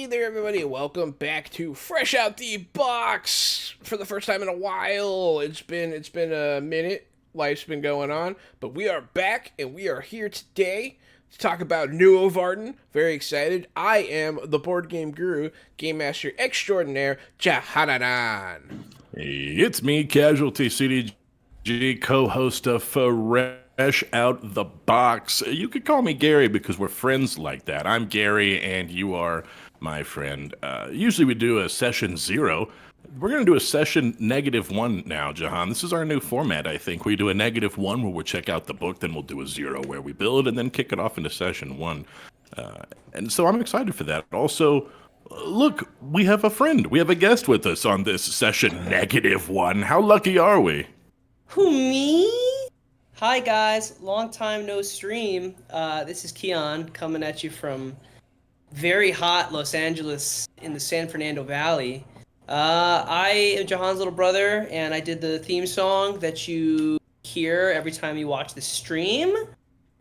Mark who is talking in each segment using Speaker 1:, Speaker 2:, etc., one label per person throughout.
Speaker 1: there, everybody. Welcome back to Fresh Out the Box for the first time in a while. It's been a minute. Life's been going on, but we are back and we are here today to talk about Nuovarden. Very excited. I am the board game guru, game master extraordinaire, Jahananan.
Speaker 2: It's me, Casualty CDG, co-host of Fresh Out the Box. You could call me Gary because we're friends like that. I'm Gary, and you are my friend. Usually we do a session 0. We're going to do a session -1 now, Jahan. This is our new format, I think. We do a -1 where we check out the book, then we'll do a 0 where we build, and then kick it off into session 1. And so I'm excited for that. Also, look, we have a friend. We have a guest with us on this session -1. How lucky are we?
Speaker 3: Who, me? Hi guys, long time no stream. This is Keon coming at you from very hot Los Angeles in the San Fernando Valley. I am Jahan's little brother, and I did the theme song that you hear every time you watch the stream.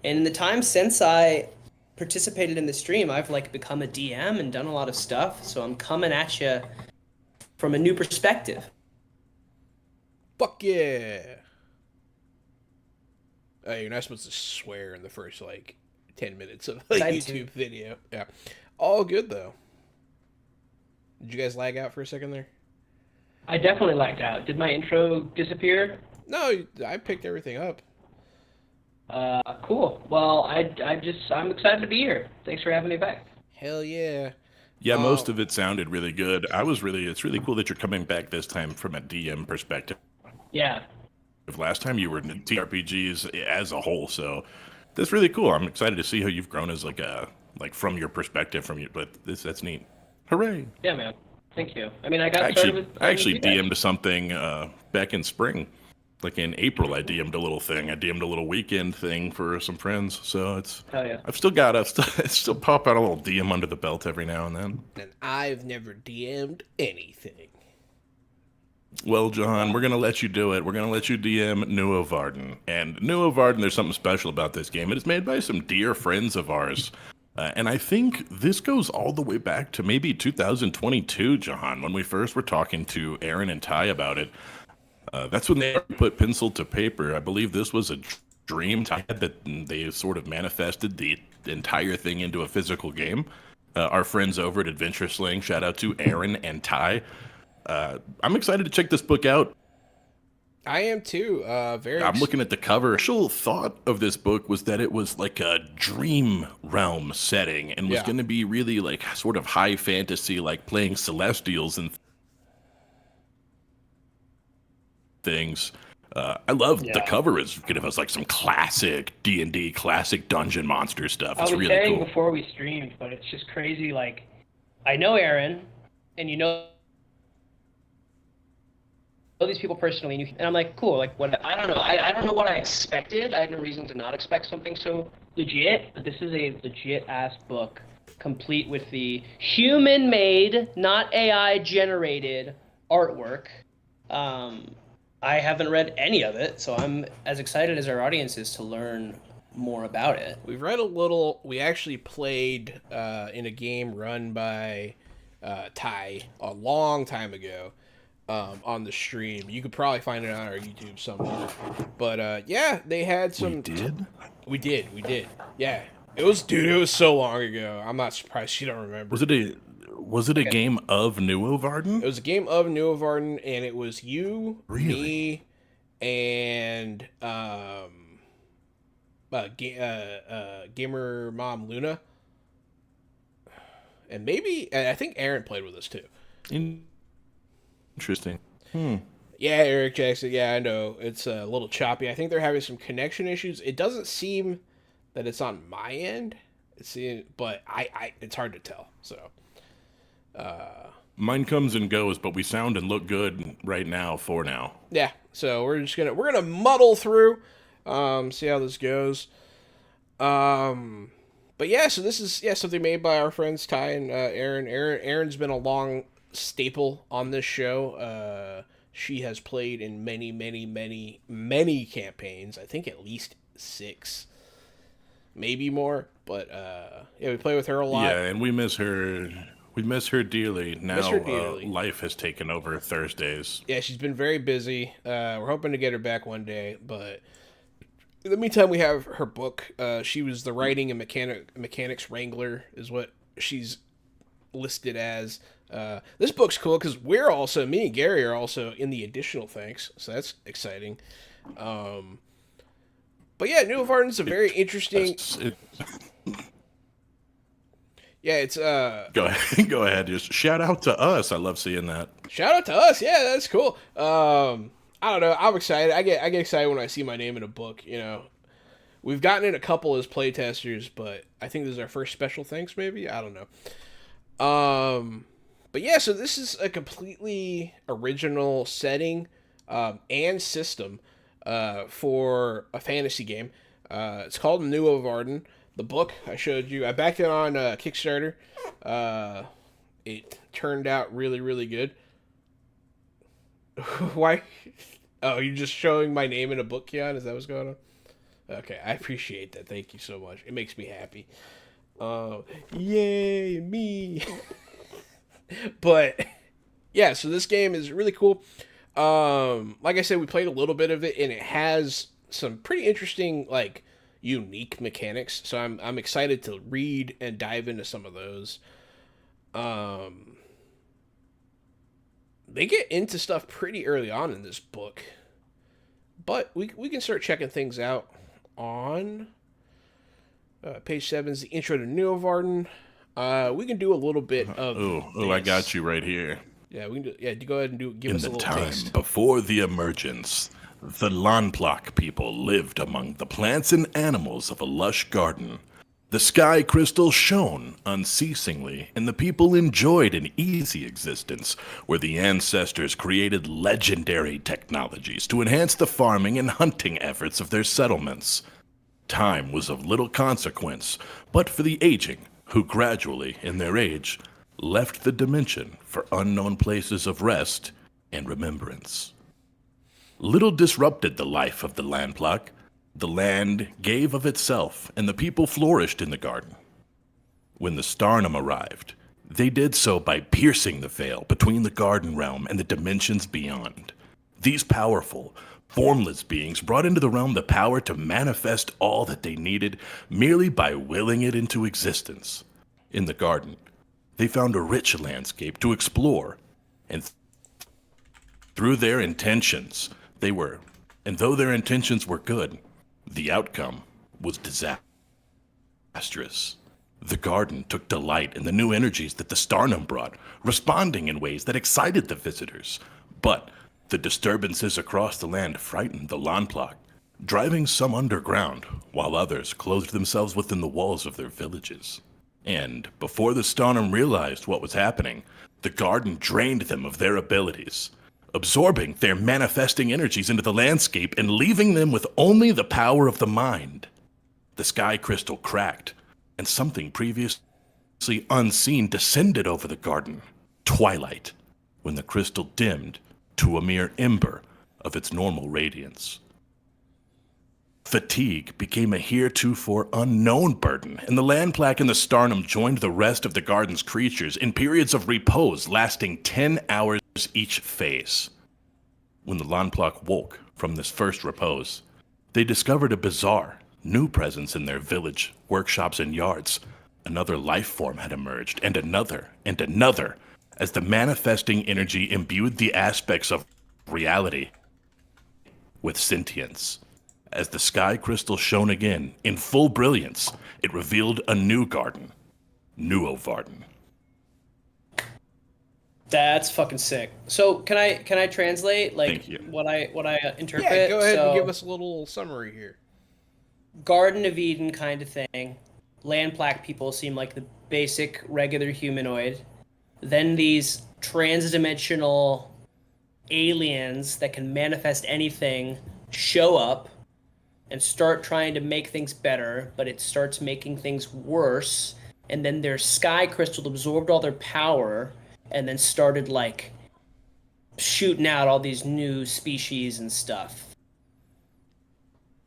Speaker 3: And in the time since I participated in the stream, I've become a DM and done a lot of stuff. So I'm coming at you from a new perspective.
Speaker 1: Fuck yeah. You're not supposed to swear in the first 10 minutes of a YouTube video. Yeah. All good though. Did you guys lag out for a second there?
Speaker 3: I definitely lagged out. Did my intro disappear?
Speaker 1: No, I picked everything up.
Speaker 3: Cool. Well, I'm excited to be here. Thanks for having me back.
Speaker 1: Hell yeah.
Speaker 2: Yeah, most of it sounded really good. It's really cool that you're coming back this time from a DM perspective.
Speaker 3: Yeah.
Speaker 2: Last time you were in ttrpgs as a whole, so that's really cool. I'm excited to see how you've grown as from your perspective but that's neat. Hooray.
Speaker 3: Yeah, man. Thank you. I mean, I
Speaker 2: actually DM'd something back in spring. Like in April, I DM'd a little thing. I DM'd a little weekend thing for some friends. So
Speaker 3: hell yeah.
Speaker 2: I still pop out a little DM under the belt every now and then.
Speaker 1: And I've never DM'd anything.
Speaker 2: Well, John, we're going to let you do it. We're going to let you DM Nuovarden. And Nuovarden, there's something special about this game. It is made by some dear friends of ours. And I think this goes all the way back to maybe 2022, Jahan, when we first were talking to Aaron and Ty about it. That's when they put pencil to paper. I believe this was a dream Ty had that they sort of manifested the entire thing into a physical game. Our friends over at Adventure Sling, shout out to Aaron and Ty. I'm excited to check this book out.
Speaker 1: I am too.
Speaker 2: I'm looking at the cover. Initial thought of this book was that it was like a dream realm setting and was going to be really sort of high fantasy, like playing Celestials and things. I love the cover is giving us some classic D&D, classic dungeon monster stuff. It's really cool.
Speaker 3: I was saying before we streamed, but it's just crazy. I know Aaron, and you know these people personally, and I'm like, cool. What? I don't know. I don't know what I expected. I had no reason to not expect something so legit. But this is a legit ass book, complete with the human-made, not AI-generated artwork. I haven't read any of it, so I'm as excited as our audience is to learn more about it.
Speaker 1: We've read a little. We actually played in a game run by Ty a long time ago. On the stream. You could probably find it on our YouTube somewhere. But yeah, they had some.
Speaker 2: We did?
Speaker 1: We did. Yeah. It was so long ago. I'm not surprised you don't remember.
Speaker 2: Was it a game of Nuovarden?
Speaker 1: It was a game of Nuovarden, and it was you, me, and gamer mom Luna. And I think Aaron played with us too.
Speaker 2: Interesting.
Speaker 1: Yeah, Eric Jackson. Yeah, I know. It's a little choppy. I think they're having some connection issues. It doesn't seem that it's on my end. But it's hard to tell. So,
Speaker 2: mine comes and goes, but we sound and look good right now for now.
Speaker 1: Yeah. So we're gonna muddle through, see how this goes. But yeah, so this is something made by our friends Ty and Aaron. Aaron's been a long staple on this show. She has played in many, many, many, many campaigns. I think at least 6, maybe more. But yeah, we play with her a lot.
Speaker 2: Yeah, and we miss her We miss her dearly.
Speaker 1: Miss her
Speaker 2: Now
Speaker 1: dearly.
Speaker 2: life has taken over Thursdays.
Speaker 1: Yeah, she's been very busy. We're hoping to get her back one day, but in the meantime, we have her book. She was the writing and mechanics wrangler, is what she's listed as. This book's cool because me and Gary are also in the additional thanks, so that's exciting. But yeah, Nuovarden's a very interesting. Yeah, it's
Speaker 2: Go ahead. Go ahead. Just shout out to us. I love seeing that.
Speaker 1: shout out to us. Yeah, that's cool. I don't know. I'm excited. I get excited when I see my name in a book. You know, we've gotten in a couple as playtesters, but I think this is our first special thanks. Maybe I don't know. But yeah, so this is a completely original setting and system for a fantasy game. It's called Nuovarden. The book I showed you, I backed it on Kickstarter. It turned out really, really good. Why? Oh, you're just showing my name in a book, Keon? Is that what's going on? Okay, I appreciate that. Thank you so much. It makes me happy. Yay, me. But yeah, so this game is really cool. Like I said, we played a little bit of it, and it has some pretty interesting, like, unique mechanics. So I'm excited to read and dive into some of those. They get into stuff pretty early on in this book, but we can start checking things out on page 7 is the intro to Nuovarden. We can do a little bit of.
Speaker 2: Oh, I got you right here.
Speaker 1: Yeah, we can do. Yeah, go ahead and give us a little
Speaker 2: In the time
Speaker 1: taste.
Speaker 2: before the emergence, the Lanplak people lived among the plants and animals of a lush garden. The sky crystal shone unceasingly, and the people enjoyed an easy existence where the ancestors created legendary technologies to enhance the farming and hunting efforts of their settlements. Time was of little consequence, but for the aging, who gradually, in their age, left the dimension for unknown places of rest and remembrance. Little disrupted the life of the Landplak. The land gave of itself, and the people flourished in the garden. When the Starnum arrived, they did so by piercing the veil between the garden realm and the dimensions beyond. These powerful, formless beings brought into the realm the power to manifest all that they needed merely by willing it into existence. In the garden, they found a rich landscape to explore, and through their intentions, though their intentions were good, the outcome was disastrous. The garden took delight in the new energies that the Starnum brought, responding in ways that excited the visitors. But the disturbances across the land frightened the Lanplak, driving some underground, while others closed themselves within the walls of their villages. And before the Starnum realized what was happening, the garden drained them of their abilities, absorbing their manifesting energies into the landscape and leaving them with only the power of the mind. The sky crystal cracked, and something previously unseen descended over the garden. Twilight, when the crystal dimmed to a mere ember of its normal radiance. Fatigue became a heretofore unknown burden, and the Landplak and the Starnum joined the rest of the garden's creatures in periods of repose lasting 10 hours each phase. When the Landplak woke from this first repose, they discovered a bizarre, new presence in their village, workshops, and yards. Another life form had emerged, and another, as the manifesting energy imbued the aspects of reality with sentience. As the sky crystal shone again, in full brilliance, it revealed a new garden, Nuovarden.
Speaker 3: That's fucking sick. So can I translate
Speaker 2: Thank you.
Speaker 3: what I interpret?
Speaker 1: Yeah, go ahead and
Speaker 3: So,
Speaker 1: give us a little summary here.
Speaker 3: Garden of Eden kind of thing. Landplaque people seem like the basic regular humanoid. Then these transdimensional aliens that can manifest anything show up and start trying to make things better, but it starts making things worse. And then their sky crystal absorbed all their power and then started like shooting out all these new species and stuff.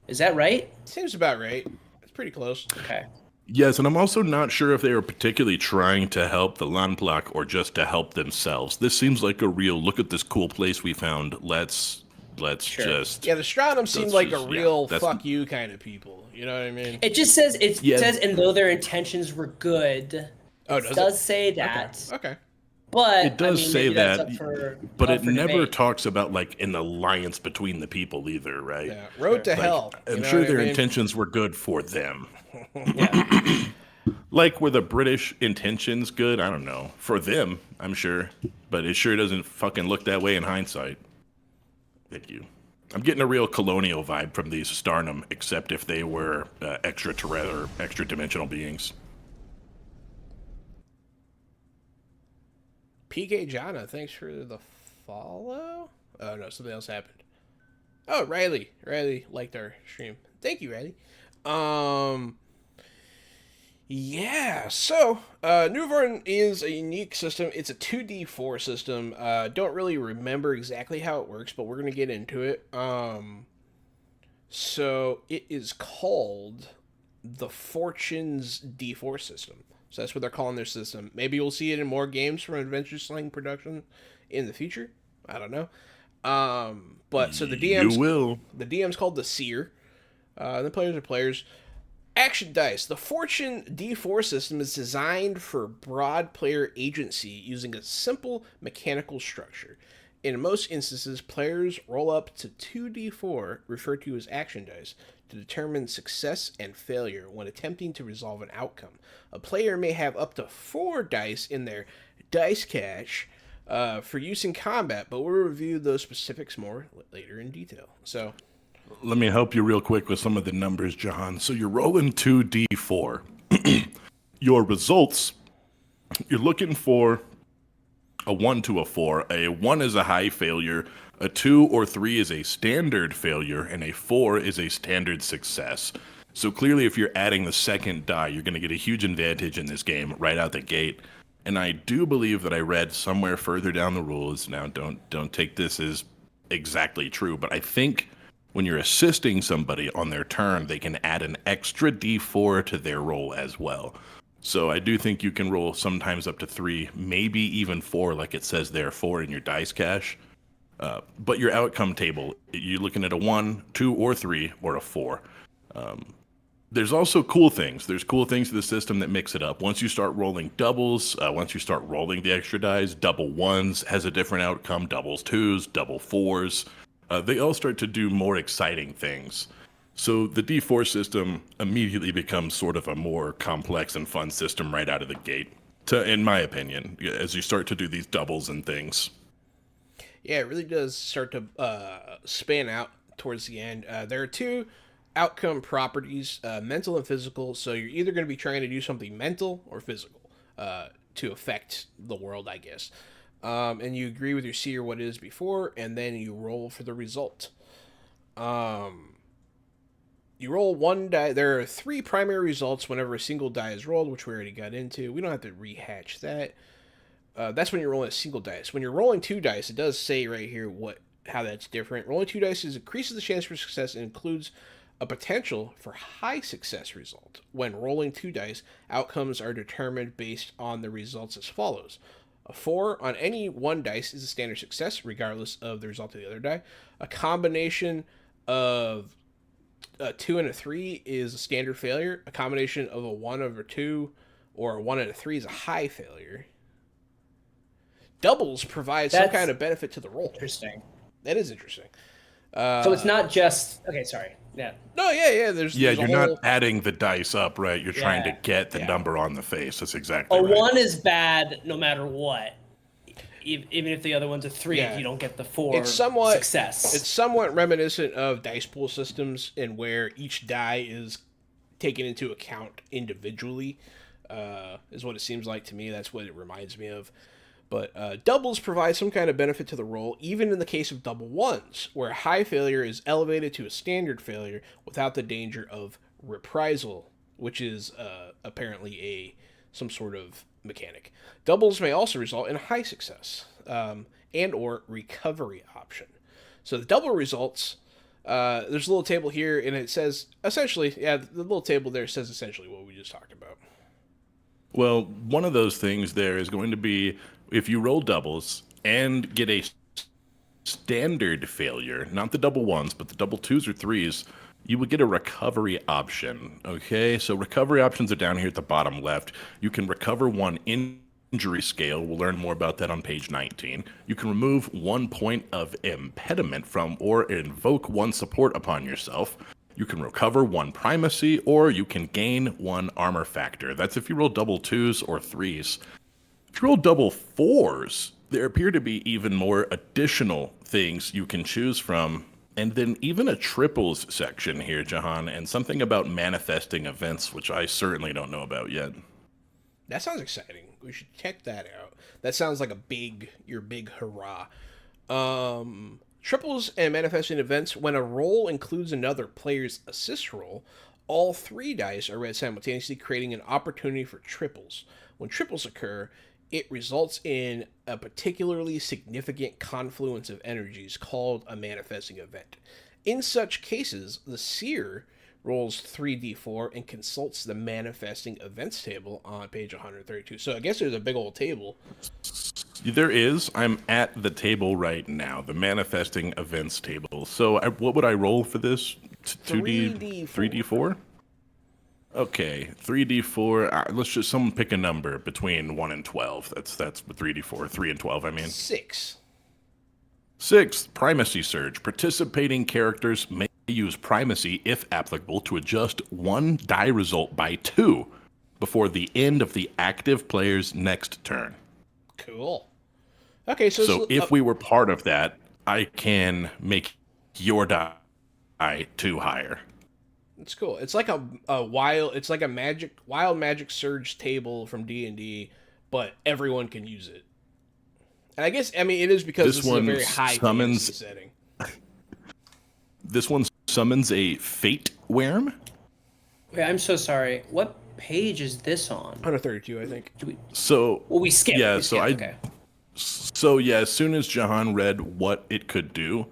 Speaker 3: Is that right?
Speaker 1: Seems about right. It's pretty close.
Speaker 3: Okay.
Speaker 2: Yes, and I'm also not sure if they are particularly trying to help the Landplak or just to help themselves. This seems like a real look at this cool place we found. Let's
Speaker 3: Sure.
Speaker 2: just
Speaker 1: Yeah, the Stratum seemed
Speaker 2: let's
Speaker 1: like a
Speaker 2: just yeah.
Speaker 1: real
Speaker 2: That's
Speaker 1: fuck you kind of people. You know what I mean?
Speaker 3: It just says
Speaker 2: yeah.
Speaker 3: and though their intentions were good,
Speaker 1: Oh,
Speaker 3: it
Speaker 1: does it?
Speaker 3: does say
Speaker 1: Okay.
Speaker 3: that.
Speaker 1: Okay.
Speaker 3: But
Speaker 2: It
Speaker 3: I
Speaker 2: does
Speaker 3: mean,
Speaker 2: say
Speaker 3: maybe that's
Speaker 2: that,
Speaker 3: up for
Speaker 2: but it never
Speaker 3: debate.
Speaker 2: talks about like an alliance between the people either, right?
Speaker 1: Yeah. Road to
Speaker 2: Like
Speaker 1: hell. You
Speaker 2: I'm
Speaker 1: know
Speaker 2: sure
Speaker 1: what I
Speaker 2: their
Speaker 1: mean?
Speaker 2: intentions were good for them.
Speaker 3: Yeah.
Speaker 2: Like were the British intentions good? I don't know. For them, I'm sure, but it sure doesn't fucking look that way in hindsight. Thank you. I'm getting a real colonial vibe from these Starnum, except if they were extraterrestrial or extra dimensional beings.
Speaker 1: PK Jana, thanks for the follow. Oh no, something else happened. Oh, Riley. Riley liked our stream. Thank you, Riley. Um, yeah. So, Nuovarden is a unique system. It's a 2D4 system. Don't really remember exactly how it works, but we're gonna get into it. So it is called the Fortunes D4 system. So that's what they're calling their system. Maybe we'll see it in more games from Adventure Sling Production in the future. I don't know. But so
Speaker 2: You will.
Speaker 1: the DM's called the Seer. The players are players. Action dice. The Fortune D4 system is designed for broad player agency using a simple mechanical structure. In most instances, players roll up to 2d4, referred to as action dice, to determine success and failure when attempting to resolve an outcome. A player may have up to 4 dice in their dice cache for use in combat, but we'll review those specifics more later in detail. So,
Speaker 2: Let me help you real quick with some of the numbers, John. So you're rolling 2d4. Your results, you're looking for a 1 to a 4. A 1 is a high failure, a 2 or 3 is a standard failure, and a 4 is a standard success. So clearly, if you're adding the second die, you're going to get a huge advantage in this game right out the gate. And I do believe that I read somewhere further down the rules. Now, don't take this as exactly true, but I think when you're assisting somebody on their turn, they can add an extra d4 to their roll as well. So I do think you can roll sometimes up to 3, maybe even 4, like it says there, 4 in your dice cache. But your outcome table, you're looking at a 1, 2, or 3, or a 4. There's also cool things. There's cool things to the system that mix it up. Once you start rolling doubles, once you start rolling the extra dice, double 1s has a different outcome, doubles 2s, double 4s. They all start to do more exciting things. So the D4 system immediately becomes sort of a more complex and fun system right out of the gate, in my opinion, as you start to do these doubles and things.
Speaker 1: yeah, it really does start to span out towards the end. There are 2 outcome properties, mental and physical. So you're either going to be trying to do something mental or physical to affect the world, I guess. And you agree with your seer what it is before, and then you roll for the result. You roll 1 die. There are 3 primary results whenever a single die is rolled, which we already got into. We don't have to rehatch that. That's when you're rolling a single dice. When you're rolling 2 dice, it does say right here how that's different. Rolling 2 dice increases the chance for success and includes a potential for high success result. When rolling 2 dice, outcomes are determined based on the results as follows. A 4 on any 1 dice is a standard success, regardless of the result of the other die. A combination of a 2 and a 3 is a standard failure. A combination of a 1 over 2 or a 1 and a 3 is a high failure. Doubles provide some kind of benefit to the roll.
Speaker 3: Interesting.
Speaker 1: That is interesting.
Speaker 3: So it's not just okay. Sorry. Yeah.
Speaker 1: No, yeah. There's
Speaker 2: you're
Speaker 1: a
Speaker 2: not adding the dice up, right? You're trying to get the number on the face. That's exactly
Speaker 3: a
Speaker 2: right.
Speaker 3: 1 is bad no matter what. Even if the other one's a 3, if you don't get the 4 success.
Speaker 1: It's somewhat reminiscent of dice pool systems in where each die is taken into account individually, is what it seems like to me. That's what it reminds me of. But doubles provide some kind of benefit to the roll, even in the case of double 1s, where a high failure is elevated to a standard failure without the danger of reprisal, which is apparently some sort of mechanic. Doubles may also result in a high success and or recovery option. So the double results There's a little table here, and it says essentially, yeah, the little table there says essentially what we just talked about.
Speaker 2: Well, one of those things there is going to be if you roll doubles and get a standard failure, not the double ones, but the double twos or threes, you would get a recovery option. Okay, so recovery options are down here at the bottom left. You can recover one injury scale. We'll learn more about that on page 19. You can remove 1 point of impediment from or invoke one support upon yourself. You can recover 1 primacy, or you can gain 1 armor factor. That's if you roll double twos or threes. If you roll double fours, there appear to be even more additional things you can choose from. And then even a triples section here, Jahan, and something about manifesting events, which I certainly don't know about yet.
Speaker 1: That sounds exciting. We should check that out. That sounds like your big hurrah. Triples and manifesting events, when a roll includes another player's assist roll, all 3 dice are read simultaneously, creating an opportunity for triples. When triples occur, it results in a particularly significant confluence of energies called a manifesting event. In such cases, the seer rolls 3d4 and consults the manifesting events table on page 132. So I guess there's a big old table.
Speaker 2: There is. I'm at the table right now, the manifesting events table. So what would I roll for this? 3d4? Okay, 3d4. Let's just someone pick a number between 1 and 12. That's 3d4. 3 and 12, I mean.
Speaker 1: 6.
Speaker 2: 6, primacy surge. Participating characters may use primacy, if applicable, to adjust 1 die result by 2 before the end of the active player's next turn.
Speaker 1: Cool. Okay,
Speaker 2: so if we were part of that, I can make your die 2 higher.
Speaker 1: It's cool. It's like a wild. It's like a wild magic surge table from D&D, but everyone can use it. And I guess it is because this is a very high fantasy setting.
Speaker 2: This one summons a fate worm.
Speaker 3: Wait, I'm so sorry. What page is this on?
Speaker 1: 132, I think.
Speaker 3: We skipped.
Speaker 2: Yeah.
Speaker 3: Okay.
Speaker 2: So yeah, as soon as Jahan read what it could do,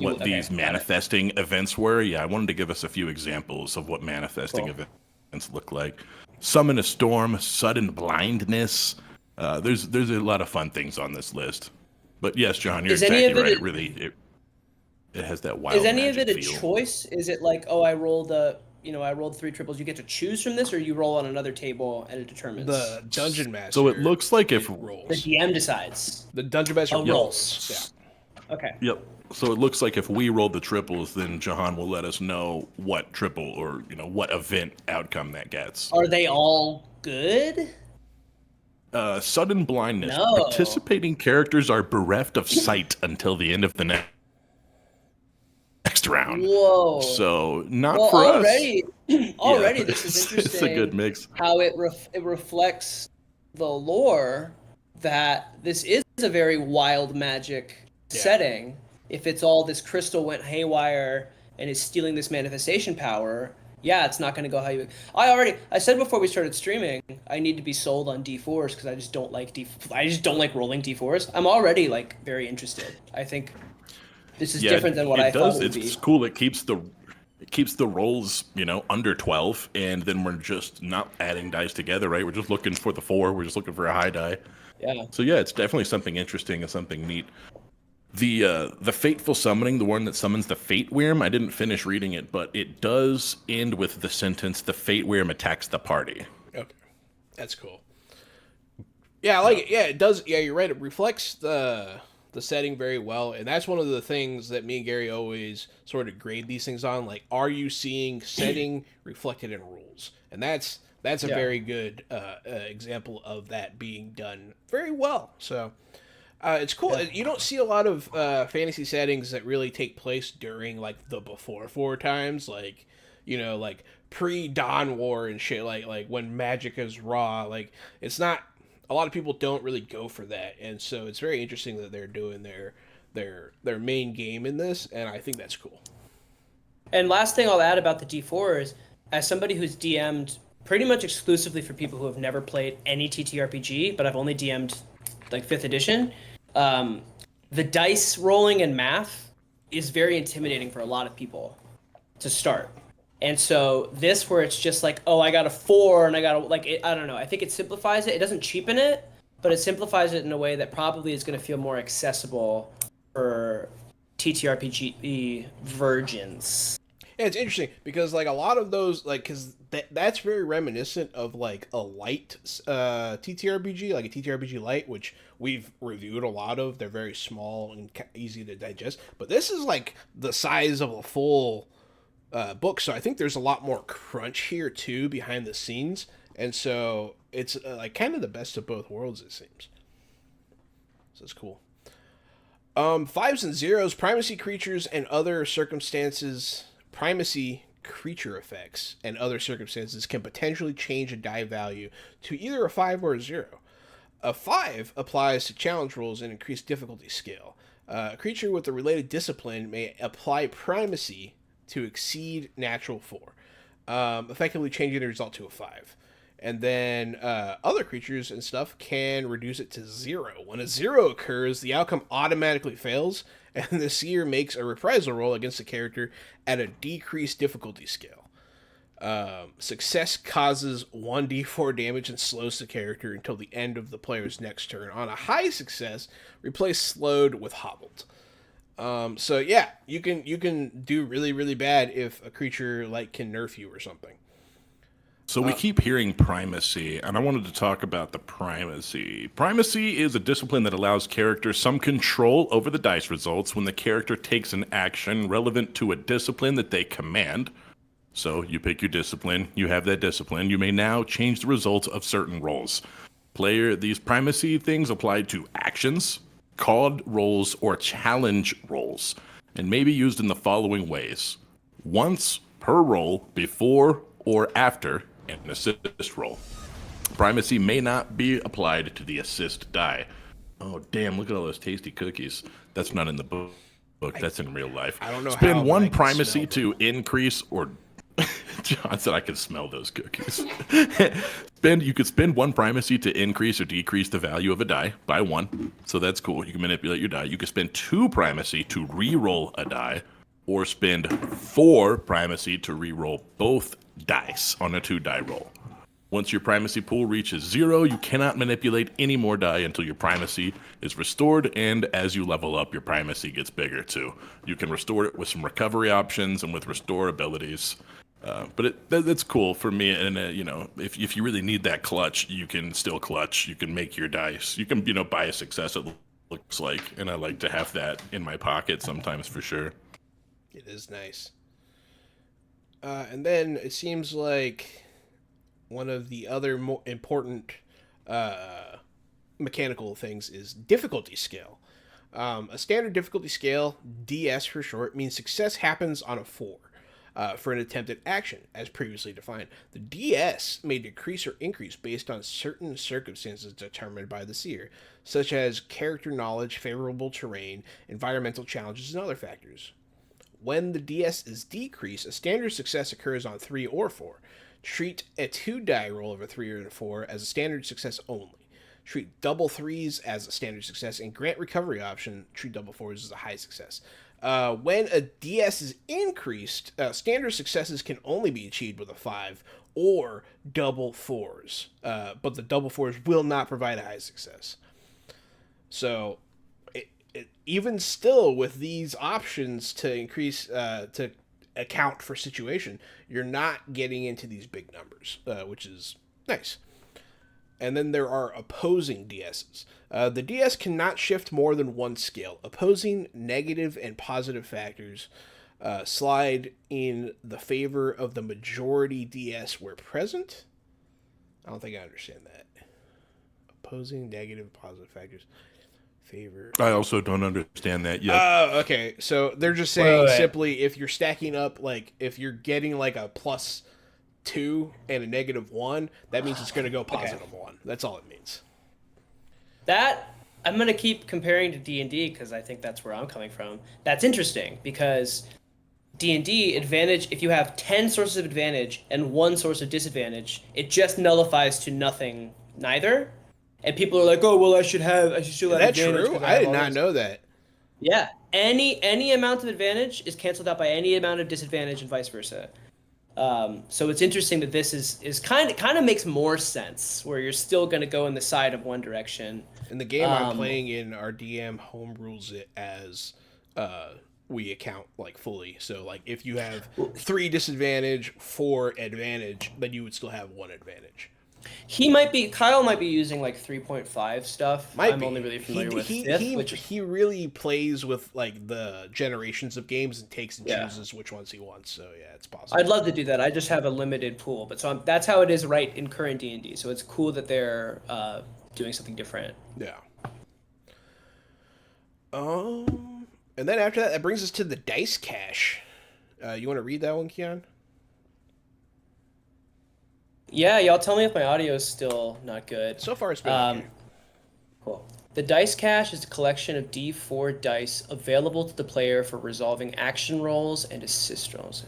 Speaker 2: what these manifesting events were, I wanted to give us a few examples of what manifesting events look like. Summon a storm, sudden blindness. There's a lot of fun things on this list. But yes, Jahan, you're exactly right. It has that wild.
Speaker 3: Is any of it a
Speaker 2: feel.
Speaker 3: choice? Is it like, I rolled 3 triples. You get to choose from this, or you roll on another table and it determines
Speaker 1: the dungeon master.
Speaker 2: So it looks like if
Speaker 3: the DM decides,
Speaker 1: the dungeon master
Speaker 3: rolls. Yeah. Okay.
Speaker 2: Yep. So it looks like if we roll the triples, then Jahan will let us know what triple or what event outcome that gets.
Speaker 3: Are they all good?
Speaker 2: Sudden blindness.
Speaker 3: No.
Speaker 2: Participating characters are bereft of sight until the end of the next round.
Speaker 3: Whoa.
Speaker 2: So not for
Speaker 3: already, us. Already, this is interesting.
Speaker 2: It's a good mix.
Speaker 3: How it reflects the lore that this is a very wild magic setting. If it's all this crystal went haywire and is stealing this manifestation power, it's not going to go how you. I said before we started streaming, I need to be sold on D4s because I just don't like rolling D4s. I'm already very interested. I think this is different than what I thought it would be.
Speaker 2: It's cool. It keeps the rolls, under 12, and then we're just not adding dice together, right? We're just looking for the 4. We're just looking for a high die.
Speaker 3: Yeah.
Speaker 2: So it's definitely something interesting and something neat. The fateful summoning, the one that summons the fate worm, I didn't finish reading it, but it does end with the sentence, "The fate worm attacks the party."
Speaker 1: Okay, that's cool. Yeah, I like it. Yeah, it does. Yeah, you're right. It reflects the setting very well, and that's one of the things that me and Gary always sort of grade these things on. Like, are you seeing setting reflected in rules? And that's a very good example of that being done very well. So. It's cool. Yeah. You don't see a lot of fantasy settings that really take place during the before 4 times, like pre-Dawn War and shit, like when magic is raw. It's not a lot of people don't really go for that, and so it's very interesting that they're doing their main game in this, and I think that's cool.
Speaker 3: And last thing I'll add about the D4 is, as somebody who's DM'd pretty much exclusively for people who have never played any TTRPG, but I've only DM'd 5th edition. The dice rolling and math is very intimidating for a lot of people to start. And so this where it's just like, oh, I got a 4 and I got a, like, I don't know. I think it simplifies it. It doesn't cheapen it, but it simplifies it in a way that probably is going to feel more accessible for TTRPG virgins.
Speaker 1: Yeah, it's interesting because like a lot of those, like, because that's very reminiscent of like a light TTRPG, like a TTRPG light, which we've reviewed a lot of. They're very small and easy to digest, but this is like the size of a full book, so I think there's a lot more crunch here too behind the scenes, and so it's like kind of the best of both worlds, it seems. So it's cool. Fives and zeros, primacy creatures and other circumstances. Primacy creature effects and other circumstances can potentially change a die value to either a 5 or a 0. A 5 applies to challenge rolls and increased difficulty scale. A creature with a related discipline may apply primacy to exceed natural 4, effectively changing the result to a 5. And then other creatures and stuff can reduce it to 0. When a 0 occurs, the outcome automatically fails, and the seer makes a reprisal roll against the character at a decreased difficulty scale. Success causes 1d4 damage and slows the character until the end of the player's next turn. On a high success, replace slowed with hobbled. So yeah, you can do really, really bad if a creature like can nerf you or something.
Speaker 2: So we keep hearing primacy, and I wanted to talk about the primacy. Primacy is a discipline that allows characters some control over the dice results when the character takes an action relevant to a discipline that they command. So you pick your discipline, you have that discipline, you may now change the results of certain rolls. These primacy things apply to actions, called rolls, or challenge rolls, and may be used in the following ways. Once per roll, before or after an assist roll. Primacy may not be applied to the assist die. Oh, damn, look at all those tasty cookies. That's not in the book. That's in real life.
Speaker 1: I don't know
Speaker 2: Spend
Speaker 1: how,
Speaker 2: one primacy to increase or... John said I could smell those cookies. You could spend one primacy to increase or decrease the value of a die by 1. So that's cool. You can manipulate your die. You could spend 2 primacy to re-roll a die, or spend 4 primacy to re-roll both dice on a 2-die roll. Once your primacy pool reaches 0, you cannot manipulate any more die until your primacy is restored, and as you level up, your primacy gets bigger too. You can restore it with some recovery options and with restore abilities. But that's cool for me, and if you really need that clutch, you can still clutch. You can make your dice. You can buy a success, it looks like, and I like to have that in my pocket sometimes for sure.
Speaker 1: It is nice. And then it seems like one of the other more important mechanical things is difficulty scale. A standard difficulty scale, DS for short, means success happens on a 4 for an attempted action, as previously defined. The DS may decrease or increase based on certain circumstances determined by the seer, such as character knowledge, favorable terrain, environmental challenges, and other factors. When the DS is decreased, a standard success occurs on 3 or 4. Treat a 2-die roll of a 3 or a 4 as a standard success only. Treat double 3s as a standard success, and grant recovery option. Treat double 4s as a high success. When a DS is increased, standard successes can only be achieved with a 5 or double 4s, but the double 4s will not provide a high success. So even still, with these options to increase to account for situation, you're not getting into these big numbers, which is nice. And then there are opposing DSs. The DS cannot shift more than 1 scale. Opposing negative and positive factors slide in the favor of the majority DS where present. I don't think I understand that. Opposing negative and positive factors. Favor.
Speaker 2: I also don't understand that yet.
Speaker 1: Oh, okay. So they're just saying simply if you're stacking up, like if you're getting like a +2 and a -1, that means it's going to go +1. That's all it means.
Speaker 3: That I'm going to keep comparing to D&D because I think that's where I'm coming from. That's interesting because D&D advantage, if you have 10 sources of advantage and 1 source of disadvantage, it just nullifies to nothing neither. And people are like, "Oh, well, I should still have
Speaker 1: Is that
Speaker 3: advantage."
Speaker 1: true? I did not know that.
Speaker 3: Yeah, any amount of advantage is canceled out by any amount of disadvantage and vice versa. So it's interesting that this is kind of makes more sense where you're still going to go in the side of one direction.
Speaker 1: In the game I'm playing in, our DM home rules it as we account like fully. So like if you have 3 disadvantage, 4 advantage, then you would still have 1 advantage.
Speaker 3: Kyle might be using like 3.5 stuff. I'm only really familiar with fifth,
Speaker 1: he really plays with like the generations of games and takes and chooses which ones he wants. So yeah, it's possible.
Speaker 3: I'd love to do that. I just have a limited pool, but that's how it is right in current D&D. So it's cool that they're doing something different.
Speaker 1: Yeah. And then after that brings us to the dice cache. You want to read that one, Keon?
Speaker 3: Yeah, y'all tell me if my audio is still not good.
Speaker 1: So far, it's been okay.
Speaker 3: Cool. The dice cache is a collection of D4 dice available to the player for resolving action rolls and assist rolls.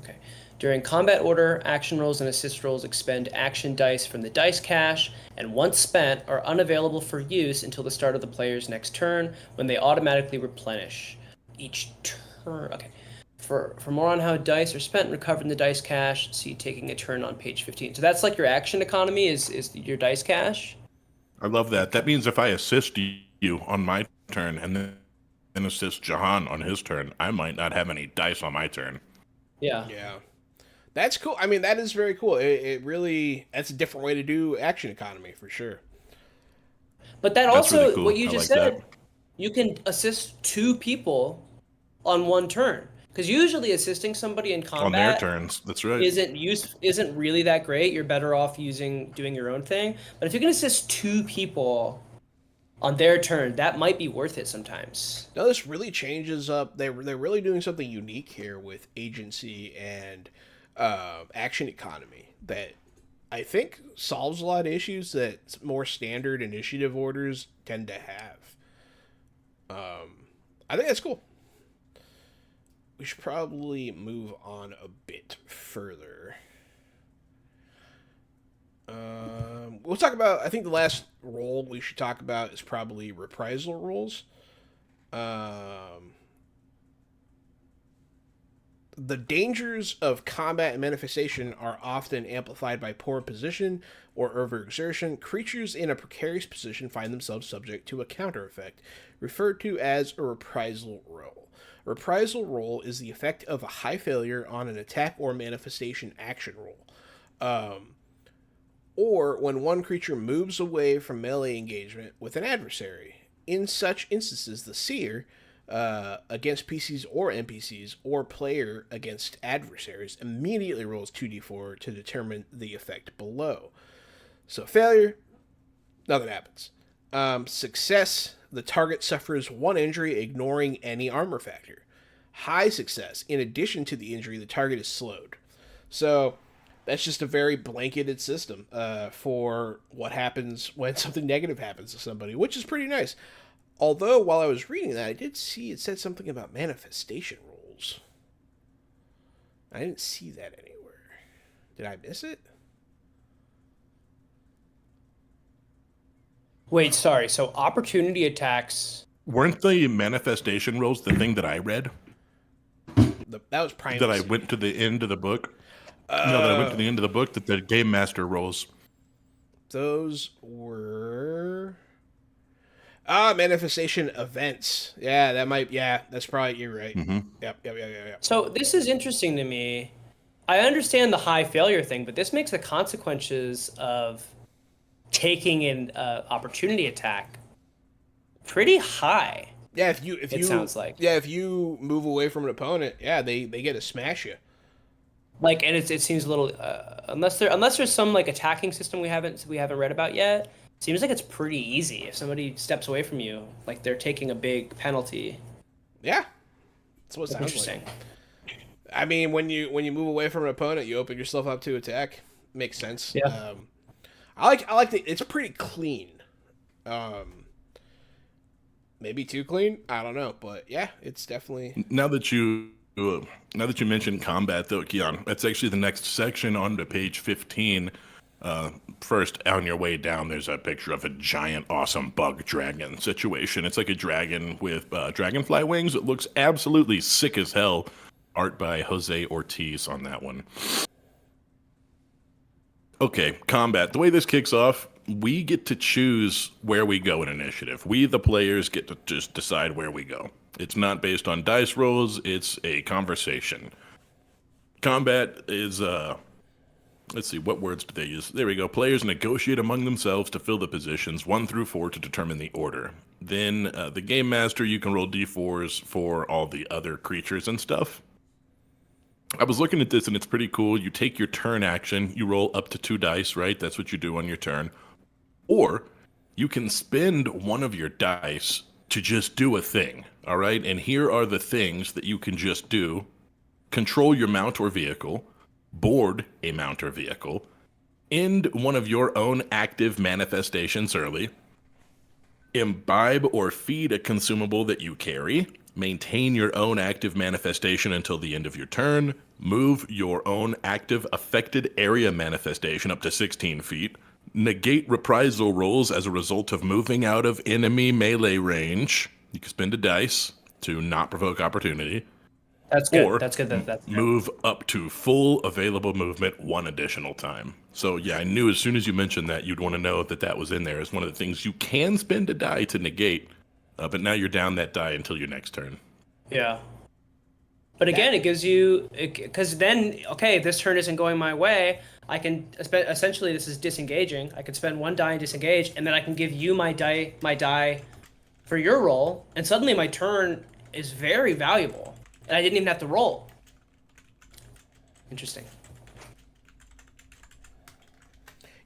Speaker 3: Okay. During combat order, action rolls and assist rolls expend action dice from the dice cache, and once spent, are unavailable for use until the start of the player's next turn, when they automatically replenish each turn. Okay. For more on how dice are spent and recovered in the dice cache, see taking a turn on page 15. So that's like your action economy is your dice cache.
Speaker 2: I love that. That means if I assist you on my turn and then assist Jahan on his turn, I might not have any dice on my turn.
Speaker 3: Yeah.
Speaker 1: Yeah. That's cool. I mean, that is very cool. It really, that's a different way to do action economy for sure.
Speaker 3: But that's also, really cool. What you just said,
Speaker 2: that.
Speaker 3: You can assist 2 people on one turn. Because usually assisting somebody in combat
Speaker 2: on their turns, that's right,
Speaker 3: isn't really that great. You're better off doing your own thing. But if you can assist 2 people on their turn, that might be worth it sometimes.
Speaker 1: No, this really changes up. They're really doing something unique here with agency and action economy that I think solves a lot of issues that more standard initiative orders tend to have. I think that's cool. We should probably move on a bit further. We'll talk about, I think the last role we should talk about is probably reprisal rolls. The dangers of combat and manifestation are often amplified by poor position or overexertion. Creatures in a precarious position find themselves subject to a counter effect, referred to as a reprisal roll. Reprisal roll is the effect of a high failure on an attack or manifestation action roll. Or when one creature moves away from melee engagement with an adversary. In such instances, the seer, against PCs or NPCs, or player against adversaries, immediately rolls 2d4 to determine the effect below. So failure, nothing happens. Success, the target suffers 1 injury, ignoring any armor factor. High success, in addition to the injury, the target is slowed. So that's just a very blanketed system for what happens when something negative happens to somebody, which is pretty nice. Although, while I was reading that, I did see it said something about manifestation rolls. I didn't see that anywhere. Did I miss it?
Speaker 3: Wait, sorry. So opportunity attacks...
Speaker 2: Weren't the manifestation rolls the thing that I read?
Speaker 1: That was primacy.
Speaker 2: That I went to the end of the book? No, that I went to the end of the book that the Game Master rolls.
Speaker 1: Those were... manifestation events. Yeah, that's probably, you're right.
Speaker 2: Mm-hmm.
Speaker 1: Yep.
Speaker 3: So this is interesting to me. I understand the high failure thing, but this makes the consequences of taking an opportunity attack pretty high.
Speaker 1: Yeah, if you
Speaker 3: sounds like.
Speaker 1: Yeah, if you move away from an opponent, yeah, they get to smash you.
Speaker 3: Like, and it seems a little unless there's some like attacking system we haven't read about yet. Seems like it's pretty easy. If somebody steps away from you, like they're taking a big penalty.
Speaker 1: Yeah, that's what it sounds
Speaker 3: interesting.
Speaker 1: Like. I mean, when you move away from an opponent, you open yourself up to attack. Makes sense.
Speaker 3: Yeah.
Speaker 1: I like the. It's pretty clean. Maybe too clean. I don't know, but yeah, it's definitely.
Speaker 2: Now that you mentioned combat, though, Keon, that's actually the next section on to page 15. First, on your way down, there's a picture of a giant, awesome bug dragon situation. It's like a dragon with dragonfly wings. It looks absolutely sick as hell. Art by Jose Ortiz on that one. Okay, combat. The way this kicks off, we get to choose where we go in initiative. We, the players, get to just decide where we go. It's not based on dice rolls, it's a conversation. Combat is, let's see, what words do they use? There we go. Players negotiate among themselves to fill the positions 1 through 4 to determine the order. Then, the game master, you can roll d4s for all the other creatures and stuff. I was looking at this and it's pretty cool. You take your turn action, you roll up to 2 dice, right? That's what you do on your turn. Or you can spend one of your dice to just do a thing, all right? And here are the things that you can just do. Control your mount or vehicle, board a mount or vehicle, end one of your own active manifestations early, imbibe or feed a consumable that you carry, maintain your own active manifestation until the end of your turn, move your own active affected area manifestation up to 16 feet, negate reprisal rolls as a result of moving out of enemy melee range. You can spend a dice to not provoke opportunity.
Speaker 3: That's good.
Speaker 2: Or
Speaker 3: That's good. That's
Speaker 2: move up to full available movement 1 additional time. So yeah, I knew as soon as you mentioned that you'd want to know that that was in there as one of the things you can spend a die to negate. But now you're down that die until your next turn.
Speaker 3: Yeah. But again, it gives you, because then, okay, if this turn isn't going my way, I can, essentially this is disengaging. I can spend 1 die and disengage, and then I can give you my die for your roll, and suddenly my turn is very valuable. And I didn't even have to roll. Interesting.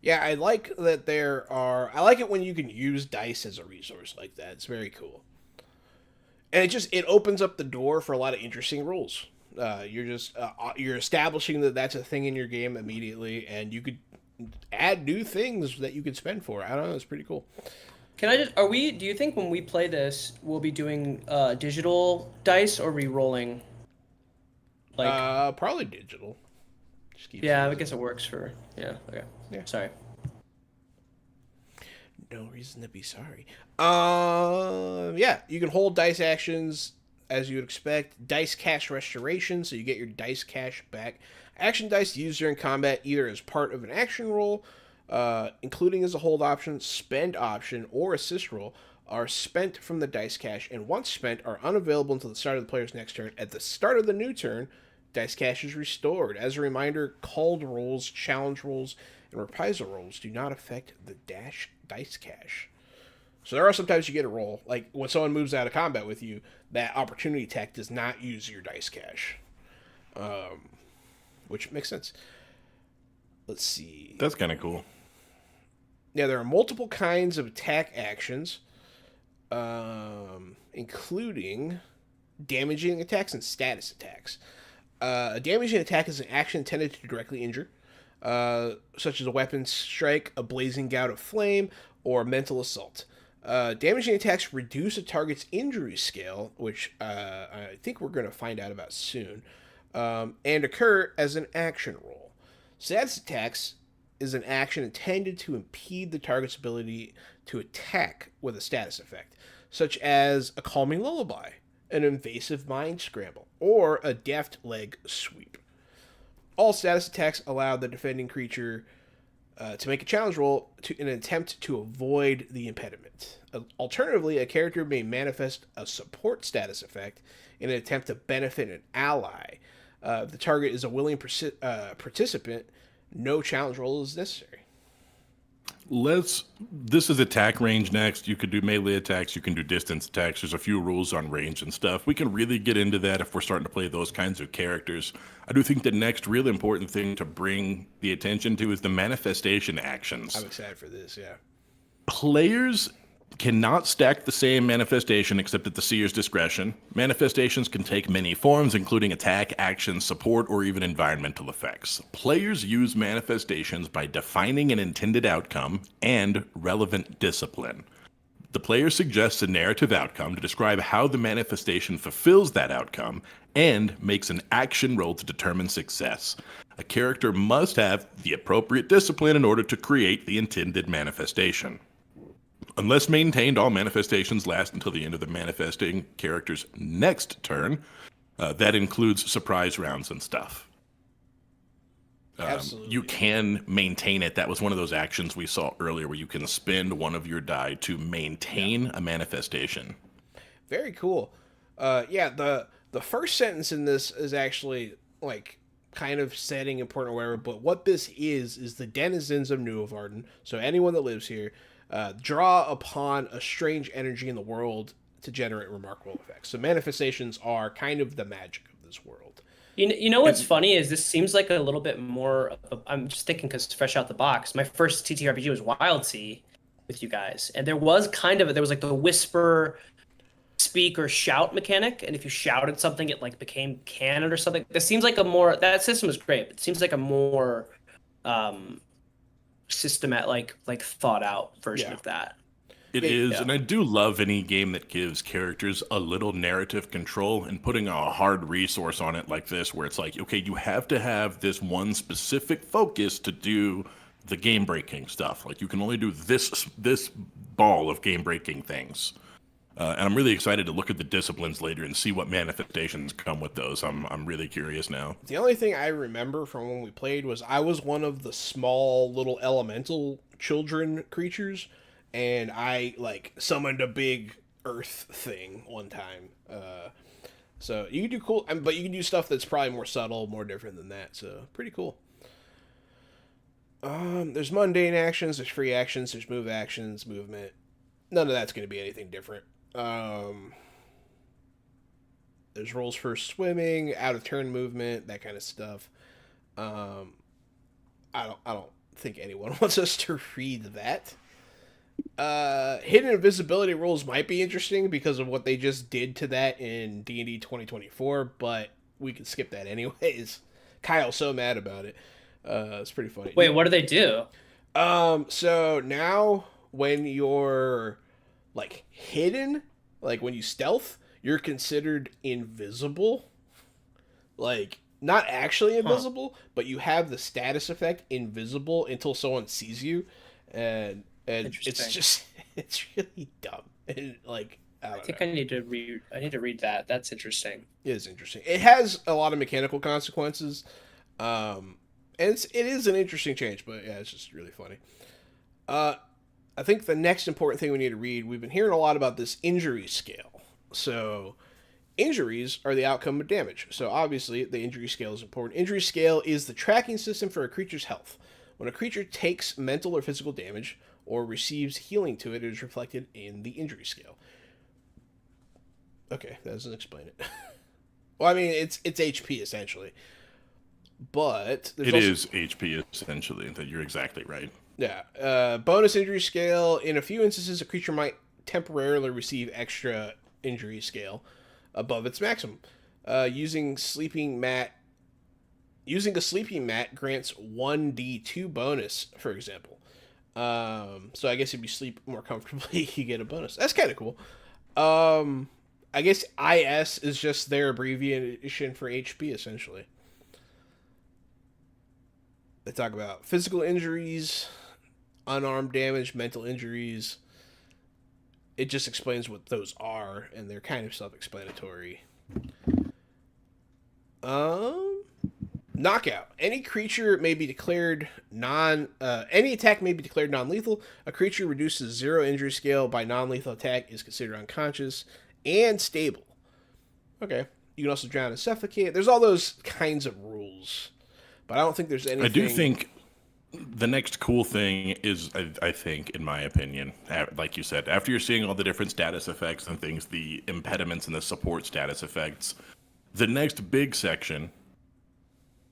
Speaker 1: Yeah, I like that I like it when you can use dice as a resource like that. It's very cool. And it opens up the door for a lot of interesting rules. You're establishing that that's a thing in your game immediately, and you could add new things that you could spend for. I don't know, it's pretty cool.
Speaker 3: Do you think when we play this, we'll be doing digital dice or re-rolling?
Speaker 1: Probably digital.
Speaker 3: Yeah, I guess it works for, yeah, okay.
Speaker 1: Yeah.
Speaker 3: Sorry.
Speaker 1: No reason to be sorry. Yeah, you can hold dice actions as you would expect. Dice cache restoration, so you get your dice cache back. Action dice used during combat either as part of an action roll, including as a hold option, spend option, or assist roll, are spent from the dice cache, and once spent, are unavailable until the start of the player's next turn. At the start of the new turn, dice cache is restored. As a reminder, called rolls, challenge rolls, and reprisal rolls do not affect the dice cache. So there are sometimes you get a roll, like when someone moves out of combat with you, that opportunity attack does not use your dice cache. Which makes sense. Let's see.
Speaker 2: That's kind of cool.
Speaker 1: Yeah, there are multiple kinds of attack actions, including damaging attacks and status attacks. A damaging attack is an action intended to directly injure, such as a weapon strike, a blazing gout of flame, or mental assault. Damaging attacks reduce a target's injury scale, which I think we're going to find out about soon, and occur as an action roll. Status attacks is an action intended to impede the target's ability to attack with a status effect, such as a calming lullaby, an invasive mind scramble, or a deft leg sweep. All status attacks allow the defending creature to make a challenge roll in an attempt to avoid the impediment. Alternatively, a character may manifest a support status effect in an attempt to benefit an ally. If the target is a willing participant, no challenge roll is necessary.
Speaker 2: This is attack range next. You could do melee attacks. You can do distance attacks. There's a few rules on range and stuff. We can really get into that if we're starting to play those kinds of characters. I do think the next really important thing to bring the attention to is the manifestation actions.
Speaker 1: I'm excited for this, yeah.
Speaker 2: Players cannot stack the same manifestation except at the seer's discretion. Manifestations can take many forms, including attack, action, support, or even environmental effects. Players use manifestations by defining an intended outcome and relevant discipline. The player suggests a narrative outcome to describe how the manifestation fulfills that outcome and makes an action roll to determine success. A character must have the appropriate discipline in order to create the intended manifestation. Unless maintained, all manifestations last until the end of the manifesting character's next turn. That includes surprise rounds and stuff.
Speaker 1: Absolutely.
Speaker 2: You can maintain it. That was one of those actions we saw earlier where you can spend one of your die to maintain a manifestation.
Speaker 1: Very cool. Yeah, the first sentence in this is actually like kind of setting important or whatever, but what this is the denizens of Nuovarden, so anyone that lives here, draw upon a strange energy in the world to generate remarkable effects. So manifestations are kind of the magic of this world.
Speaker 3: You know what's funny is this seems like a little bit more. I'm just thinking because fresh out the box, my first ttrpg was Wild Sea with you guys, and there was like the whisper, speak or shout mechanic, and if you shouted something, it like became canon or something. This seems like that system is great, but it seems like a more systematic, like thought out version of that.
Speaker 2: It is, and I do love any game that gives characters a little narrative control, and putting a hard resource on it like this, where it's like, okay, you have to have this one specific focus to do the game-breaking stuff. Like, you can only do this ball of game-breaking things. And I'm really excited to look at the disciplines later and see what manifestations come with those. I'm really curious now.
Speaker 1: The only thing I remember from when we played was I was one of the small little elemental children creatures, and I like summoned a big earth thing one time. So you can do cool, but you can do stuff that's probably more subtle, more different than that. So pretty cool. There's mundane actions, there's free actions, there's move actions, movement. None of that's going to be anything different. There's rules for swimming, out of turn movement, that kind of stuff. I don't think anyone wants us to read that. Hidden invisibility rules might be interesting because of what they just did to that in D&D 2024, but we can skip that anyways. Kyle's so mad about it. It's pretty funny.
Speaker 3: Wait, what do they do?
Speaker 1: So now when you're like hidden, like when you stealth, you're considered invisible. Like not actually invisible, but you have the status effect invisible until someone sees you, and it's really dumb. And like I think
Speaker 3: I need to read that. That's interesting.
Speaker 1: It is interesting. It has a lot of mechanical consequences. And it is an interesting change, but yeah, it's just really funny. I think the next important thing we need to read, we've been hearing a lot about this injury scale. So injuries are the outcome of damage. So obviously the injury scale is important. Injury scale is the tracking system for a creature's health. When a creature takes mental or physical damage or receives healing to it, it is reflected in the injury scale. Okay, that doesn't explain it. Well, I mean, it's HP essentially. But
Speaker 2: it is HP essentially. That you're exactly right.
Speaker 1: Yeah. Bonus injury scale. In a few instances, a creature might temporarily receive extra injury scale above its maximum. Using a sleeping mat grants 1d2 bonus, for example. So I guess if you sleep more comfortably, you get a bonus. That's kind of cool. I guess IS is just their abbreviation for HP, essentially. They talk about physical injuries, unarmed damage, mental injuries. It just explains what those are, and they're kind of self-explanatory. Knockout. Any attack may be declared non-lethal. A creature reduces 0 injury scale by non-lethal attack is considered unconscious and stable. Okay. You can also drown and suffocate. There's all those kinds of rules. But I don't think there's anything...
Speaker 2: I do think the next cool thing is, I think, in my opinion, like you said, after you're seeing all the different status effects and things, the impediments and the support status effects, the next big section...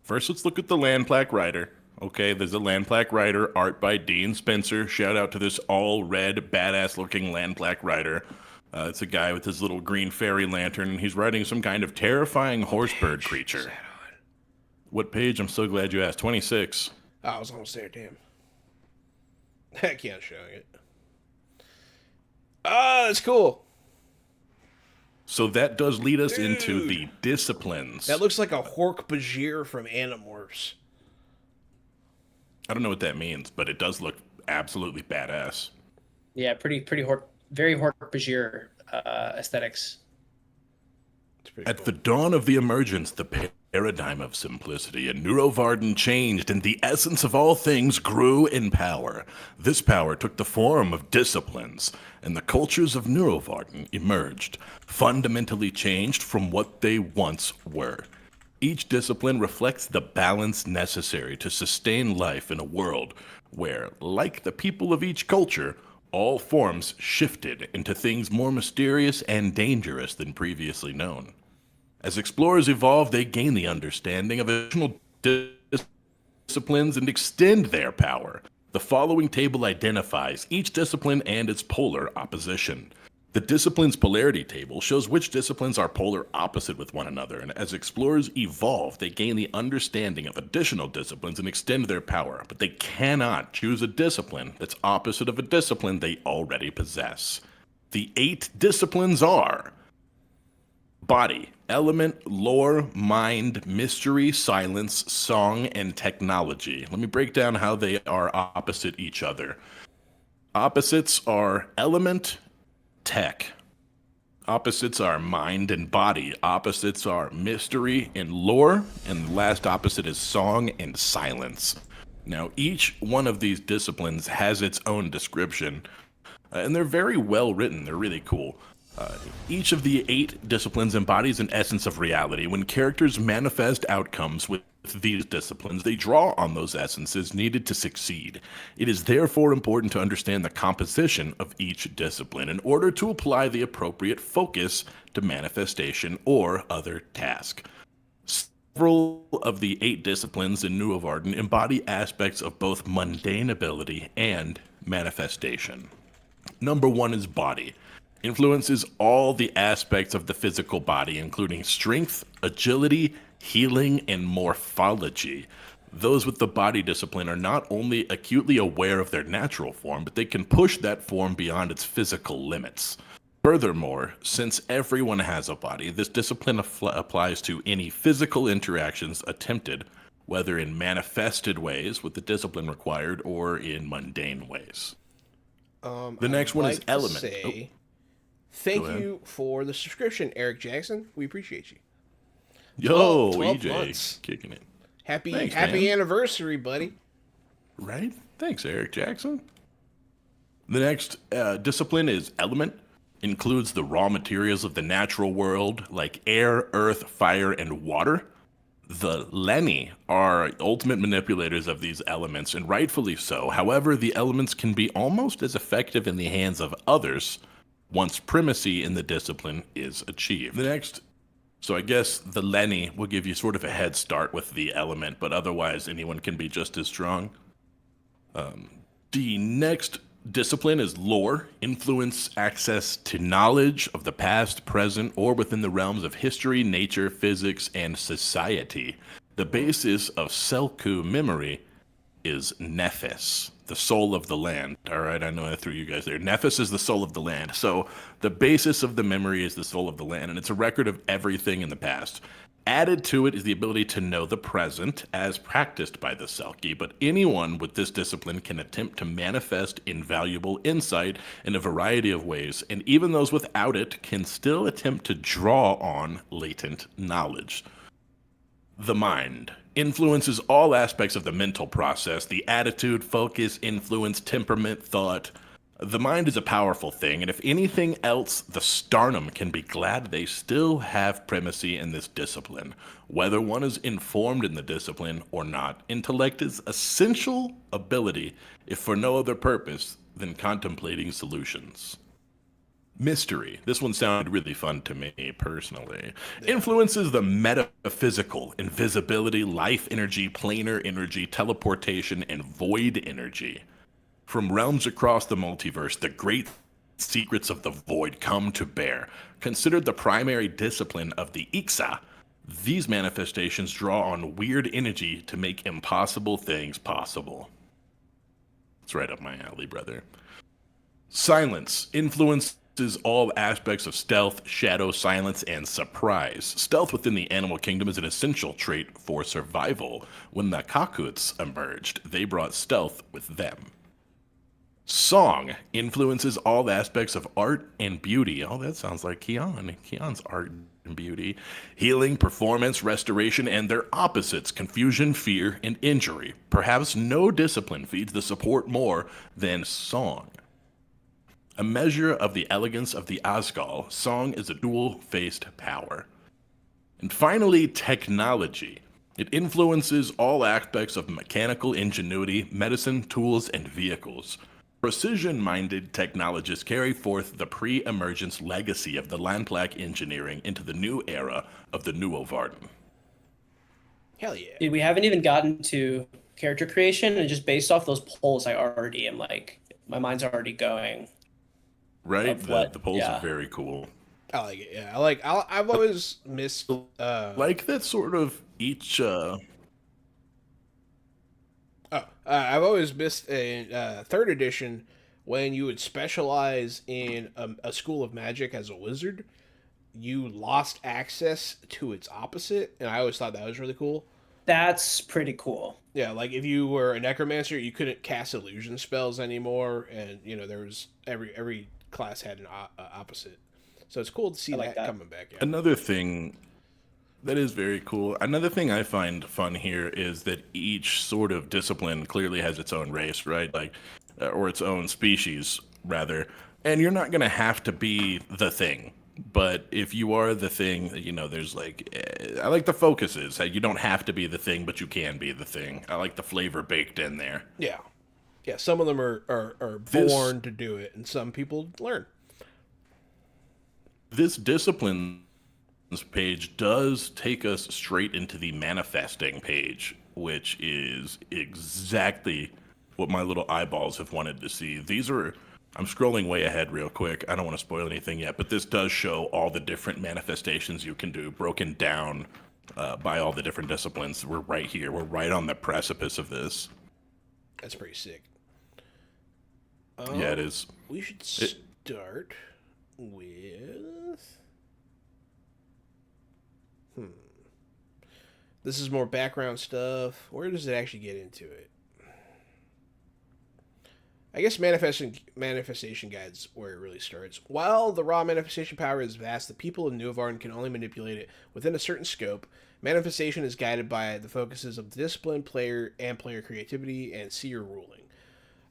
Speaker 2: First, let's look at the Land Plaque Rider. Okay, there's a Land Plaque Rider, art by Dean Spencer. Shout out to this all-red, badass-looking Land Plaque Rider. It's a guy with his little green fairy lantern, and he's riding some kind of terrifying horsebird creature. What page? I'm so glad you asked. 26.
Speaker 1: Oh, I was almost there, damn. I can't show it. That's cool.
Speaker 2: So that does lead us into the disciplines.
Speaker 1: That looks like a Hork-Bajir from Animorphs.
Speaker 2: I don't know what that means, but it does look absolutely badass.
Speaker 3: Yeah, very Hork-Bajir aesthetics.
Speaker 1: It's pretty
Speaker 2: At
Speaker 1: cool.
Speaker 2: the dawn of the emergence, the paradigm of simplicity in Nuovarden changed, and the essence of all things grew in power. This power took the form of disciplines, and the cultures of Nuovarden emerged, fundamentally changed from what they once were. Each discipline reflects the balance necessary to sustain life in a world where, like the people of each culture, all forms shifted into things more mysterious and dangerous than previously known. As explorers evolve, they gain the understanding of additional disciplines and extend their power. The following table identifies each discipline and its polar opposition. The discipline's polarity table shows which disciplines are polar opposite with one another, and as explorers evolve, they gain the understanding of additional disciplines and extend their power, but they cannot choose a discipline that's opposite of a discipline they already possess. The 8 disciplines are body, element, lore, mind, mystery, silence, song, and technology. Let me break down how they are opposite each other. Opposites are element, tech. Opposites are mind and body. Opposites are mystery and lore. And the last opposite is song and silence. Now, each one of these disciplines has its own description, and they're very well written. They're really cool. Each of the 8 disciplines embodies an essence of reality. When characters manifest outcomes with these disciplines, they draw on those essences needed to succeed. It is therefore important to understand the composition of each discipline in order to apply the appropriate focus to manifestation or other task. Several of the 8 disciplines in Nuovarden embody aspects of both mundane ability and manifestation. Number 1 is body. Influences all the aspects of the physical body, including strength, agility, healing, and morphology. Those with the body discipline are not only acutely aware of their natural form, but they can push that form beyond its physical limits. Furthermore, since everyone has a body, this discipline applies to any physical interactions attempted, whether in manifested ways with the discipline required or in mundane ways. The next one is element.
Speaker 1: Thank you for the subscription, Eric Jackson. We appreciate you.
Speaker 2: Yo,
Speaker 1: 12
Speaker 2: EJ,
Speaker 1: months.
Speaker 2: kicking it.
Speaker 1: Happy
Speaker 2: Thanks, man.
Speaker 1: anniversary, buddy.
Speaker 2: Right? Thanks, Eric Jackson. The next discipline is element. Includes the raw materials of the natural world, like air, earth, fire, and water. The Lenni are ultimate manipulators of these elements, and rightfully so. However, the elements can be almost as effective in the hands of others once primacy in the discipline is achieved. The next, so I guess the Lenni will give you sort of a head start with the element, but otherwise anyone can be just as strong. The next discipline is lore, influence access to knowledge of the past, present, or within the realms of history, nature, physics, and society. The basis of Selku memory is Nephis, the soul of the land. All right, I know I threw you guys there. Nephis is the soul of the land. So the basis of the memory is the soul of the land, and it's a record of everything in the past. Added to it is the ability to know the present as practiced by the Selkie, but anyone with this discipline can attempt to manifest invaluable insight in a variety of ways, and even those without it can still attempt to draw on latent knowledge. The mind influences all aspects of the mental process, the attitude, focus, influence, temperament, thought. The mind is a powerful thing, and if anything else, the Starnum can be glad they still have primacy in this discipline. Whether one is informed in the discipline or not, intellect is essential ability, if for no other purpose than contemplating solutions. Mystery. This one sounded really fun to me, personally. Influences the metaphysical, invisibility, life energy, planar energy, teleportation, and void energy. From realms across the multiverse, the great secrets of the void come to bear. Considered the primary discipline of the Ixa, these manifestations draw on weird energy to make impossible things possible. It's right up my alley, brother. Silence influences is all aspects of stealth, shadow, silence, and surprise. Stealth within the animal kingdom is an essential trait for survival. When the Kakuts emerged, they brought stealth with them. Song influences all aspects of art and beauty. Oh, that sounds like Keon. Keon's art and beauty. Healing, performance, restoration, and their opposites, confusion, fear, and injury. Perhaps no discipline feeds the support more than song. A measure of the elegance of the Asgal, song is a dual-faced power. And finally, technology. It influences all aspects of mechanical ingenuity, medicine, tools, and vehicles. Precision-minded technologists carry forth the pre-emergence legacy of the Landplaque engineering into the new era of the Nuovarden.
Speaker 1: Hell yeah.
Speaker 3: Dude, we haven't even gotten to character creation, and just based off those polls, I already am like, my mind's already going.
Speaker 2: Right? The polls are very cool.
Speaker 1: I like it. Yeah, I've always missed
Speaker 2: like that sort of each.
Speaker 1: I've always missed a third edition when you would specialize in a school of magic as a wizard. You lost access to its opposite, and I always thought that was really cool.
Speaker 3: That's pretty cool.
Speaker 1: Yeah, like if you were a necromancer, you couldn't cast illusion spells anymore, and there was every class had an opposite. So it's cool to see that coming back. Yeah.
Speaker 2: Another thing that is very cool. Another thing I find fun here is that each sort of discipline clearly has its own race, right? Like, or its own species, rather. And you're not going to have to be the thing. But if you are the thing, there's like, I like the focuses. You don't have to be the thing, but you can be the thing. I like the flavor baked in there.
Speaker 1: Yeah. Yeah, some of them are born to do it, and some people learn.
Speaker 2: This disciplines page does take us straight into the manifesting page, which is exactly what my little eyeballs have wanted to see. I'm scrolling way ahead real quick. I don't want to spoil anything yet, but this does show all the different manifestations you can do, broken down by all the different disciplines. We're right here. We're right on the precipice of this.
Speaker 1: That's pretty sick.
Speaker 2: Yeah, it is.
Speaker 1: We should start with... This is more background stuff. Where does it actually get into it? I guess manifestation guides where it really starts. While the raw manifestation power is vast, the people of Nuovarden can only manipulate it within a certain scope. Manifestation is guided by the focuses of the discipline, player creativity, and seer ruling.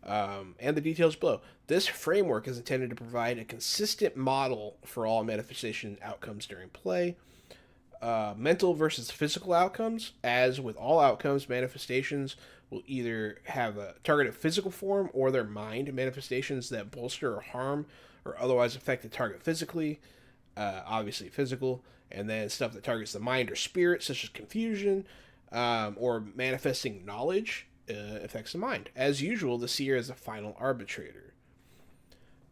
Speaker 1: And the details below. This framework is intended to provide a consistent model for all manifestation outcomes during play. Mental versus physical outcomes. As with all outcomes, manifestations will either have a targeted physical form or their mind. Manifestations that bolster or harm or otherwise affect the target physically, obviously physical, and then stuff that targets the mind or spirit, such as confusion, or manifesting knowledge, affects the mind. As usual, the seer is the final arbitrator.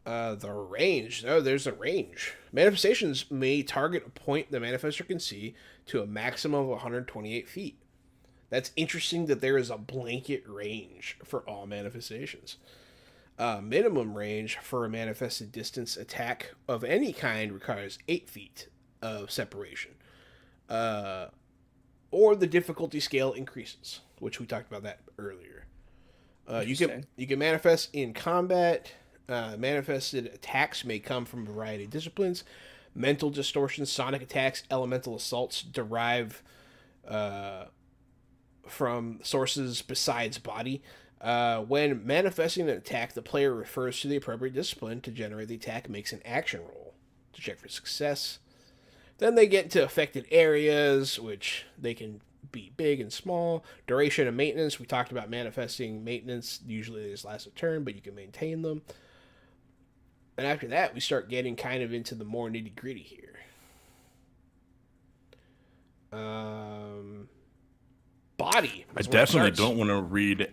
Speaker 1: The range. Oh, there's a range. Manifestations may target a point the manifestor can see to a maximum of 128 feet. That's interesting that there is a blanket range for all manifestations. Minimum range for a manifested distance attack of any kind requires 8 feet of separation. Or the difficulty scale increases, which we talked about that earlier. You can manifest in combat. Manifested attacks may come from a variety of disciplines. Mental distortions, sonic attacks, elemental assaults derive from sources besides body. When manifesting an attack, the player refers to the appropriate discipline to generate the attack, makes an action roll to check for success. Then they get into affected areas, which they can be big and small. Duration and maintenance. We talked about manifesting maintenance. Usually they just last a turn, but you can maintain them. And after that, we start getting kind of into the more nitty gritty here. Body.
Speaker 2: I definitely don't want to read.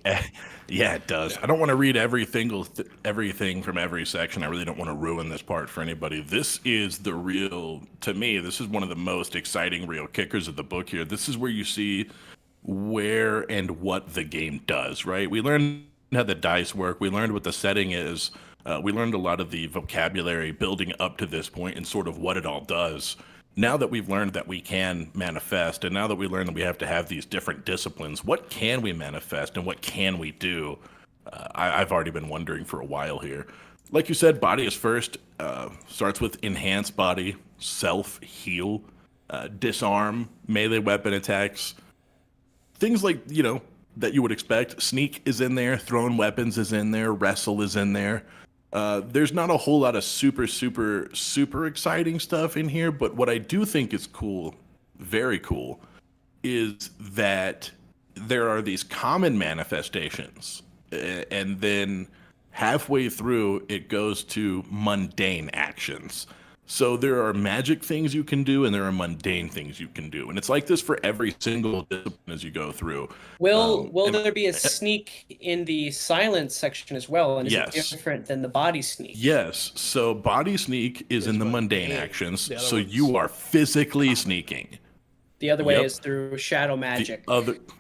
Speaker 2: Yeah, it does. I don't want to read everything from every section. I really don't want to ruin this part for anybody. This is the real, to me, this is one of the most exciting real kickers of the book here. This is where you see where and what the game does, right? We learned how the dice work. We learned what the setting is. We learned a lot of the vocabulary building up to this point and sort of what it all does. Now that we've learned that we can manifest, and now that we learn that we have to have these different disciplines, what can we manifest and what can we do? I've already been wondering for a while here. Like you said, body is first. Starts with enhance body, self heal, disarm, melee weapon attacks, things like that you would expect. Sneak is in there, thrown weapons is in there, wrestle is in there. There's not a whole lot of super exciting stuff in here, but what I do think is cool, very cool, is that there are these common manifestations, and then halfway through it goes to mundane actions. So there are magic things you can do and there are mundane things you can do. And it's like this for every single discipline as you go through.
Speaker 3: Will there be a sneak in the silence section as well? And is it different than the body sneak?
Speaker 2: Yes. So body sneak is in the mundane actions. So you are physically sneaking.
Speaker 3: The other way is through shadow magic.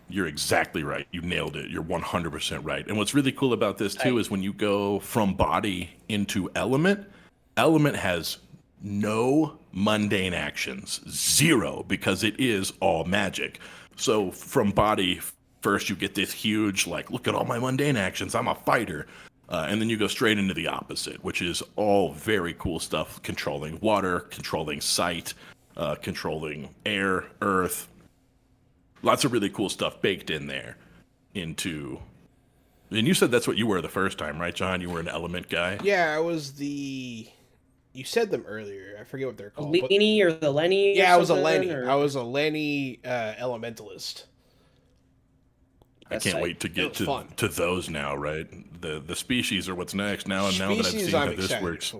Speaker 2: You're exactly right. You nailed it. You're 100% right. And what's really cool about this too is when you go from body into element has no mundane actions, 0, because it is all magic. So from body, first you get this huge, like, look at all my mundane actions, I'm a fighter. And then you go straight into the opposite, which is all very cool stuff, controlling water, controlling sight, controlling air, earth. Lots of really cool stuff baked in there into... And you said that's what you were the first time, right, John? You were an element guy?
Speaker 1: Yeah, I was the... You said them earlier. I forget what they're called.
Speaker 3: Lenny or the Lenny?
Speaker 1: Yeah, I was a Lenny. I was a Lenny elementalist.
Speaker 2: I can't wait to get to those now, right? The species are what's next. Now that I've seen how this works.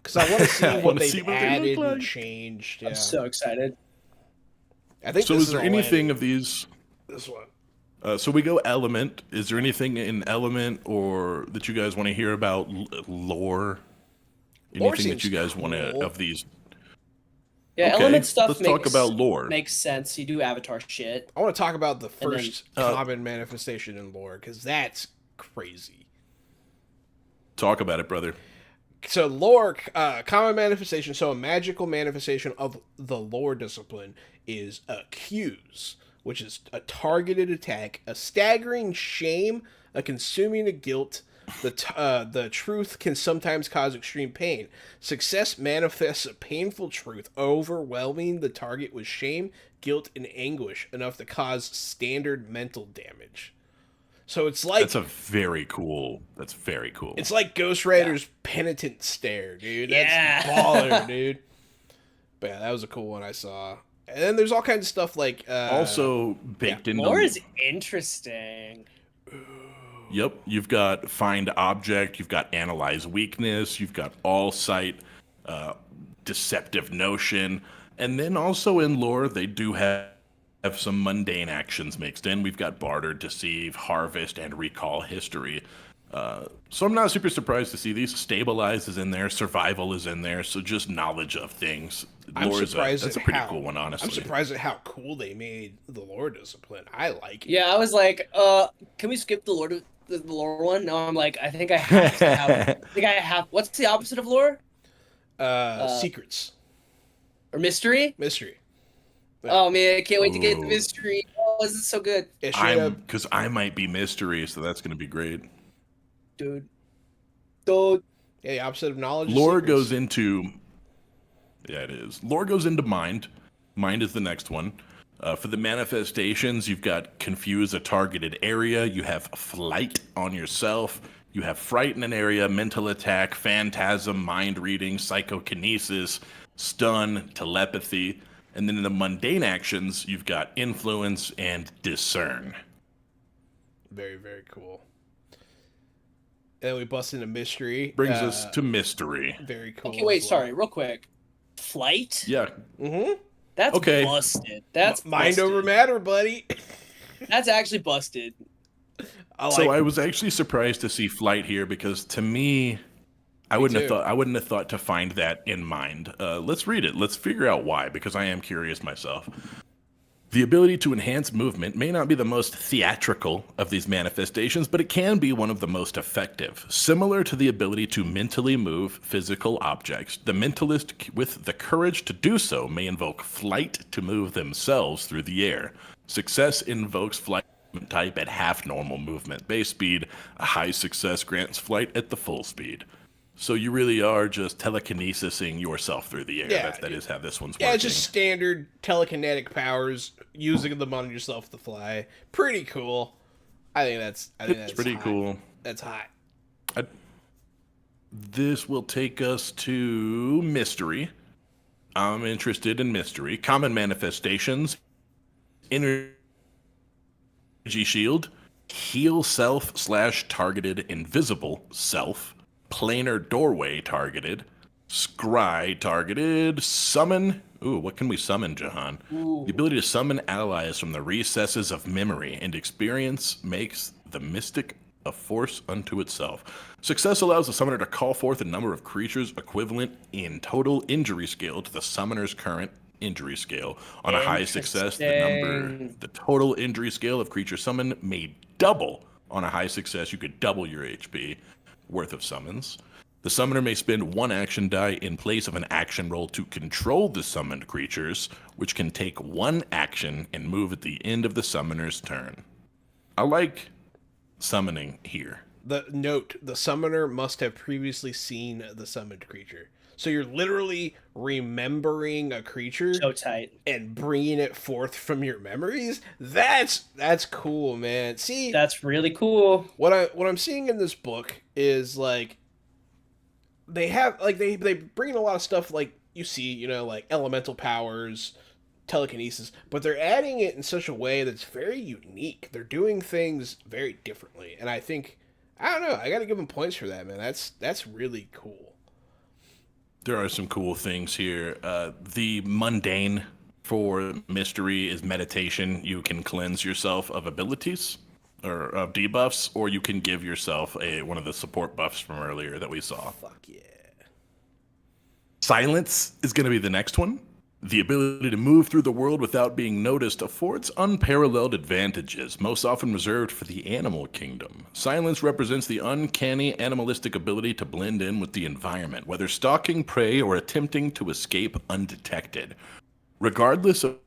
Speaker 1: Because I want to see what they've added and changed. Yeah.
Speaker 3: I'm so excited.
Speaker 1: I think
Speaker 2: so. Is there anything of these?
Speaker 1: This one.
Speaker 2: So we go element. Is there anything in element or that you guys want to hear about lore? Anything that you guys want to of these?
Speaker 3: Yeah, element stuff.
Speaker 2: Let's talk about lore.
Speaker 3: Makes sense. You do Avatar shit.
Speaker 1: I want to talk about the first common manifestation in lore because that's crazy.
Speaker 2: Talk about it, brother.
Speaker 1: So lore, common manifestation. So a magical manifestation of the lore discipline is accuse, which is a targeted attack, a staggering shame, a consuming of guilt. The truth can sometimes cause extreme pain. Success manifests a painful truth, overwhelming the target with shame, guilt, and anguish, enough to cause standard mental damage. So it's like...
Speaker 2: That's very cool.
Speaker 1: It's like Ghost Rider's penitent stare, dude. That's baller, dude. But yeah, that was a cool one I saw. And then there's all kinds of stuff like...
Speaker 2: also baked into...
Speaker 3: Lore is interesting.
Speaker 2: Yep, you've got find object, you've got analyze weakness, you've got all sight, deceptive notion, and then also in lore they do have some mundane actions mixed in. We've got barter, deceive, harvest, and recall history. So I'm not super surprised to see these. Stabilize is in there, survival is in there, so just knowledge of things. That's a pretty cool one, honestly.
Speaker 1: I'm surprised at how cool they made the lore discipline. I like it.
Speaker 3: Yeah, I was like, can we skip the lore one? No, I'm like, I think I have. What's the opposite of lore?
Speaker 1: Secrets.
Speaker 3: Or mystery?
Speaker 1: Mystery.
Speaker 3: Yeah. Oh man, I can't wait to get the mystery. Oh, this is so good.
Speaker 2: Because I might be mystery, so that's gonna be great.
Speaker 3: Dude.
Speaker 1: Yeah, the opposite of knowledge.
Speaker 2: Lore goes into... Yeah, it is. Lore goes into mind. Mind is the next one. For the manifestations, you've got confuse a targeted area. You have flight on yourself. You have frighten an area, mental attack, phantasm, mind reading, psychokinesis, stun, telepathy. And then in the mundane actions, you've got influence and discern.
Speaker 1: Very, very cool. And then we bust into mystery.
Speaker 2: Brings us to mystery.
Speaker 1: Very cool.
Speaker 3: Okay, wait, sorry, real quick. Flight?
Speaker 2: Yeah.
Speaker 1: Mm-hmm.
Speaker 3: That's busted. That's
Speaker 1: mind
Speaker 3: busted.
Speaker 1: over matter, buddy.
Speaker 3: That's actually busted.
Speaker 2: I was actually surprised to see flight here because to me, I wouldn't have thought to find that in mind. Let's read it. Let's figure out why, because I am curious myself. The ability to enhance movement may not be the most theatrical of these manifestations, but it can be one of the most effective. Similar to the ability to mentally move physical objects, the mentalist with the courage to do so may invoke flight to move themselves through the air. Success invokes flight type at half normal movement base speed. A high success grants flight at the full speed. So you really are just telekinesising yourself through the air.
Speaker 1: Yeah,
Speaker 2: That is how this one's
Speaker 1: Yeah,
Speaker 2: working.
Speaker 1: it's just standard telekinetic powers, using them on yourself to fly. Pretty cool. I think that's
Speaker 2: pretty
Speaker 1: hot.
Speaker 2: cool.
Speaker 1: That's hot.
Speaker 2: This will take us to mystery. I'm interested in mystery. Common manifestations. Energy shield. Heal self / targeted invisible self. Planar doorway targeted. Scry targeted. Summon. Ooh, what can we summon, Jahan?
Speaker 3: Ooh.
Speaker 2: The ability to summon allies from the recesses of memory and experience makes the mystic a force unto itself. Success allows the summoner to call forth a number of creatures equivalent in total injury scale to the summoner's current injury scale. On a high success, the total injury scale of creature summoned may double. On a high success, you could double your HP worth of summons. The summoner may spend one action die in place of an action roll to control the summoned creatures, which can take one action and move at the end of the summoner's turn. I like summoning here.
Speaker 1: The summoner must have previously seen the summoned creature. So you're literally remembering a creature
Speaker 3: So tight.
Speaker 1: and bringing it forth from your memories. That's cool, man. See,
Speaker 3: That's really cool.
Speaker 1: what I'm seeing in this book is like they have like they bring in a lot of stuff like you see, you know, like elemental powers, telekinesis, but they're adding it in such a way that's very unique. They're doing things very differently, and I think I don't know. I got to give them points for that, man. That's really cool.
Speaker 2: There are some cool things here. The mundane for mystery is meditation. You can cleanse yourself of abilities or of debuffs, or you can give yourself one of the support buffs from earlier that we saw.
Speaker 1: Fuck yeah.
Speaker 2: Silence is going to be the next one. The ability to move through the world without being noticed affords unparalleled advantages, most often reserved for the animal kingdom. Silence represents the uncanny animalistic ability to blend in with the environment, whether stalking prey or attempting to escape undetected. Regardless of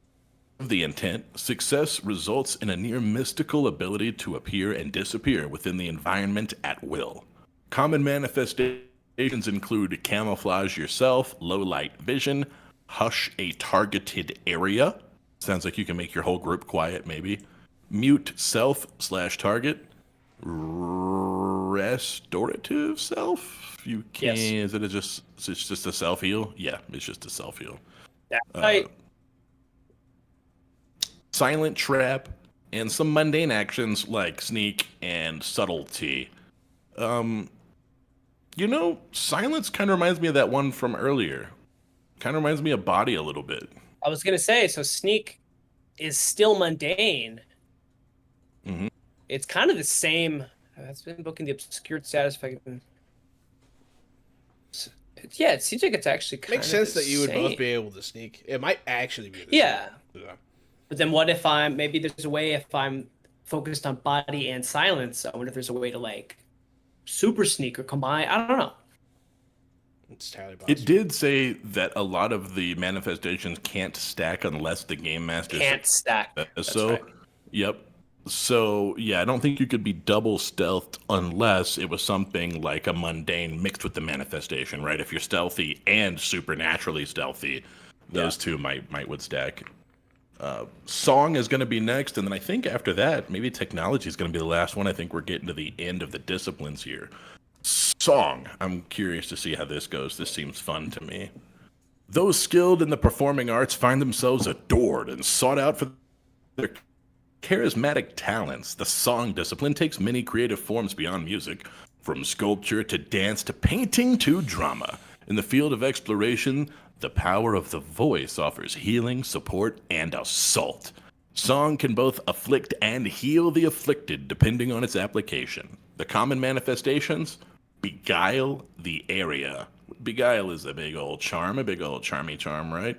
Speaker 2: the intent, success results in a near mystical ability to appear and disappear within the environment at will. Common manifestations include camouflage yourself, low light vision, hush a targeted area. Sounds like you can make your whole group quiet, maybe. Mute self / target. Restorative self. You can.
Speaker 3: Yes.
Speaker 2: It's just a self heal? Yeah, it's just a self heal.
Speaker 3: That's right.
Speaker 2: Silent trap and some mundane actions like sneak and subtlety. You know, silence kind of reminds me of that one from earlier. Kind of reminds me of body a little bit.
Speaker 3: I was gonna say, so sneak is still mundane.
Speaker 2: Mhm.
Speaker 3: It's kind of the same. That's been booking the obscured status effect. Yeah, it seems like it's actually kind
Speaker 1: Makes
Speaker 3: of
Speaker 1: sense
Speaker 3: the
Speaker 1: that you would both
Speaker 3: same.
Speaker 1: be able to sneak. It might actually be.
Speaker 3: Yeah.
Speaker 1: Same. Yeah.
Speaker 3: But then what if maybe there's a way if I'm focused on body and silence, I wonder if there's a way to like super sneak or combine. I don't know.
Speaker 1: It's entirely possible.
Speaker 2: It did say that a lot of the manifestations can't stack unless the game master
Speaker 3: Can't stack.
Speaker 2: says
Speaker 3: That's
Speaker 2: so.
Speaker 3: right.
Speaker 2: Yep. So yeah, I don't think you could be double stealthed unless it was something like a mundane mixed with the manifestation, right? If you're stealthy and supernaturally stealthy, those two might would stack. Song is going to be next, and then I think after that, maybe technology is going to be the last one. I think we're getting to the end of the disciplines here. Song. I'm curious to see how this goes. This seems fun to me. Those skilled in the performing arts find themselves adored and sought out for their charismatic talents. The song discipline takes many creative forms beyond music, from sculpture to dance to painting to drama. In the field of exploration, the power of the voice offers healing, support, and assault. Song can both afflict and heal the afflicted depending on its application. The common manifestations: beguile the area. Beguile is a big old charm, a big old charmy charm, right?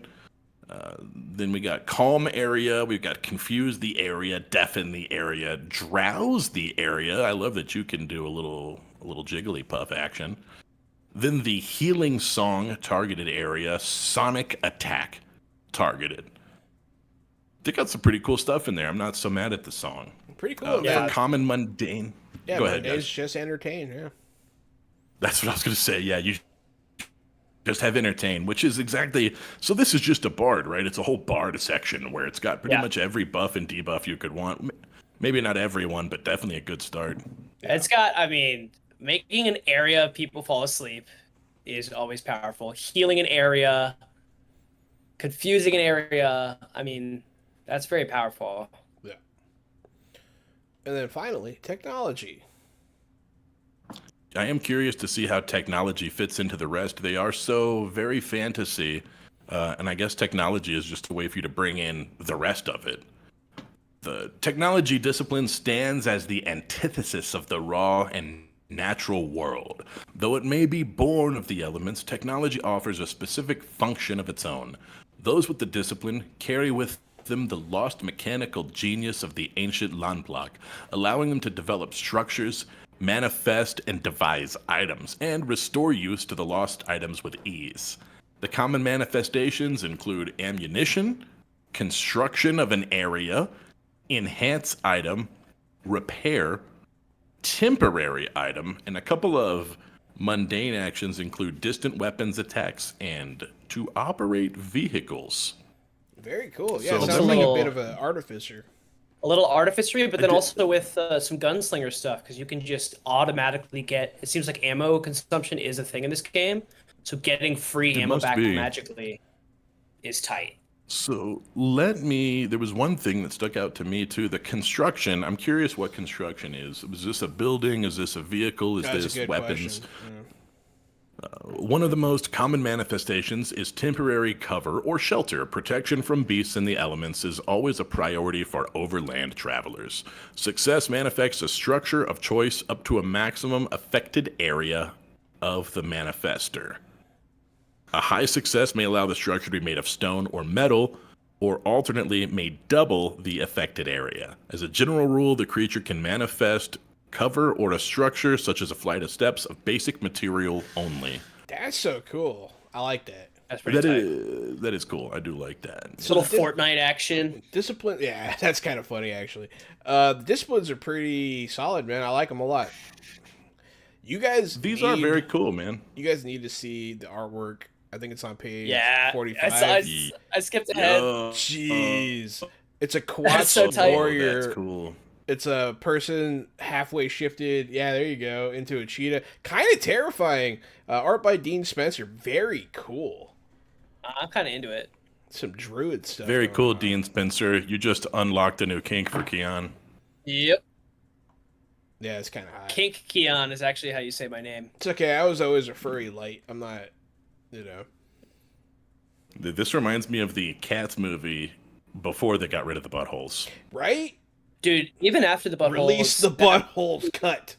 Speaker 2: Then we got calm area. We've got confuse the area, deafen the area, drowse the area. I love that you can do a little jigglypuff action. Then the healing song targeted area, sonic attack targeted. They got some pretty cool stuff in there. I'm not so mad at the song.
Speaker 1: Pretty cool.
Speaker 2: For common mundane.
Speaker 1: Yeah,
Speaker 2: Go ahead,
Speaker 1: Monday's
Speaker 2: guys.
Speaker 1: just entertain. Yeah.
Speaker 2: That's what I was going to say. Yeah, you just have entertain, which is exactly. So this is just a bard, right? It's a whole bard section where it's got pretty much every buff and debuff you could want. Maybe not everyone, but definitely a good start.
Speaker 3: Yeah. It's got, I mean, making an area people fall asleep is always powerful. Healing an area, confusing an area. I mean, that's very powerful.
Speaker 1: Yeah. And then finally, technology.
Speaker 2: I am curious to see how technology fits into the rest. They are so very fantasy, and I guess technology is just a way for you to bring in the rest of it. The technology discipline stands as the antithesis of the raw and natural world. Though it may be born of the elements, technology offers a specific function of its own. Those with the discipline carry with them the lost mechanical genius of the ancient Landblock, allowing them to develop structures, manifest and devise items, and restore use to the lost items with ease. The common manifestations include ammunition, construction of an area, enhance item, repair, temporary item, and a couple of mundane actions include distant weapons attacks and to operate vehicles.
Speaker 1: Very cool. Yeah,
Speaker 2: So
Speaker 1: it sounds
Speaker 2: let
Speaker 1: like
Speaker 2: me-
Speaker 1: a bit of an artificer.
Speaker 3: A little artificery, but then also with some gunslinger stuff, because you can just automatically get. It seems like ammo consumption is a thing in this game, so getting free
Speaker 2: It
Speaker 3: ammo
Speaker 2: must
Speaker 3: back
Speaker 2: be.
Speaker 3: magically is tight.
Speaker 2: So there was one thing that stuck out to me too, the construction. I'm curious what construction is. Was this a building? Is this a vehicle? Is
Speaker 1: That's a
Speaker 2: this
Speaker 1: good
Speaker 2: weapons?
Speaker 1: question. Yeah.
Speaker 2: One of the most common manifestations is temporary cover or shelter. Protection from beasts and the elements is always a priority for overland travelers. Success manifests a structure of choice up to a maximum affected area of the manifester. A high success may allow the structure to be made of stone or metal, or alternately may double the affected area. As a general rule, the creature can manifest cover or a structure such as a flight of steps of basic material only.
Speaker 1: That's so cool. I like that.
Speaker 3: That's pretty
Speaker 2: That
Speaker 3: tight.
Speaker 2: is cool. I do like that.
Speaker 3: It's a little Fortnite action.
Speaker 1: Discipline, yeah, that's kind of funny actually. The disciplines are pretty solid, man. I like them a lot. You guys,
Speaker 2: These are very cool, man.
Speaker 1: You guys need to see the artwork. I think it's on page
Speaker 3: Yeah,
Speaker 1: 45.
Speaker 3: I skipped ahead.
Speaker 1: Jeez, it's a
Speaker 3: That's so
Speaker 1: quad
Speaker 3: tight.
Speaker 1: warrior.
Speaker 2: That's cool.
Speaker 1: It's a person halfway shifted. Yeah, there you go, into a cheetah. Kind of terrifying. Art by Dean Spencer. Very cool.
Speaker 3: I'm kind of into it.
Speaker 1: Some druid stuff.
Speaker 2: Very
Speaker 1: going
Speaker 2: cool,
Speaker 1: on.
Speaker 2: Dean Spencer. You just unlocked a new kink for Keon.
Speaker 3: Yep.
Speaker 1: Yeah, it's kind of hot.
Speaker 3: Kink Keon is actually how you say my name.
Speaker 1: It's okay. I was always a furry light. I'm not, you know.
Speaker 2: This reminds me of the Cats movie before they got rid of the buttholes.
Speaker 1: Right?
Speaker 3: Dude, even after the butthole.
Speaker 1: Release the buttholes cut.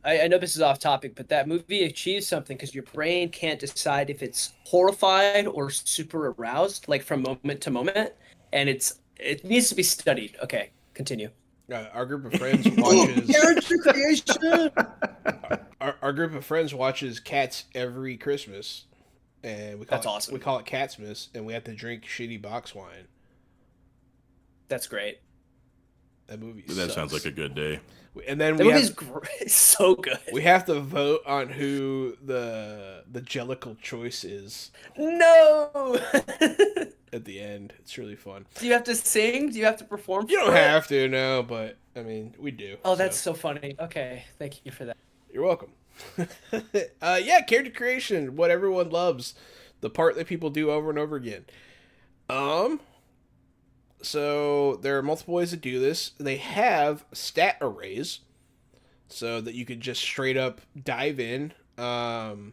Speaker 3: I know this is off topic, but that movie achieves something because your brain can't decide if it's horrified or super aroused, like from moment to moment, and it needs to be studied. Okay, continue.
Speaker 1: Our group of friends watches.
Speaker 3: Character creation.
Speaker 1: Our group of friends watches Cats every Christmas, and
Speaker 3: That's awesome.
Speaker 1: We call it Catsmas, and we have to drink shitty box wine.
Speaker 3: That's great.
Speaker 1: That movie.
Speaker 2: That
Speaker 1: sucks.
Speaker 2: sounds like a good day.
Speaker 1: And then
Speaker 3: That
Speaker 1: we
Speaker 3: movie's
Speaker 1: have,
Speaker 3: great. It's so good.
Speaker 1: we have to vote on who the jellicle choice is
Speaker 3: No.
Speaker 1: at the end. It's really fun.
Speaker 3: Do you have to sing? Do you have to perform?
Speaker 1: You don't
Speaker 3: for it?
Speaker 1: have to, no, but I mean, we do.
Speaker 3: Oh, that's so funny. Okay, thank you for that.
Speaker 1: You're welcome. Yeah, character creation, what everyone loves, the part that people do over and over again. So there are multiple ways to do this. They have stat arrays, so that you could just straight up dive in. The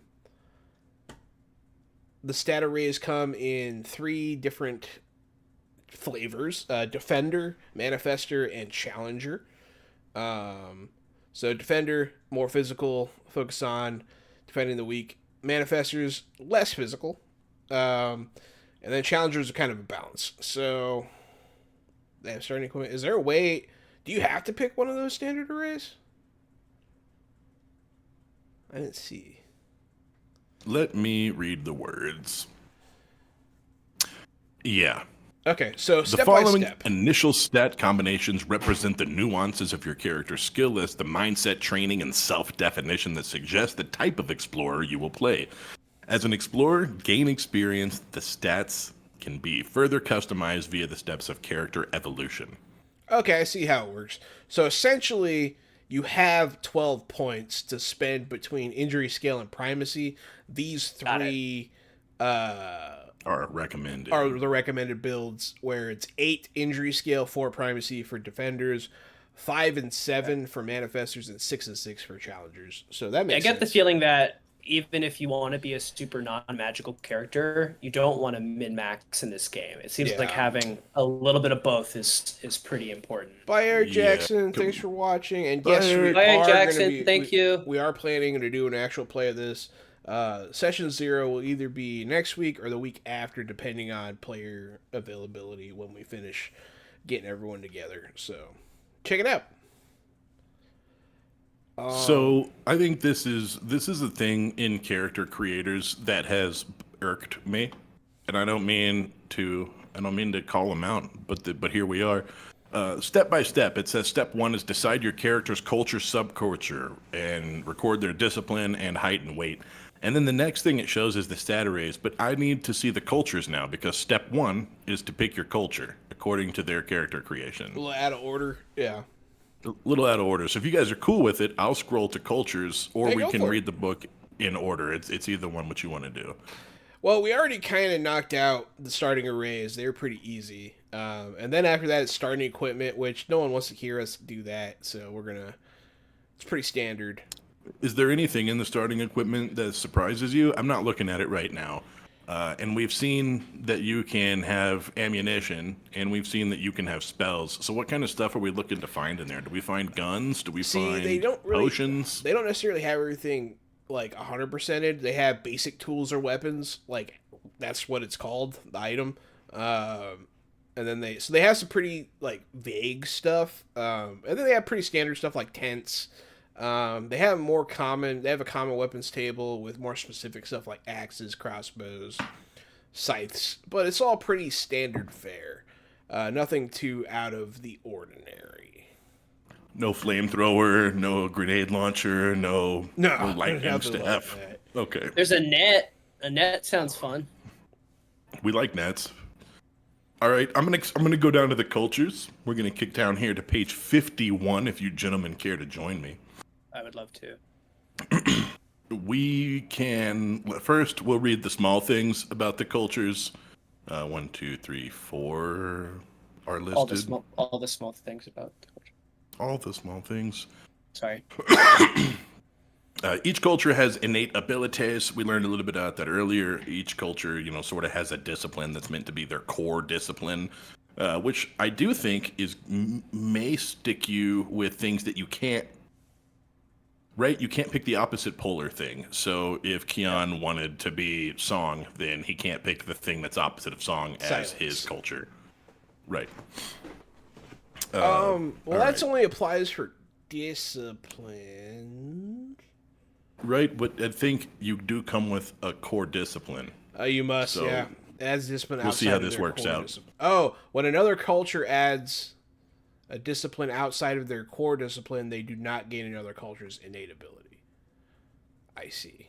Speaker 1: stat arrays come in 3 different flavors: Defender, Manifester, and Challenger. So Defender, more physical, focus on defending the weak. Manifestors, less physical. And then challengers are kind of a balance. So they have starting equipment. Is there a way? Do you have to pick one of those standard arrays? I didn't see.
Speaker 2: Let me read the words. Yeah.
Speaker 1: Okay, so
Speaker 2: The
Speaker 1: step by
Speaker 2: following
Speaker 1: step.
Speaker 2: initial stat combinations represent the nuances of your character's skill list, the mindset, training, and self-definition that suggest the type of explorer you will play. As an explorer, gain experience, the stats can be further customized via the steps of character evolution.
Speaker 1: Okay, I see how it works. So essentially, you have 12 points to spend between injury scale and primacy. These three
Speaker 2: Are recommended.
Speaker 1: are the recommended builds, where it's 8 injury scale, 4 primacy for defenders, 5 and 7 for manifestors, and 6 and 6 for challengers. So that
Speaker 3: I
Speaker 1: makes
Speaker 3: get the
Speaker 1: sense.
Speaker 3: feeling that even if you want to be a super non-magical character, you don't want to min-max in this game. It seems like
Speaker 1: Yeah.
Speaker 3: having a little bit of both is pretty important.
Speaker 1: Bye, Eric
Speaker 2: Yeah.
Speaker 1: Jackson. Thanks for watching. And
Speaker 2: Bye,
Speaker 1: yes, we
Speaker 2: Eric.
Speaker 3: Bye, Eric
Speaker 1: are
Speaker 3: Jackson.
Speaker 1: gonna be,
Speaker 3: Thank
Speaker 1: we,
Speaker 3: you.
Speaker 1: We are planning to do an actual play of this. Session 0 will either be next week or the week after, depending on player availability when we finish getting everyone together. So, check it out.
Speaker 2: So I think this is a thing in character creators that has irked me, and I don't mean to call them out, but here we are. Step by step, it says step 1 is decide your character's culture, subculture, and record their discipline and height and weight. And then the next thing it shows is the stat arrays, but I need to see the cultures now because step 1 is to pick your culture according to their character creation.
Speaker 1: A little out of order. Yeah.
Speaker 2: A little out of order. So if you guys are cool with it, I'll scroll to cultures, or
Speaker 1: Hey,
Speaker 2: we
Speaker 1: go
Speaker 2: can
Speaker 1: for it.
Speaker 2: read the book in order. It's either one what you want to do.
Speaker 1: Well, we already kind of knocked out the starting arrays. They were pretty easy. And then after that, it's starting equipment, which no one wants to hear us do that. So we're going to. It's pretty standard.
Speaker 2: Is there anything in the starting equipment that surprises you? I'm not looking at it right now. And we've seen that you can have ammunition, and we've seen that you can have spells. So what kind of stuff are we looking to find in there? Do we find guns? Do we
Speaker 1: See,
Speaker 2: find
Speaker 1: they don't really,
Speaker 2: potions?
Speaker 1: They don't necessarily have everything like 100%ed. They have basic tools or weapons. Like, that's what it's called, the item. And then they have some pretty like vague stuff. And then they have pretty standard stuff like tents. They have They have a common weapons table with more specific stuff like axes, crossbows, scythes. But it's all pretty standard fare. Nothing too out of the ordinary.
Speaker 2: No flamethrower, no grenade launcher, no lightning
Speaker 1: nothing like
Speaker 2: staff.
Speaker 1: that.
Speaker 2: Okay,
Speaker 3: There's a net. A net sounds fun.
Speaker 2: we like nets. All right, I'm gonna go down to the cultures. We're gonna kick down here to page 51. If you gentlemen care to join me,
Speaker 3: I would love to.
Speaker 2: we can first. We'll read the small things about the cultures. 1, 2, 3, 4 are listed.
Speaker 3: All the small things about the culture.
Speaker 2: All the small things.
Speaker 3: Sorry.
Speaker 2: Each culture has innate abilities. We learned a little bit about that earlier. Each culture, sort of has a discipline that's meant to be their core discipline, which I do think may stick you with things that you can't. Right, you can't pick the opposite polar thing. So if Keon wanted to be song, then he can't pick the thing that's opposite of song as
Speaker 1: Silence.
Speaker 2: his culture. Right.
Speaker 1: Well,
Speaker 2: all
Speaker 1: that's
Speaker 2: right.
Speaker 1: only applies for discipline.
Speaker 2: Right, but I think you do come with a core discipline.
Speaker 1: You must,
Speaker 2: So,
Speaker 1: yeah. As discipline
Speaker 2: we'll see
Speaker 1: outside
Speaker 2: how
Speaker 1: of
Speaker 2: this
Speaker 1: their
Speaker 2: works
Speaker 1: core
Speaker 2: out.
Speaker 1: discipline. Oh, when another culture adds a discipline outside of their core discipline, they do not gain another culture's innate ability. I see.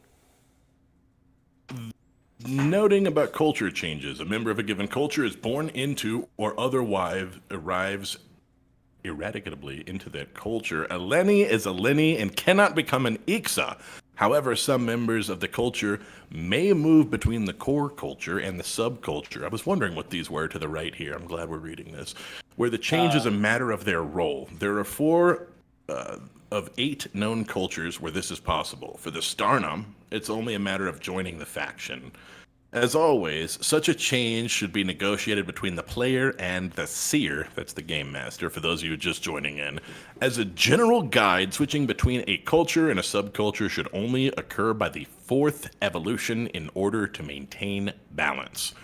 Speaker 2: Noting about culture changes, a member of a given culture is born into or otherwise arrives erraticably into that culture. A Lenny is a Lenny and cannot become an Ixa. However, some members of the culture may move between the core culture and the subculture. I was wondering what these were to the right here. I'm glad we're reading this. Where the change is a matter of their role. There are 4 of 8 known cultures where this is possible. For the Starnum, it's only a matter of joining the faction. As always, such a change should be negotiated between the player and the seer, that's the game master, for those of you just joining in. As a general guide, switching between a culture and a subculture should only occur by the 4th evolution in order to maintain balance.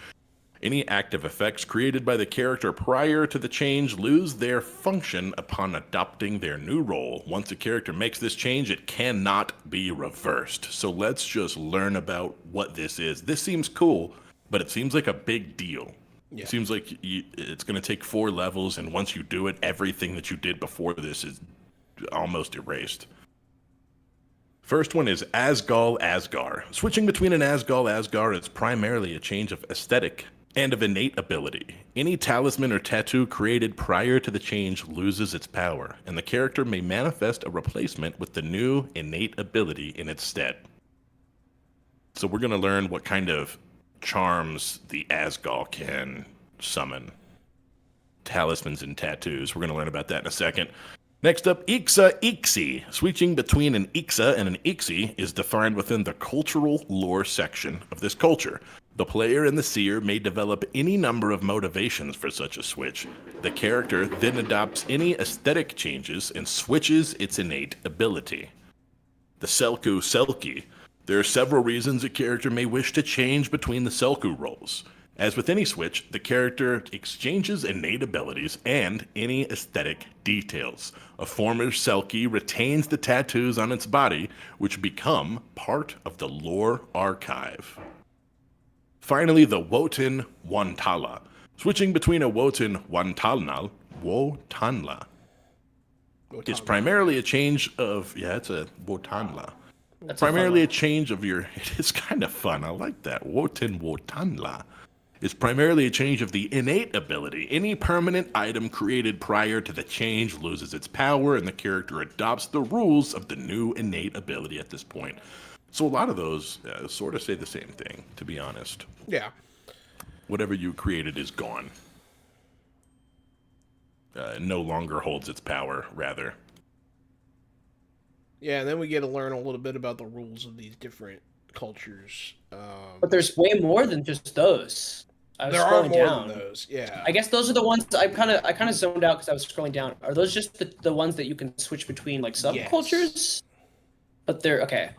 Speaker 2: Any active effects created by the character prior to the change lose their function upon adopting their new role. Once a character makes this change, it cannot be reversed. So let's just learn about what this is. This seems cool, but it seems like a big deal.
Speaker 1: Yeah.
Speaker 2: It seems like it's going to take 4 levels, and once you do it, everything that you did before this is almost erased. First one is Asgal Asgar. Switching between an Asgal Asgar is primarily a change of aesthetic and of innate ability. Any talisman or tattoo created prior to the change loses its power, and the character may manifest a replacement with the new innate ability in its stead. So we're going to learn what kind of charms the Asgal can summon. Talismans and tattoos. We're going to learn about that in a second. Next up, Ixa Ixi. Switching between an Ixa and an Ixi is defined within the cultural lore section of this culture. The player and the seer may develop any number of motivations for such a switch. The character then adopts any aesthetic changes and switches its innate ability. The Selku Selki. There are several reasons a character may wish to change between the Selku roles. As with any switch, the character exchanges innate abilities and any aesthetic details. A former Selkie retains the tattoos on its body, which become part of the lore archive. Finally, the Wotan Wantala. Switching between a Wotan Wotanla is primarily a change of... Yeah, it's a Wotanla.
Speaker 3: That's
Speaker 2: Primarily a change of your... It is kind of fun. I like that. Wotan Wotanla is primarily a change of the innate ability. Any permanent item created prior to the change loses its power, and the character adopts the rules of the new innate ability at this point. So a lot of those sort of say the same thing, to be honest.
Speaker 1: Yeah.
Speaker 2: Whatever you created is gone. No longer holds its power, rather.
Speaker 1: Yeah, and then we get to learn a little bit about the rules of these different cultures.
Speaker 3: But there's way more than just those. I was
Speaker 1: There are
Speaker 3: scrolling
Speaker 1: more
Speaker 3: down.
Speaker 1: than those, yeah.
Speaker 3: I guess those are the ones I kind of zoned out because I was scrolling down. Are those just the ones that you can switch between like subcultures?
Speaker 1: Yes.
Speaker 3: But they're okay.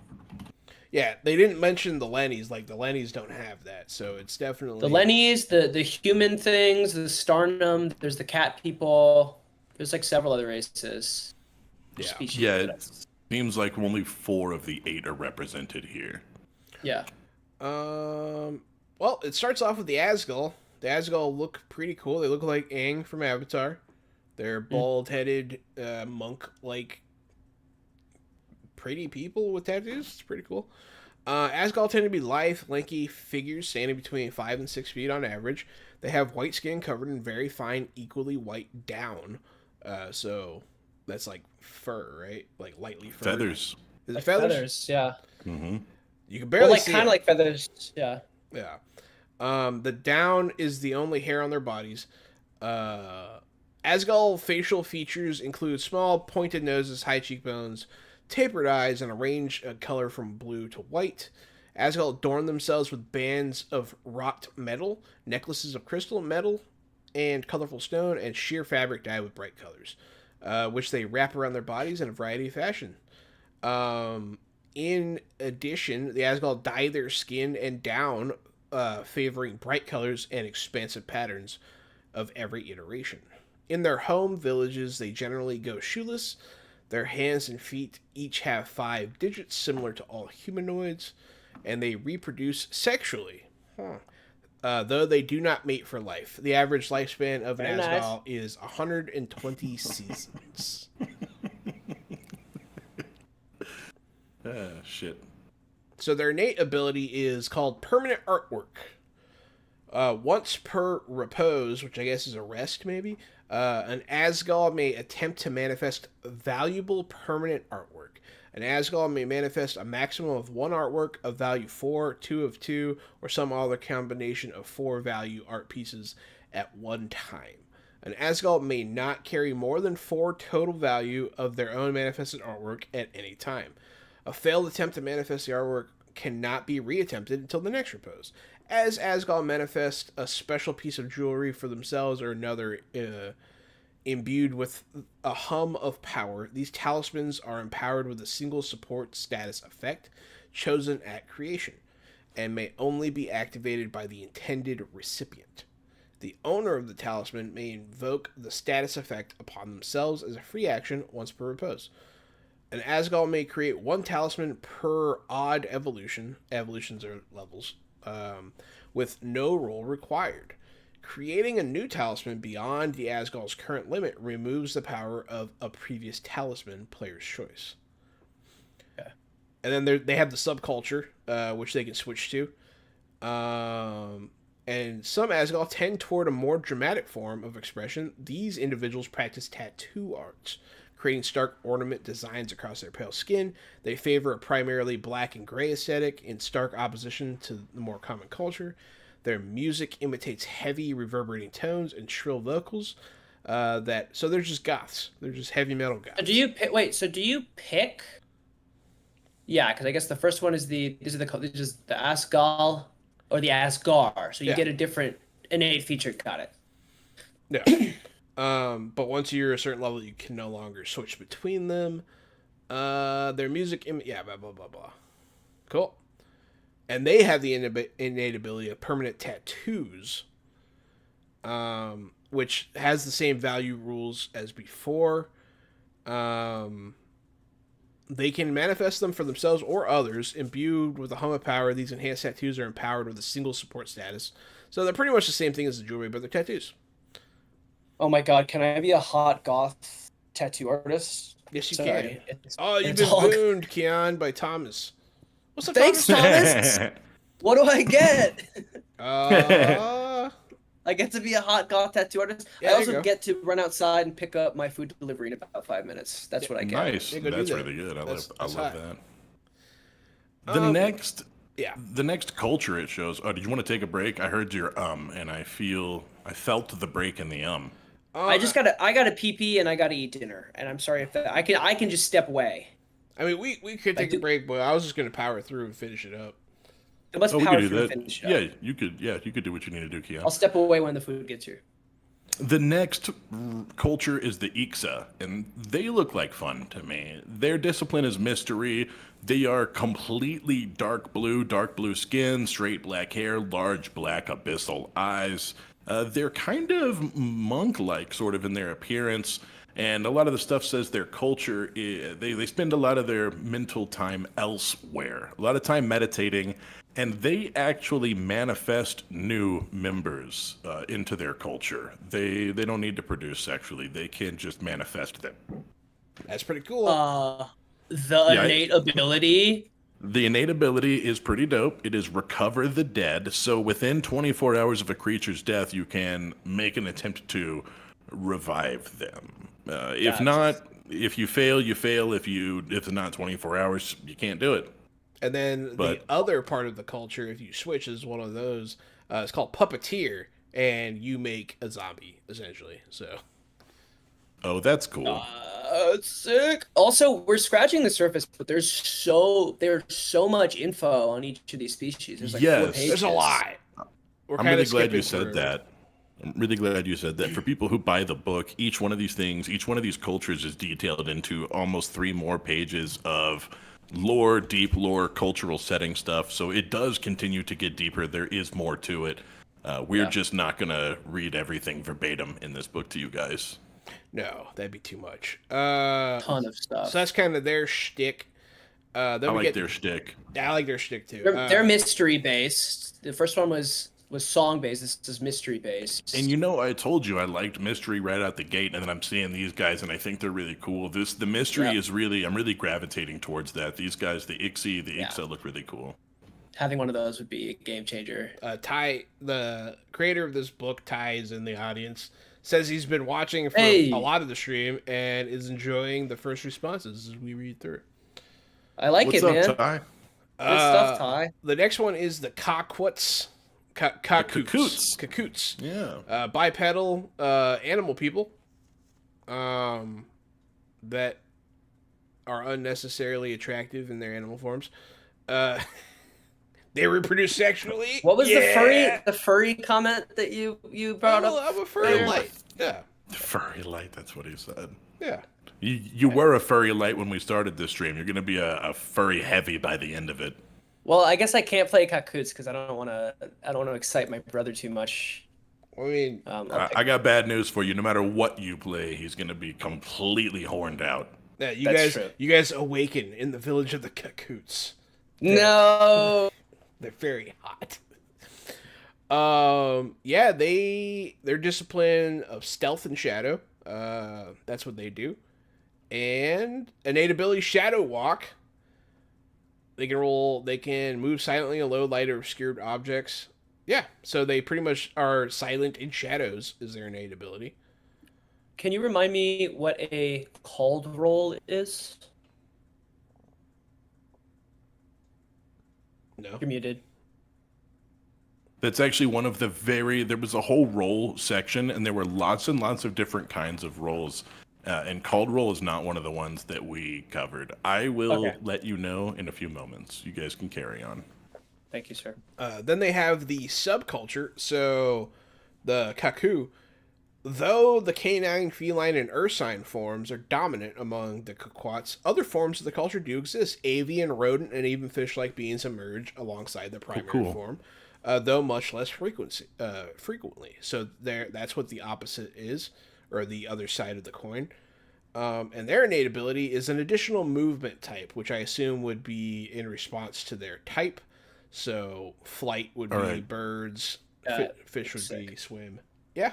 Speaker 1: Yeah, they didn't mention the Lennies. Like, the Lennies don't have that, so it's definitely...
Speaker 3: The Lennies, the human things, the Starnum, there's the cat people. There's like several other races.
Speaker 1: Yeah.
Speaker 3: Species.
Speaker 2: Yeah, it seems like only 4 of the 8 are represented here.
Speaker 3: Yeah.
Speaker 1: Well, it starts off with the Asgal. The Asgal look pretty cool. They look like Aang from Avatar. They're bald-headed, monk-like, pretty people with tattoos. It's pretty cool. Asgal tend to be lithe, lanky figures standing between 5 and 6 feet on average. They have white skin covered in very fine, equally white down. So that's like fur, right? Like lightly fur.
Speaker 2: Feathers.
Speaker 1: Is it
Speaker 3: Like
Speaker 1: feathers?
Speaker 3: yeah.
Speaker 2: Mm-hmm.
Speaker 1: You can barely see
Speaker 3: kind
Speaker 1: it.
Speaker 3: of like feathers, yeah.
Speaker 1: Yeah. The down is the only hair on their bodies. Asgal facial features include small pointed noses, high cheekbones, tapered eyes, and a range of color from blue to white. Asgal adorn themselves with bands of wrought metal, necklaces of crystal metal, and colorful stone, and sheer fabric dyed with bright colors, which they wrap around their bodies in a variety of fashion. In addition, the Asgal dye their skin and down, favoring bright colors and expansive patterns of every iteration. In their home villages, they generally go shoeless. Their hands and feet each have 5 digits, similar to all humanoids, and they reproduce sexually. Though they do not mate for life. The average lifespan of an Asgal is 120 seasons.
Speaker 2: Shit.
Speaker 1: So their innate ability is called permanent artwork. Once per repose, which I guess is a rest maybe, an Asgal may attempt to manifest valuable permanent artwork. An Asgal may manifest a maximum of 1 artwork of value 4, 2 of 2, or some other combination of 4 value art pieces at one time. An Asgal may not carry more than 4 total value of their own manifested artwork at any time. A failed attempt to manifest the artwork cannot be reattempted until the next repose. As Asgal manifest a special piece of jewelry for themselves or another imbued with a hum of power, these talismans are empowered with a single support status effect chosen at creation. and may only be activated by the intended recipient. The owner of the talisman may invoke the status effect upon themselves as a free action once per repose. An Asgal may create one talisman per odd evolution. Evolutions are levels, with no roll required. Creating a new talisman beyond the Asgal's current limit removes the power of a previous talisman, player's choice.
Speaker 3: Okay.
Speaker 1: And then they have the subculture, which they can switch to. And some Asgal tend toward a more dramatic form of expression. These individuals practice tattoo arts, creating stark ornament designs across their pale skin. They favor a primarily black and gray aesthetic in stark opposition to the more common culture. Their music imitates heavy, reverberating tones and shrill vocals. So they're just goths. They're just heavy metal goths.
Speaker 3: So do you pick? Wait. So do you pick? Yeah, because I guess the first one is the Asgal or the Asgar. So you get a different innate feature. Got it.
Speaker 1: Yeah. But once you're a certain level, you can no longer switch between them. Their music, blah, blah, blah, blah. Cool. And they have the innate ability of permanent tattoos, which has the same value rules as before. They can manifest them for themselves or others. Imbued with a hum of power, these enhanced tattoos are empowered with a single support status. So they're pretty much the same thing as the jewelry, but they're tattoos.
Speaker 3: Oh my god, can I be a hot goth tattoo artist?
Speaker 1: Yes, you
Speaker 3: Sorry,
Speaker 1: can. Oh, you've been booned, Keon, by Thomas. What's up,
Speaker 3: Thanks, Thomas. What do I get? I get to be a hot goth tattoo artist.
Speaker 1: Yeah,
Speaker 3: I also get to run outside and pick up my food delivery in about 5 minutes. That's what I get.
Speaker 2: Nice.
Speaker 1: Yeah,
Speaker 2: That's really good. I love that. The next culture it shows. Oh, did you want to take a break? I heard your and I felt the break in the
Speaker 3: I gotta pee pee and I gotta eat dinner. And I'm sorry if I can just step away.
Speaker 1: I mean, we could take a break, but I was just gonna power through and finish it up.
Speaker 3: Let's power through and finish it up.
Speaker 2: Yeah, you could do what you need to do, Keon.
Speaker 3: I'll step away when the food gets here.
Speaker 2: The next culture is the Ixa, and they look like fun to me. Their discipline is mystery. They are completely dark blue skin, straight black hair, large black abyssal eyes. They're kind of monk-like, sort of, in their appearance. And a lot of the stuff says their culture, they spend a lot of their mental time elsewhere. A lot of time meditating. And they actually manifest new members into their culture. They don't need to produce sexually. They can just manifest them.
Speaker 1: That's pretty cool.
Speaker 3: Innate ability.
Speaker 2: The innate ability is pretty dope. It is recover the dead. So within 24 hours of a creature's death, you can make an attempt to revive them. If not, if you fail, you fail. If it's not 24 hours, you can't do it.
Speaker 1: And then the other part of the culture, if you switch, is one of those. It's called Puppeteer, and you make a zombie, essentially. So.
Speaker 2: Oh, that's cool.
Speaker 3: Sick. Also, we're scratching the surface, but there's so much info on each of these species. There's like 4 pages.
Speaker 1: There's a lot.
Speaker 2: I'm really glad you said that. I'm really glad you said that. For people who buy the book, each one of these cultures is detailed into almost 3 more pages of lore, deep lore, cultural setting stuff. So it does continue to get deeper. There is more to it. We're just not going to read everything verbatim in this book to you guys.
Speaker 1: No, that'd be too much.
Speaker 3: Ton of stuff.
Speaker 1: So that's kind of their shtick.
Speaker 2: I like their shtick.
Speaker 1: I like their shtick too.
Speaker 3: They're mystery based. The first one was song based. This is mystery based.
Speaker 2: And I told you I liked mystery right out the gate, and then I'm seeing these guys, and I think they're really cool. The mystery is really, I'm really gravitating towards that. These guys, the Ixa look really cool.
Speaker 3: Having one of those would be a game changer.
Speaker 1: Ty, the creator of this book, Ty, is in the audience. Says he's been watching for a lot of the stream and is enjoying the first responses as we read through.
Speaker 3: I like
Speaker 2: What's
Speaker 3: it,
Speaker 2: up,
Speaker 3: man.
Speaker 2: Ty?
Speaker 3: Good stuff, Ty.
Speaker 1: The next one is the Coquets. Cacoots.
Speaker 2: Yeah.
Speaker 1: Bipedal animal people that are unnecessarily attractive in their animal forms. They reproduce sexually.
Speaker 3: What was the furry comment that you brought up?
Speaker 1: I'm a furry light. Yeah.
Speaker 2: Furry light, that's what he said.
Speaker 1: Yeah.
Speaker 2: You were a furry light when we started this stream. You're going to be a furry heavy by the end of it.
Speaker 3: Well, I guess I can't play Kakutsu because I don't want to. I don't want to excite my brother too much.
Speaker 1: I mean,
Speaker 3: I'll
Speaker 2: I got bad news for you. No matter what you play, he's going to be completely horned out.
Speaker 1: yeah,
Speaker 3: That's true.
Speaker 1: you guys awaken in the village of the Kakoots.
Speaker 3: No.
Speaker 1: They're very hot. Yeah, their discipline of stealth and shadow. That's what they do. And innate ability Shadow Walk. They can move silently in low light or obscured objects. Yeah, so they pretty much are silent in shadows is their innate ability.
Speaker 3: Can you remind me what a called roll is?
Speaker 1: No.
Speaker 3: You're muted.
Speaker 2: That's actually one of the there was a whole role section, and there were lots and lots of different kinds of roles. And called roll is not one of the ones that we covered. I will
Speaker 3: Okay.
Speaker 2: let you know in a few moments. You guys can carry on.
Speaker 3: Thank you, sir.
Speaker 1: Then they have the subculture. So the Kaku, though the canine, feline, and ursine forms are dominant among the Kakwats, other forms of the culture do exist. Avian, rodent, and even fish-like beings emerge alongside the primary
Speaker 2: cool.
Speaker 1: form, though much less frequently. So that's what the opposite is, or the other side of the coin. And their innate ability is an additional movement type, which I assume would be in response to their type. So flight would be
Speaker 2: right.
Speaker 1: birds, fish would be
Speaker 3: sick.
Speaker 1: swim. Yeah.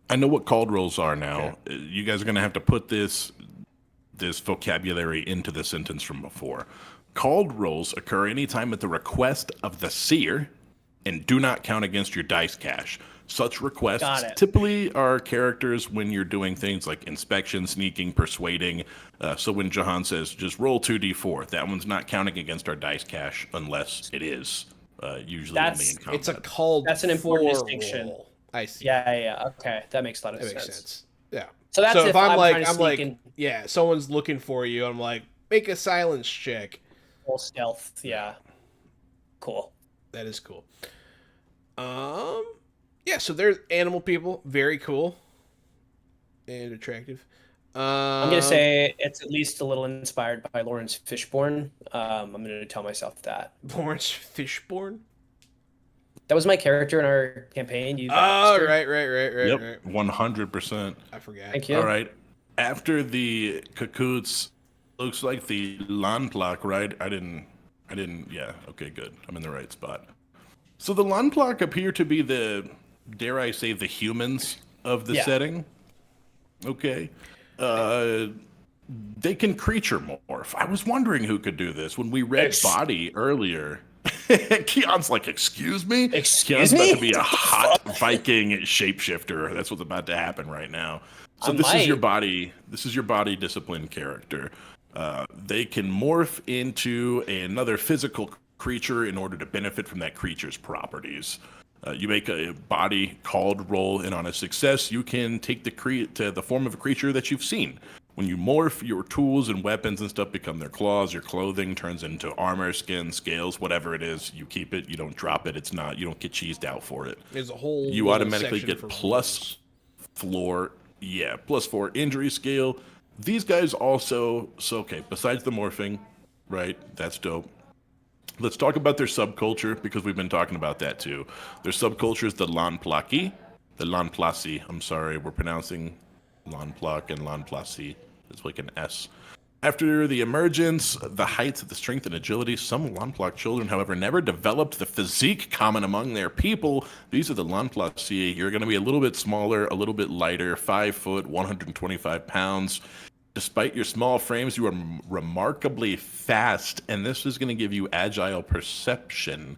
Speaker 2: I know what called rolls are now. You guys are going to have to put this vocabulary into the sentence from before. Called rolls occur anytime at the request of the seer and do not count against your dice cache. Such requests typically are characters when you're doing things like inspection, sneaking, persuading. So when Jahan says, just roll 2d4, that one's not counting against our dice cache unless it is. Usually only in combat.
Speaker 1: It's a called.
Speaker 3: That's an important
Speaker 1: for
Speaker 3: distinction.
Speaker 1: roll. I see.
Speaker 3: Yeah. Okay, that makes a lot of
Speaker 1: That
Speaker 3: sense.
Speaker 1: makes sense. Yeah.
Speaker 3: So that's if
Speaker 1: I'm
Speaker 3: trying to
Speaker 1: I'm
Speaker 3: sneak
Speaker 1: like,
Speaker 3: in
Speaker 1: yeah, someone's looking for you. I'm like, make a silence check.
Speaker 3: full stealth. Yeah. Cool.
Speaker 1: That is cool. Yeah, so they're animal people, very cool and attractive.
Speaker 3: I'm gonna say it's at least a little inspired by Lawrence Fishburne. I'm gonna tell myself that.
Speaker 1: Lawrence Fishburne.
Speaker 3: That was my character in our campaign. You
Speaker 1: Oh,
Speaker 3: bastard.
Speaker 1: right.
Speaker 2: Yep, 100%.
Speaker 1: I forgot.
Speaker 3: Thank you.
Speaker 2: All right. After the Kakoots, looks like the Landplak, right? I didn't, yeah, okay, good. I'm in the right spot. So the Landplak appear to be the, dare I say, the humans of the setting. Okay. They can creature morph. I was wondering who could do this. When we read body earlier, Keon's like, excuse me?
Speaker 3: Excuse
Speaker 2: Keon's
Speaker 3: me?
Speaker 2: about to be a hot Viking shapeshifter. That's what's about to happen right now. So
Speaker 3: I
Speaker 2: this is your
Speaker 3: might.
Speaker 2: body. This is your body discipline character. They can morph into another physical creature in order to benefit from that creature's properties. You make a body called roll, and on a success, you can take the form of a creature that you've seen. When you morph, your tools and weapons and stuff become their claws. Your clothing turns into armor, skin, scales, whatever it is. You keep it. You don't drop it. You don't get cheesed out for it.
Speaker 1: There's a whole.
Speaker 2: You
Speaker 1: little
Speaker 2: automatically
Speaker 1: section
Speaker 2: get
Speaker 1: for
Speaker 2: plus plus 4 injury scale. These guys also, okay, besides the morphing, right? That's dope. Let's talk about their subculture, because we've been talking about that too. Their subculture is the Lanplaki. The Lanplasi, I'm sorry, we're pronouncing Lanplak and Lanplasi. It's like an S. After the emergence, the height, the strength, and agility, some Lanplak children, however, never developed the physique common among their people. These are the Lanplasi. You're going to be a little bit smaller, a little bit lighter, 5 foot, 125 pounds. Despite your small frames, you are remarkably fast, and this is going to give you agile perfection.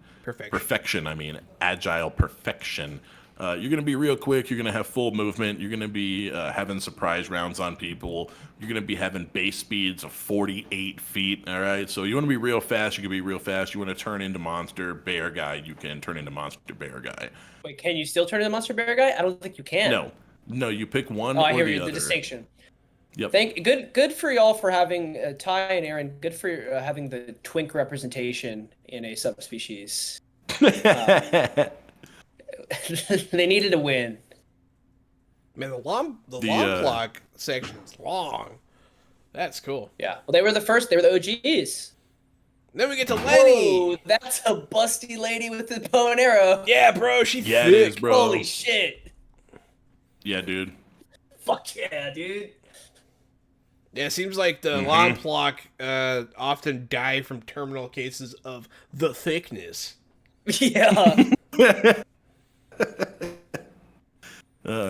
Speaker 2: Agile perfection. You're going to be real quick. You're going to have full movement. You're going to be having surprise rounds on people. You're going to be having base speeds of 48 feet. All right. So you want to be real fast. You can be real fast. You want to turn into monster bear guy. You can turn into monster bear guy.
Speaker 3: Wait, can you still turn into monster bear guy? I don't think you can.
Speaker 2: No. You pick one
Speaker 3: Oh, I
Speaker 2: or
Speaker 3: hear
Speaker 2: the
Speaker 3: you.
Speaker 2: other.
Speaker 3: The distinction.
Speaker 2: Yep.
Speaker 3: Good for y'all for having Ty and Aaron. Good for having the twink representation in a subspecies. They needed a win.
Speaker 1: Man, the long block section's long. That's cool.
Speaker 3: Yeah. Well, they were the first. They were the OGs.
Speaker 1: Then we get to Lenny.
Speaker 3: Whoa, that's a busty lady with the bow and arrow.
Speaker 1: Yeah, bro, she
Speaker 2: Yeah,
Speaker 1: thick.
Speaker 2: it is, bro.
Speaker 3: Holy shit.
Speaker 2: Yeah, dude.
Speaker 3: Fuck yeah, dude.
Speaker 1: Yeah, it seems like the Lomplok often die from terminal cases of the thickness.
Speaker 3: Yeah.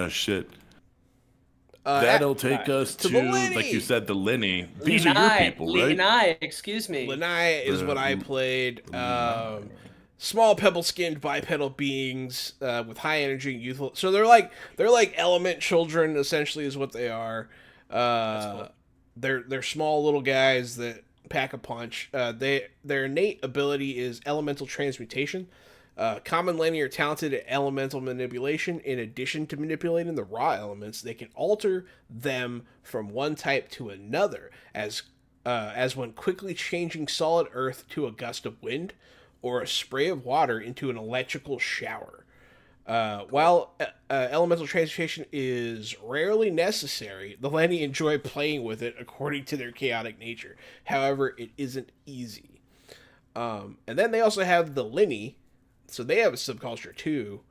Speaker 2: Shit. That'll take us
Speaker 1: to
Speaker 2: to,
Speaker 1: the Lenny.
Speaker 2: like you said, the Lenny. These are your people, right?
Speaker 3: Lenai, excuse me.
Speaker 1: Lanai is what I played. Small pebble-skinned bipedal beings with high energy and youthful. So they're like element children, essentially, is what they are.
Speaker 3: Cool.
Speaker 1: They're small little guys that pack a punch. Their innate ability is elemental transmutation. Common Lenny are talented at elemental manipulation. In addition to manipulating the raw elements, they can alter them from one type to another, as when quickly changing solid earth to a gust of wind, or a spray of water into an electrical shower. While elemental transmutation is rarely necessary, the Lenny enjoy playing with it according to their chaotic nature. However, it isn't easy. And then they also have the Lenny, so they have a subculture too.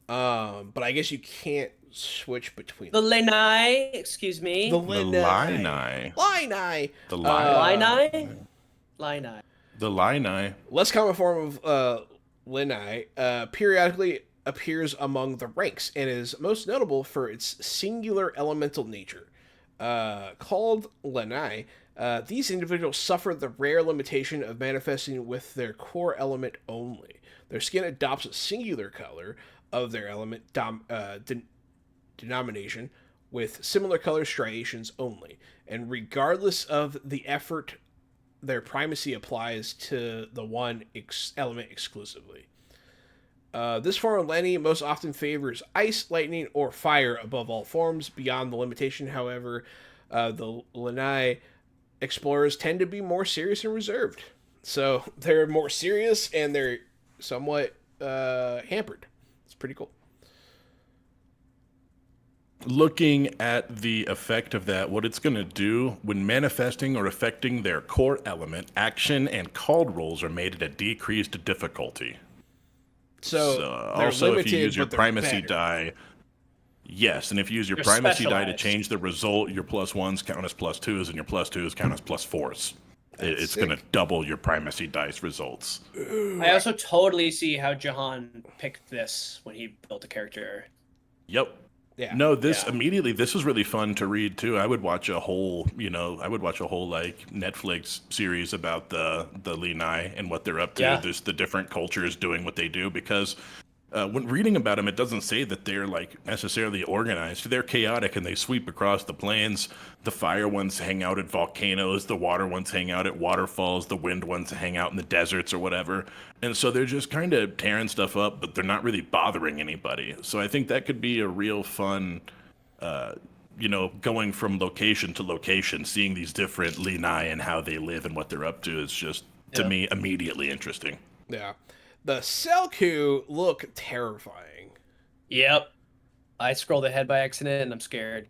Speaker 1: But I guess you can't switch between
Speaker 3: The Lenai, excuse me.
Speaker 1: the
Speaker 2: Lenai.
Speaker 1: Lenai.
Speaker 2: The Lenai.
Speaker 3: Lenai?
Speaker 2: The Lenai.
Speaker 1: Less common form of Lenai periodically appears among the ranks and is most notable for its singular elemental nature. Called Lenai, these individuals suffer the rare limitation of manifesting with their core element only. Their skin adopts a singular color of their element denomination with similar color striations only, and regardless of the effort, their primacy applies to the one element exclusively. This form of Lenny most often favors ice, lightning, or fire above all forms. Beyond the limitation, however, the Lenai explorers tend to be more serious and reserved. So they're more serious and they're somewhat hampered. It's pretty cool.
Speaker 2: Looking at the effect of that, what it's going to do when manifesting or affecting their core element, action and called rolls are made at a decreased difficulty.
Speaker 1: So
Speaker 2: also,
Speaker 1: limited,
Speaker 2: if you use your
Speaker 1: but they're
Speaker 2: primacy
Speaker 1: better.
Speaker 2: die, yes, and if you use your
Speaker 3: You're
Speaker 2: primacy die to
Speaker 3: specialized.
Speaker 2: change the result, your +1s count as +2s, and your +2s count as +4s. It's going to double your primacy dice results.
Speaker 3: I also totally see how Jahan picked this when he built a character.
Speaker 2: Yep.
Speaker 1: Yeah.
Speaker 2: No, this
Speaker 3: Yeah.
Speaker 2: immediately. This was really fun to read too. I would watch a whole, like Netflix series about the Lenai and what they're up to.
Speaker 3: Yeah.
Speaker 2: There's the different cultures doing what they do because when reading about them, it doesn't say that they're like necessarily organized. They're chaotic and they sweep across the plains. The fire ones hang out at volcanoes. The water ones hang out at waterfalls. The wind ones hang out in the deserts or whatever. And so they're just kind of tearing stuff up, but they're not really bothering anybody. So I think that could be a real fun, going from location to location, seeing these different Lenai and how they live and what they're up to is just, to me, immediately interesting.
Speaker 1: Yeah. The Selku look terrifying.
Speaker 3: Yep. I scrolled ahead by accident and I'm scared.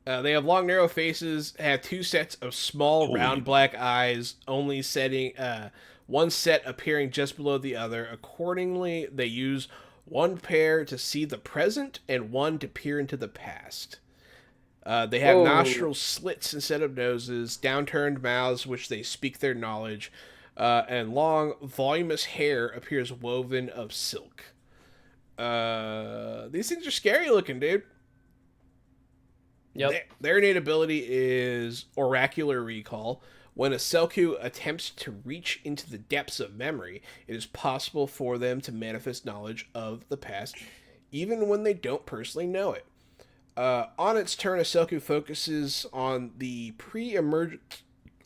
Speaker 1: They have long, narrow faces, have two sets of small, round black eyes, only setting one set appearing just below the other. Accordingly, they use one pair to see the present and one to peer into the past. They have nostril slits instead of noses, downturned mouths which they speak their knowledge, and long, voluminous hair appears woven of silk. These things are scary looking, dude.
Speaker 3: Yep.
Speaker 1: Their innate ability is oracular recall. When a Selku attempts to reach into the depths of memory, it is possible for them to manifest knowledge of the past, even when they don't personally know it. On its turn, a Selku focuses on the pre-emergent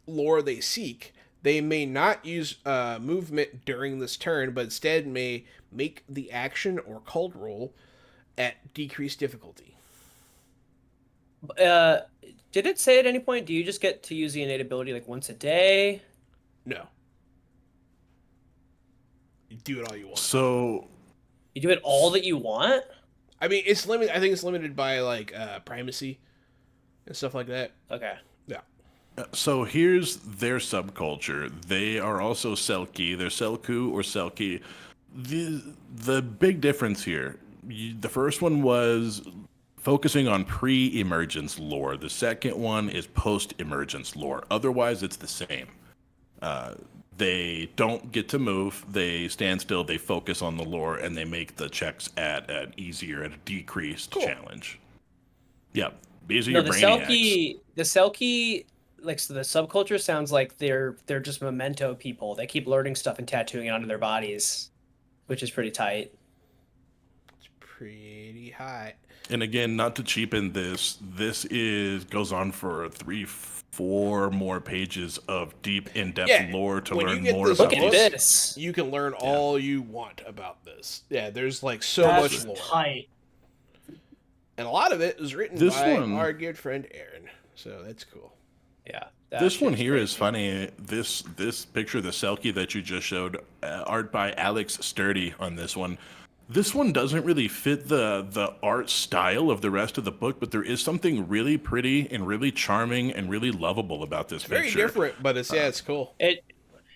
Speaker 1: lore they seek. They may not use movement during this turn, but instead may make the action or called roll at decreased difficulty.
Speaker 3: Did it say at any point, do you just get to use the innate ability like once a day?
Speaker 1: No. You do it all you want.
Speaker 2: So
Speaker 3: You do it all that you want?
Speaker 1: I mean, it's limited. I think it's limited by like primacy and stuff like that.
Speaker 3: Okay.
Speaker 1: Yeah.
Speaker 2: So here's their subculture. They are also Selkie. They're Selku or Selkie. The big difference here. The first one was focusing on pre-emergence lore. The second one is post-emergence lore. Otherwise, it's the same. They don't get to move. They stand still. They focus on the lore, and they make the checks at an easier and a decreased challenge. Yep, these are
Speaker 3: No,
Speaker 2: your brainiacs.
Speaker 3: The Selkie, like so the subculture sounds like they're just memento people. They keep learning stuff and tattooing it onto their bodies, which is pretty tight.
Speaker 1: It's pretty hot.
Speaker 2: And again, not to cheapen this, this is goes on for 3, 4 more pages of deep, in-depth lore to
Speaker 1: when you
Speaker 2: learn
Speaker 1: get
Speaker 2: more
Speaker 1: this
Speaker 2: about
Speaker 3: Look
Speaker 1: book,
Speaker 3: at
Speaker 2: these.
Speaker 3: this.
Speaker 1: you can learn all you want about this. Yeah, there's like so
Speaker 3: That's
Speaker 1: much lore.
Speaker 3: tight.
Speaker 1: And a lot of it is written
Speaker 2: This
Speaker 1: by
Speaker 2: one-
Speaker 1: our good friend Aaron. So that's cool.
Speaker 3: Yeah.
Speaker 2: This one here is funny. This picture, the Selkie that you just showed, art by Alex Sturdy on this one. This one doesn't really fit the art style of the rest of the book, but there is something really pretty and really charming and really lovable about this
Speaker 1: Very
Speaker 2: picture.
Speaker 1: different, but it's cool.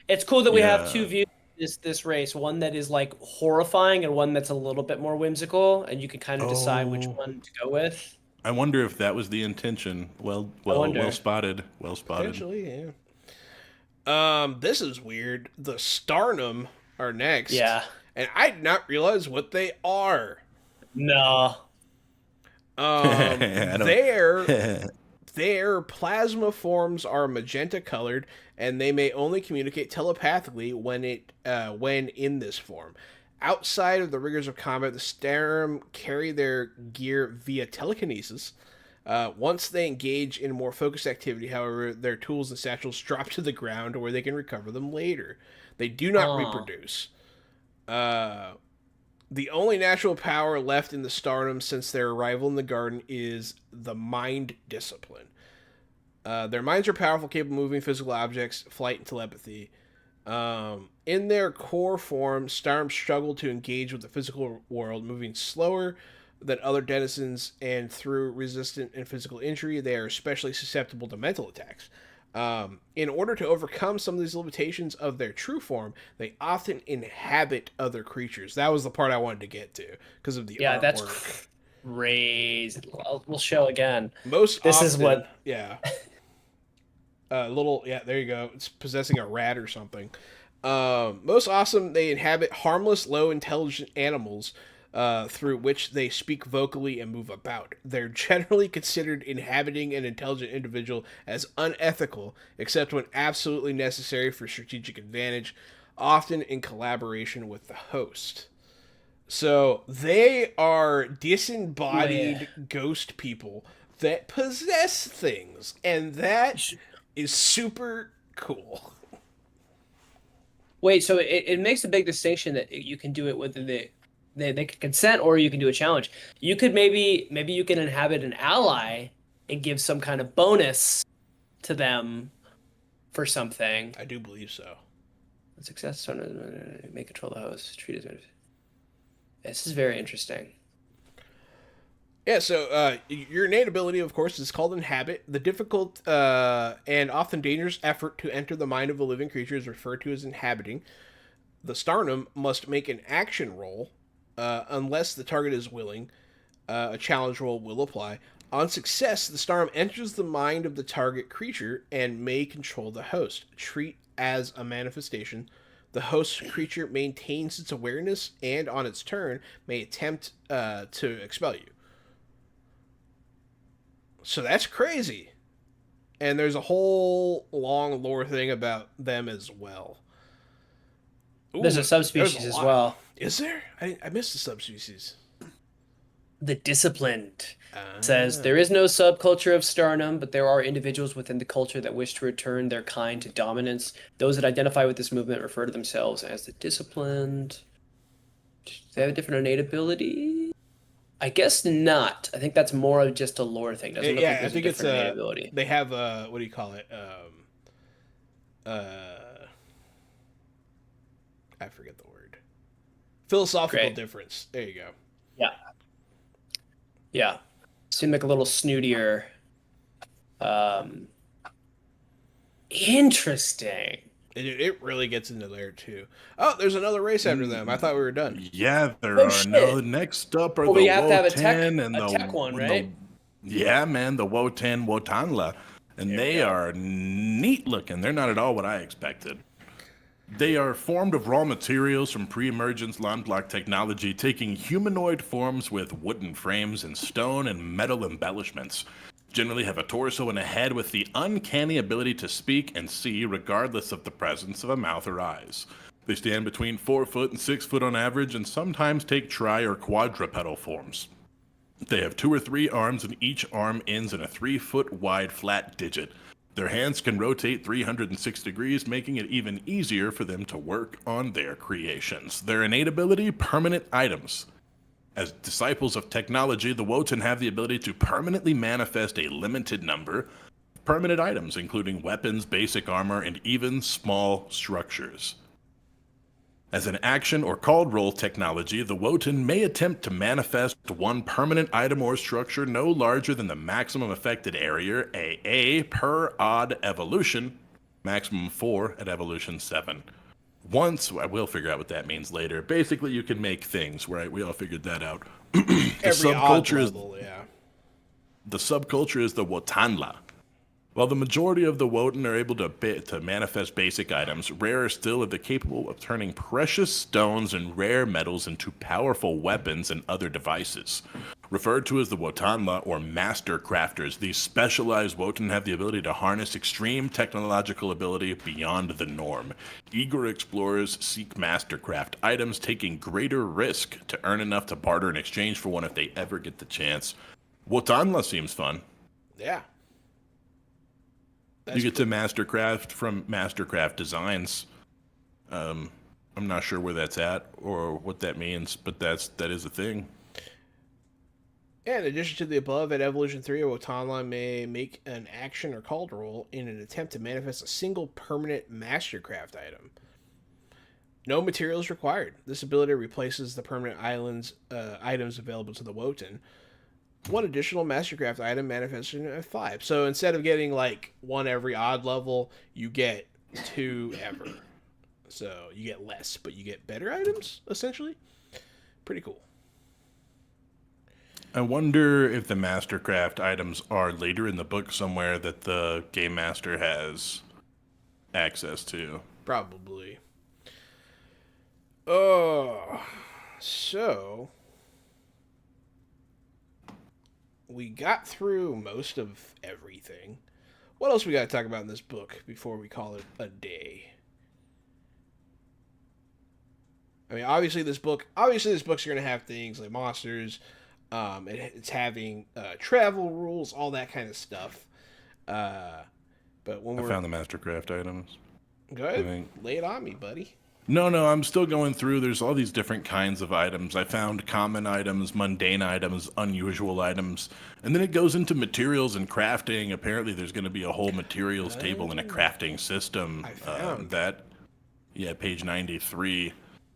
Speaker 3: It's cool that we have
Speaker 2: Yeah.
Speaker 3: two views of this race, one that is like horrifying and one that's a little bit more whimsical, and you can kind of decide which one to go with.
Speaker 2: I wonder if that was the intention. Well spotted. Well spotted.
Speaker 1: Potentially, yeah. This is weird. The Starnum are next.
Speaker 3: Yeah.
Speaker 1: And I did not realize what they are.
Speaker 3: No.
Speaker 1: Their plasma forms are magenta colored, and they may only communicate telepathically when in this form. Outside of the rigors of combat, the Starum carry their gear via telekinesis. Once they engage in more focused activity, however, their tools and satchels drop to the ground where they can recover them later. They do not reproduce. The only natural power left in the Starnum since their arrival in the garden is the mind discipline. Their minds are powerful, capable of moving physical objects, flight, and telepathy. In their core form, Starnum struggle to engage with the physical world, moving slower than other denizens, and through resistant and physical injury, they are especially susceptible to mental attacks. In order to overcome some of these limitations of their true form, they often inhabit other creatures. That was the part I wanted to get to because of the artwork.
Speaker 3: That's crazy. We'll show again.
Speaker 1: This
Speaker 3: often, is what.
Speaker 1: Yeah. There you go. It's possessing a rat or something. Most awesome, they inhabit harmless, low intelligent animals through which they speak vocally and move about. They're generally considered inhabiting an intelligent individual as unethical, except when absolutely necessary for strategic advantage, often in collaboration with the host. So they are disembodied ghost people that possess things, and that is super cool.
Speaker 3: Wait, so it makes a big distinction that you can do it whether they can consent or you can do a challenge. You could maybe you can inhabit an ally and give some kind of bonus to them for something.
Speaker 1: I do believe so.
Speaker 3: Success may control the host. Treat as this is very interesting.
Speaker 1: Yeah, so your innate ability, of course, is called Inhabit. The difficult and often dangerous effort to enter the mind of a living creature is referred to as inhabiting. The Starnum must make an action roll unless the target is willing. A challenge roll will apply. On success, the Starnum enters the mind of the target creature and may control the host. Treat as a manifestation. The host creature maintains its awareness and, on its turn, may attempt to expel you. So that's crazy. And there's a whole long lore thing about them as well. Ooh,
Speaker 3: there's a subspecies as well.
Speaker 1: Is there? I missed the subspecies.
Speaker 3: The Disciplined says there is no subculture of Starnum, but there are individuals within the culture that wish to return their kind to dominance. Those that identify with this movement refer to themselves as the Disciplined. Do they have a different innate ability? I guess not. I think that's more of just a lore thing. Doesn't look like
Speaker 1: I think it's
Speaker 3: innate ability.
Speaker 1: They have what do you call it? I forget the word. Philosophical difference. There you go.
Speaker 3: Yeah. Yeah. Seemed like a little snootier. Interesting.
Speaker 1: It really gets into there too. Oh, there's another race after them. I thought we were done.
Speaker 2: Yeah, there
Speaker 3: Oh
Speaker 2: are. No,
Speaker 3: shit.
Speaker 2: next up are
Speaker 3: Well,
Speaker 2: the
Speaker 3: we have to have
Speaker 2: Wotan and
Speaker 3: a tech one,
Speaker 2: the
Speaker 3: right?
Speaker 2: yeah, man, the Wotan Wotanla, and
Speaker 1: There we
Speaker 2: they
Speaker 1: go.
Speaker 2: are neat looking. They're not at all what I expected. They are formed of raw materials from pre-emergence land block technology, taking humanoid forms with wooden frames and stone and metal embellishments. Generally have a torso and a head with the uncanny ability to speak and see regardless of the presence of a mouth or eyes. They stand between 4 foot and 6 foot on average and sometimes take tri or quadrupedal forms. They have 2 or 3 arms, and each arm ends in a 3-foot wide flat digit. Their hands can rotate 306 degrees, making it even easier for them to work on their creations. Their innate ability, permanent items. As disciples of technology, the Wotan have the ability to permanently manifest a limited number of permanent items, including weapons, basic armor, and even small structures. As an action or called roll technology, the Wotan may attempt to manifest one permanent item or structure no larger than the maximum affected area, AA, per odd evolution, maximum 4 at evolution 7. Once, I will figure out what that means later. Basically, you can make things, right? We all figured that out. The
Speaker 1: Every odd
Speaker 2: subculture is
Speaker 1: level, yeah.
Speaker 2: the Wotanla. While the majority of the Wotan are able to manifest basic items, rarer still are they capable of turning precious stones and rare metals into powerful weapons and other devices. Referred to as the Wotanla or Master Crafters, these specialized Wotan have the ability to harness extreme technological ability beyond the norm. Eager explorers seek Mastercraft items, taking greater risk to earn enough to barter in exchange for one if they ever get the chance. Wotanla seems fun.
Speaker 1: Yeah.
Speaker 2: You
Speaker 1: That's
Speaker 2: get to Mastercraft from Mastercraft Designs. I'm not sure where that's at or what that means, but that is a thing.
Speaker 1: Yeah, in addition to the above, at Evolution 3, a Wotanla may make an action or called roll in an attempt to manifest a single permanent Mastercraft item. No materials required. This ability replaces the permanent items available to the Wotan. One additional Mastercraft item manifested at 5. So instead of getting like one every odd level, you get 2 ever. So you get less, but you get better items, essentially. Pretty cool.
Speaker 2: I wonder if the Mastercraft items are later in the book somewhere that the Game Master has access to.
Speaker 1: Probably. Oh, so we got through most of everything. What else we got to talk about in this book before we call it a day? I mean, obviously this book's going to have things like monsters. It's having travel rules, all that kind of stuff. But when
Speaker 2: I
Speaker 1: we're
Speaker 2: found the Mastercraft items. I
Speaker 1: good,
Speaker 2: think.
Speaker 1: lay it on me, buddy.
Speaker 2: No, I'm still going through. There's all these different kinds of items. I found common items, mundane items, unusual items, and then it goes into materials and crafting. Apparently, there's going to be a whole materials table and a crafting system.
Speaker 1: I found.
Speaker 2: Yeah, page 93.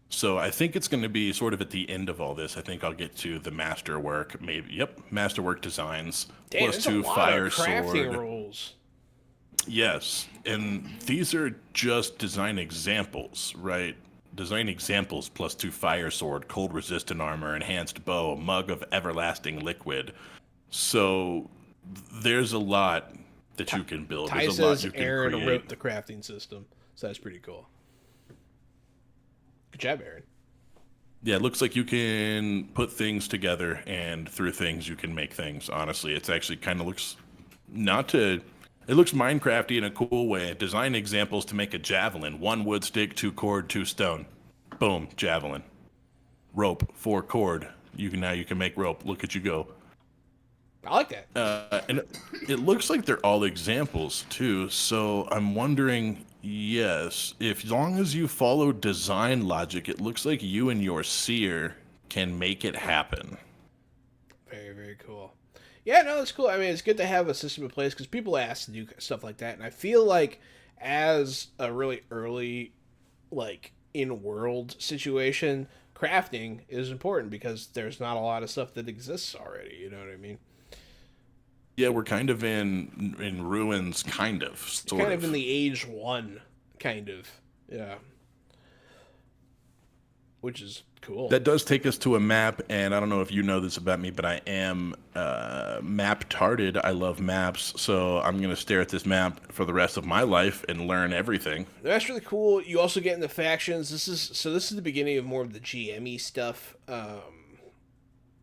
Speaker 2: So I think it's going to be sort of at the end of all this. I think I'll get to the masterwork, maybe. Yep, masterwork designs
Speaker 1: Damn,
Speaker 2: plus
Speaker 1: there's
Speaker 2: 2
Speaker 1: a lot
Speaker 2: fire
Speaker 1: of crafting
Speaker 2: sword.
Speaker 1: rules.
Speaker 2: Yes, and these are just design examples, right? Design examples plus 2 fire sword, cold resistant armor, enhanced bow, mug of everlasting liquid. So there's a lot that you can build.
Speaker 1: Ty
Speaker 2: There's a lot
Speaker 1: says
Speaker 2: you can
Speaker 1: Aaron
Speaker 2: create.
Speaker 1: wrote the crafting system, so that's pretty cool. Good job, Aaron.
Speaker 2: Yeah, it looks like you can put things together, and through things you can make things. Honestly, it's actually kind of looks not to. It looks Minecrafty in a cool way. Design examples to make a javelin: 1 wood stick, 2 cord, 2 stone. Boom, javelin. Rope, 4 cord. You can make rope. Look at you go.
Speaker 1: I like that.
Speaker 2: And it looks like they're all examples too. So I'm wondering, yes, if as long as you follow design logic, it looks like you and your seer can make it happen.
Speaker 1: Very, very cool. Yeah, no, that's cool. I mean, it's good to have a system in place because people ask to do stuff like that, and I feel like as a really early, like in-world situation, crafting is important because there's not a lot of stuff that exists already. You know what I mean?
Speaker 2: Yeah, we're kind of in ruins, kind of,
Speaker 1: It's
Speaker 2: sort
Speaker 1: kind of in
Speaker 2: of.
Speaker 1: the age one, kind of. Yeah, which is cool.
Speaker 2: That does take us to a map, and I don't know if you know this about me, but I am map-tarded. I love maps, so I'm gonna stare at this map for the rest of my life and learn everything.
Speaker 1: That's really cool. You also get into factions. This is the beginning of more of the GME stuff.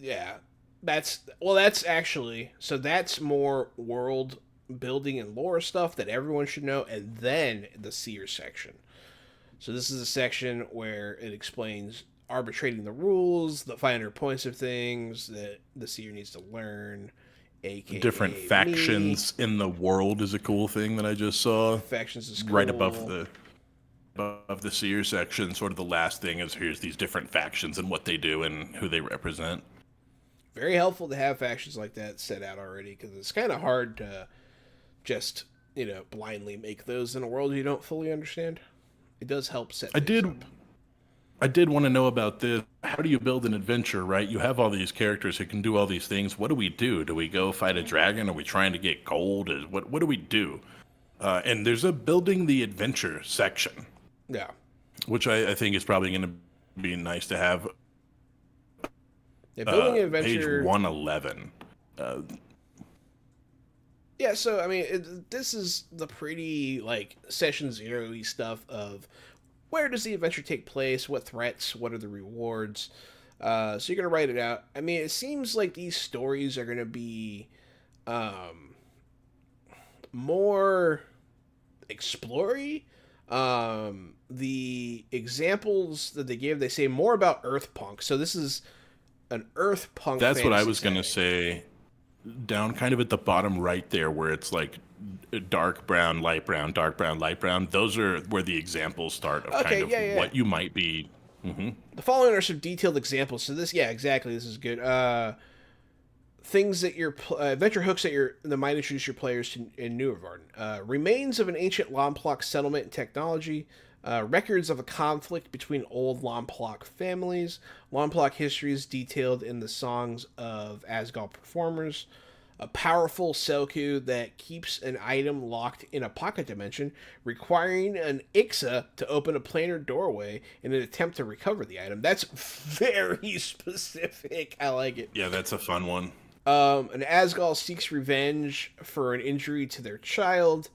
Speaker 1: Yeah, that's actually that's more world building and lore stuff that everyone should know, and then the seer section. So this is a section where it explains arbitrating the rules, the finer points of things that the seer needs to learn,
Speaker 2: Different
Speaker 1: aka me.
Speaker 2: factions in the world is a cool thing that I just saw.
Speaker 1: Factions is
Speaker 2: Right above
Speaker 1: cool.
Speaker 2: the seer section, sort of the last thing is here's these different factions and what they do and who they represent.
Speaker 1: Very helpful to have factions like that set out already, because it's kind of hard to just blindly make those in a world you don't fully understand. It does help set
Speaker 2: I
Speaker 1: things
Speaker 2: did
Speaker 1: up.
Speaker 2: I did want to know about this. How do you build an adventure, right? You have all these characters who can do all these things. What do we do? Do we go fight a dragon? Are we trying to get gold? What do we do? And there's a building the adventure section,
Speaker 1: Yeah.
Speaker 2: which I think is probably going to be nice to have.
Speaker 1: Yeah, building an
Speaker 2: Page
Speaker 1: adventure.
Speaker 2: 111.
Speaker 1: Yeah, so I mean, this is the pretty like session zero-y stuff of where does the adventure take place, what threats, what are the rewards. So you're gonna write it out. I mean, it seems like these stories are gonna be um, more explory. The examples that they give, they say more about Earthpunk. So this is an Earthpunk
Speaker 2: That's what I
Speaker 1: fantasy
Speaker 2: was going to
Speaker 1: setting.
Speaker 2: say. Down kind of at the bottom right there, where it's like dark brown, light brown, dark brown, light brown. Those are where the examples start of kind
Speaker 1: Okay,
Speaker 2: of
Speaker 1: yeah, yeah.
Speaker 2: what you might be.
Speaker 1: The following are some detailed examples. So this, yeah, exactly. This is good. Things that your adventure hooks that might introduce your players to in Nuovarden. Remains of an ancient Lomplok settlement and technology. Records of a conflict between old Lomplok families. Lomplok histories detailed in the songs of Asgal performers. A powerful Selku that keeps an item locked in a pocket dimension, requiring an Ixa to open a planar doorway in an attempt to recover the item. That's very specific. I like it.
Speaker 2: Yeah, that's a fun one.
Speaker 1: An Asgal seeks revenge for an injury to their child.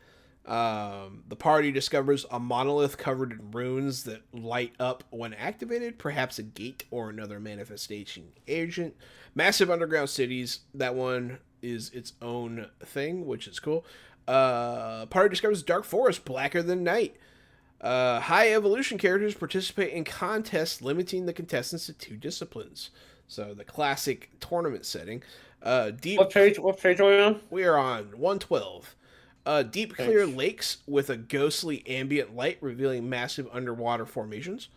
Speaker 1: The party discovers a monolith covered in runes that light up when activated, perhaps a gate or another manifestation agent. Massive underground cities. That one is its own thing, which is cool. Party discovers dark forest blacker than night. High evolution characters participate in contests limiting the contestants to 2 disciplines. So the classic tournament setting. Deep.
Speaker 3: What page? What page are we on?
Speaker 1: We are on 112. Deep clear lakes with a ghostly ambient light revealing massive underwater formations.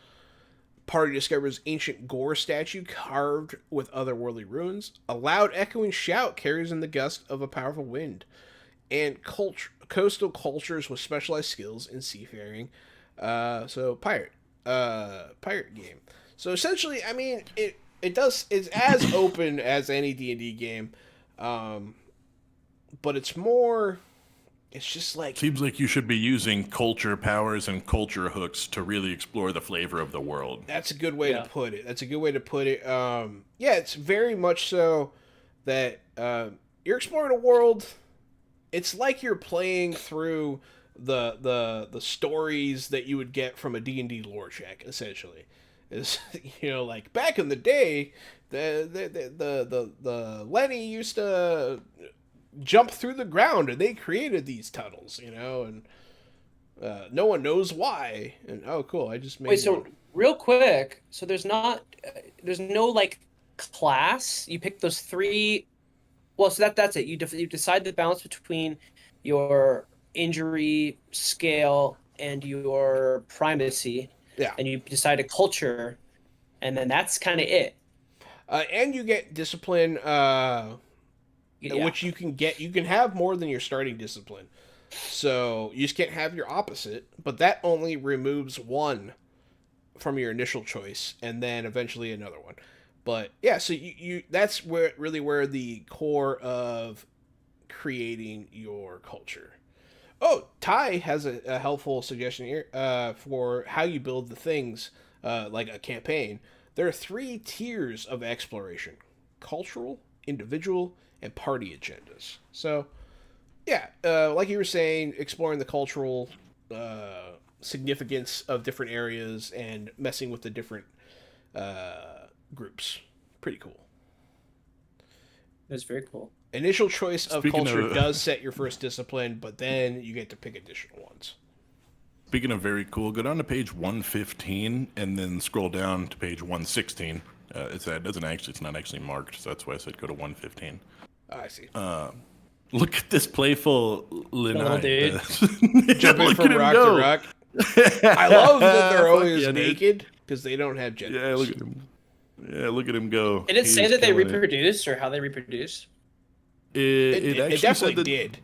Speaker 1: Party discovers ancient gore statue carved with otherworldly runes. A loud echoing shout carries in the gust of a powerful wind. And coastal cultures with specialized skills in seafaring. So pirate game. So essentially, I mean, it's as open as any D&D game, but it's more. It's just like
Speaker 2: Seems like you should be using culture powers and culture hooks to really explore the flavor of the world.
Speaker 1: that's a good way to put it. That's a good way to put it. Yeah, it's very much so that you're exploring a world. It's like you're playing through the stories that you would get from a D&D lore check, essentially. Is like back in the day, the Lenny used to jump through the ground and they created these tunnels, and no one knows why. And oh, cool! I just made.
Speaker 3: Wait, so real quick, so there's no like class. You pick those 3. Well, so that's it. You decide the balance between your injury scale and your primacy,
Speaker 1: Yeah,
Speaker 3: and you decide a culture, and then that's kind of it.
Speaker 1: and you get discipline,
Speaker 3: Yeah.
Speaker 1: which you can get. You can have more than your starting discipline, so you just can't have your opposite. But that only removes one from your initial choice, and then eventually another one. But yeah, so you that's where the core of creating your culture. Oh, Ty has a helpful suggestion here for how you build the things like a campaign. There are 3 tiers of exploration: cultural, individual, and party agendas. So, yeah, like you were saying, exploring the cultural significance of different areas and messing with the different groups. Pretty cool.
Speaker 3: That's very cool.
Speaker 1: Initial choice of
Speaker 2: Speaking
Speaker 1: culture
Speaker 2: of-
Speaker 1: does set your first discipline, but then you get to pick additional ones.
Speaker 2: Speaking of very cool, go down to page 115 and then scroll down to page 116. It's not actually marked, so that's why I said go to 115.
Speaker 1: Oh, I see.
Speaker 2: Look at this playful Linai.
Speaker 3: dude.
Speaker 1: Jumping
Speaker 2: Look
Speaker 1: from
Speaker 2: at him
Speaker 1: rock
Speaker 2: go.
Speaker 1: to rock. I love that they're
Speaker 2: Fuck
Speaker 1: always
Speaker 2: yeah, dude.
Speaker 1: naked because they don't have genders.
Speaker 2: Yeah, look at him. Yeah, look at him go.
Speaker 3: Did it
Speaker 2: He
Speaker 3: say
Speaker 2: is
Speaker 3: that they
Speaker 2: killing it.
Speaker 3: reproduce or how they reproduce?
Speaker 2: It actually
Speaker 1: It definitely
Speaker 2: said that,
Speaker 1: did.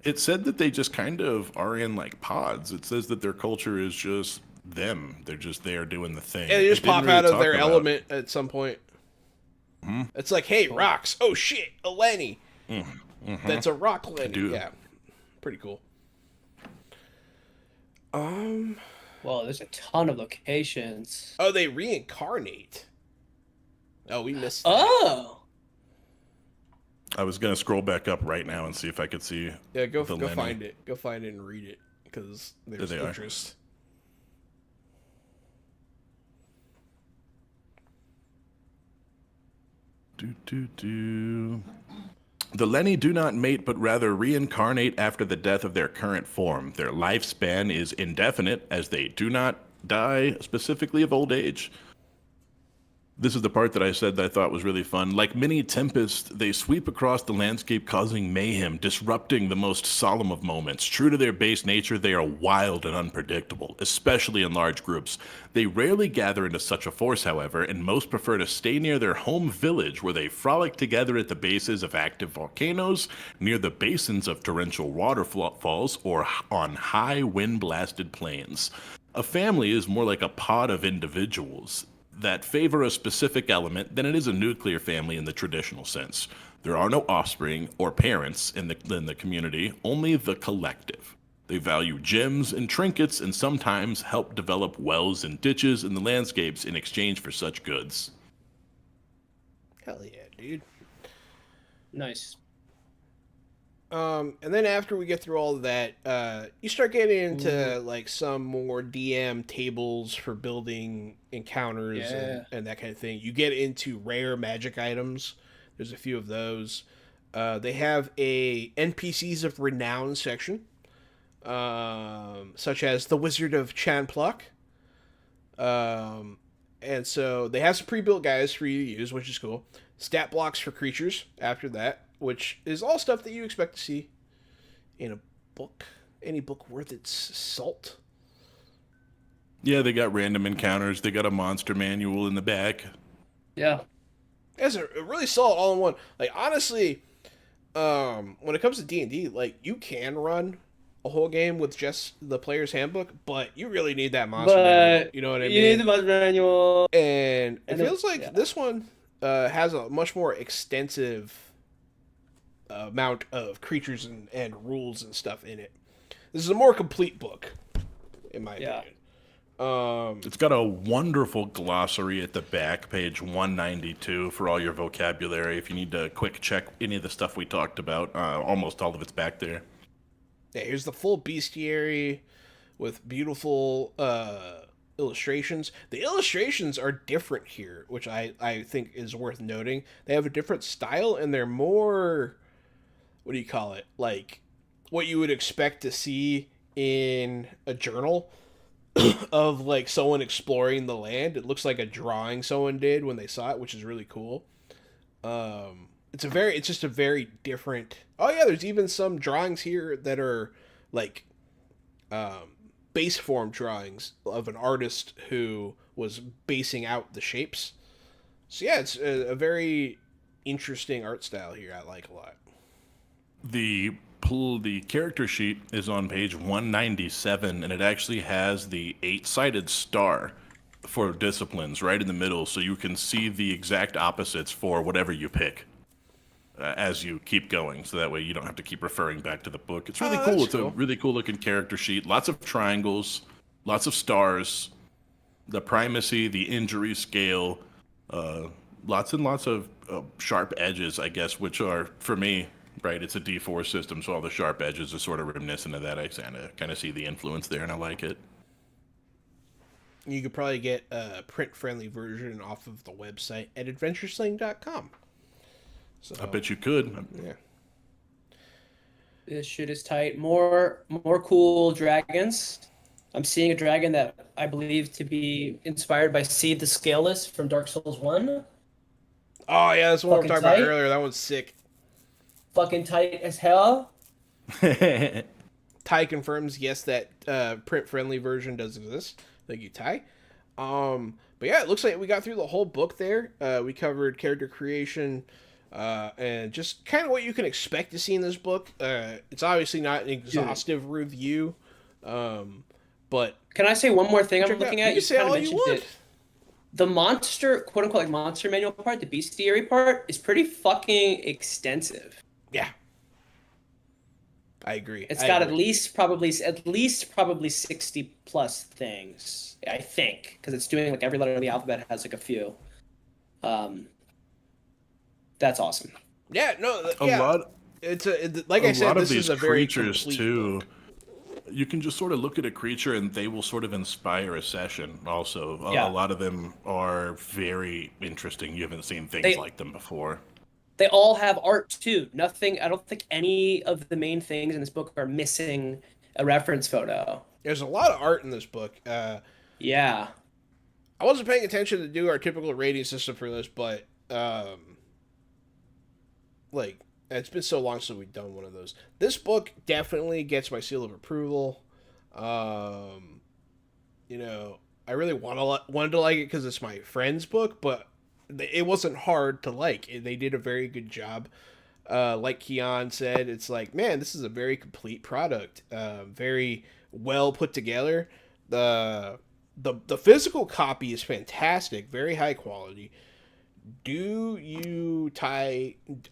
Speaker 2: It said that they just kind of are in like pods. It says that their culture is just them. They're just there doing the thing.
Speaker 1: Yeah, they just
Speaker 2: It didn't
Speaker 1: pop
Speaker 2: really
Speaker 1: out of
Speaker 2: talk
Speaker 1: their
Speaker 2: about-
Speaker 1: element at some point. It's like, hey, rocks. Oh shit, a Lenny. That's a rock Lenny.
Speaker 2: do.
Speaker 1: Yeah, pretty cool.
Speaker 3: Well, there's a ton of locations.
Speaker 1: Oh, they reincarnate. Oh, we missed. That.
Speaker 3: Oh,
Speaker 2: I was gonna scroll back up right now and see if I could see.
Speaker 1: Yeah, go
Speaker 2: the
Speaker 1: go
Speaker 2: Lenny.
Speaker 1: find it. Go find it and read it because there's
Speaker 2: they are.
Speaker 1: interest.
Speaker 2: The Lenny do not mate, but rather reincarnate after the death of their current form. Their lifespan is indefinite, as they do not die specifically of old age. This is the part that I said that I thought was really fun. Like many tempests, they sweep across the landscape, causing mayhem, disrupting the most solemn of moments. True to their base nature, they are wild and unpredictable, especially in large groups. They rarely gather into such a force, however, and most prefer to stay near their home village, where they frolic together at the bases of active volcanoes, near the basins of torrential waterfalls, or on high wind-blasted plains. A family is more like a pod of individuals that favor a specific element than it is a nuclear family in the traditional sense. There are no offspring or parents in the community, only the collective. They value gems and trinkets and sometimes help develop wells and ditches in the landscapes in exchange for such goods.
Speaker 1: Hell yeah, dude.
Speaker 3: nice.
Speaker 1: And then after we get through all of that, you start getting into like some more DM tables for building encounters and that kind of thing. You get into rare magic items. There's a few of those. They have a NPCs of Renown section, such as the Wizard of Chanpluck. And so they have some pre-built guys for you to use, which is cool. Stat blocks for creatures after that, which is all stuff that you expect to see in a book. Any book worth its salt.
Speaker 2: Yeah, they got random encounters. They got a monster manual in the back.
Speaker 3: Yeah.
Speaker 1: It's a really solid all-in-one. Like, honestly, when it comes to D&D, like, you can run a whole game with just the player's handbook, but you really need that monster manual. You know what I mean?
Speaker 3: You need the monster manual.
Speaker 1: And it
Speaker 3: And
Speaker 1: feels like this one has a much more extensive amount of creatures and rules and stuff in it. This is a more complete book, in my opinion.
Speaker 2: It's got a wonderful glossary at the back, page 192, for all your vocabulary. If you need to quick check any of the stuff we talked about, almost all of it's back there.
Speaker 1: Yeah, here's the full bestiary with beautiful illustrations. The illustrations are different here, which I think is worth noting. They have a different style, and they're more, what do you call it? Like, what you would expect to see in a journal of, like, someone exploring the land. It looks like a drawing someone did when they saw it, which is really cool. It's just a very different. Oh yeah, there's even some drawings here that are like base form drawings of an artist who was basing out the shapes. So yeah, it's a very interesting art style here. I like a lot.
Speaker 2: The character sheet is on page 197, and it actually has the 8-sided star for disciplines right in the middle, so you can see the exact opposites for whatever you pick. as you keep going, so that way you don't have to keep referring back to the book. It's really
Speaker 1: Oh,
Speaker 2: cool.
Speaker 1: that's
Speaker 2: It's a
Speaker 1: cool.
Speaker 2: really cool looking character sheet. Lots of triangles, lots of stars, the primacy, the injury scale, uh, lots and lots of sharp edges, I guess, which are, for me, right, it's a D4 system, so all the sharp edges are sort of reminiscent of that. I kind of see the influence there, and I like it.
Speaker 1: You could probably get a print-friendly version off of the website at adventuresling.com. So,
Speaker 2: I bet you could.
Speaker 1: yeah.
Speaker 3: This shit is tight. More cool dragons. I'm seeing a dragon that I believe to be inspired by Seed the Scaleless from Dark Souls 1.
Speaker 1: Oh, yeah, that's what we were
Speaker 3: Fucking
Speaker 1: talking about
Speaker 3: tight.
Speaker 1: earlier. That one's sick.
Speaker 3: Fucking tight as hell.
Speaker 1: Ty confirms, yes, that print-friendly version does exist. Thank you, Ty. But yeah, it looks like we got through the whole book there. We covered character creation, and just kind of what you can expect to see in this book. It's obviously not an exhaustive review, but
Speaker 3: Can I say one more thing I'm
Speaker 1: check it out.
Speaker 3: looking
Speaker 1: You
Speaker 3: at?
Speaker 1: can
Speaker 3: You
Speaker 1: say
Speaker 3: kind of
Speaker 1: all you
Speaker 3: mentioned
Speaker 1: want.
Speaker 3: it. The monster, quote unquote, like monster manual part, the bestiary part, is pretty fucking extensive.
Speaker 1: Yeah, I agree.
Speaker 3: It's
Speaker 1: I
Speaker 3: got
Speaker 1: agree.
Speaker 3: at least probably 60 plus things, I think, because it's doing like every letter of the alphabet has like a few. That's awesome.
Speaker 1: Yeah, no,
Speaker 2: A
Speaker 1: yeah.
Speaker 2: lot,
Speaker 1: Like I
Speaker 2: a
Speaker 1: said,
Speaker 2: lot of
Speaker 1: this is
Speaker 2: these
Speaker 1: a very
Speaker 2: creatures
Speaker 1: complete
Speaker 2: too.
Speaker 1: book.
Speaker 2: You can just sort of look at a creature and they will sort of inspire a session. Also, a
Speaker 3: Yeah.
Speaker 2: lot of them are very interesting. You haven't seen things
Speaker 3: They-
Speaker 2: like them before.
Speaker 3: They all have art too. Nothing, I don't think any of the main things in this book are missing a reference photo.
Speaker 1: There's a lot of art in this book.
Speaker 3: Yeah.
Speaker 1: I wasn't paying attention to do our typical rating system for this, but like it's been so long since we've done one of those. This book definitely gets my seal of approval. You know, I really wanted to like it because it's my friend's book, but it wasn't hard to like. They did a very good job. Like Keon said, it's like, man, this is a very complete product. Very well put together. The physical copy is fantastic, very high quality. Do you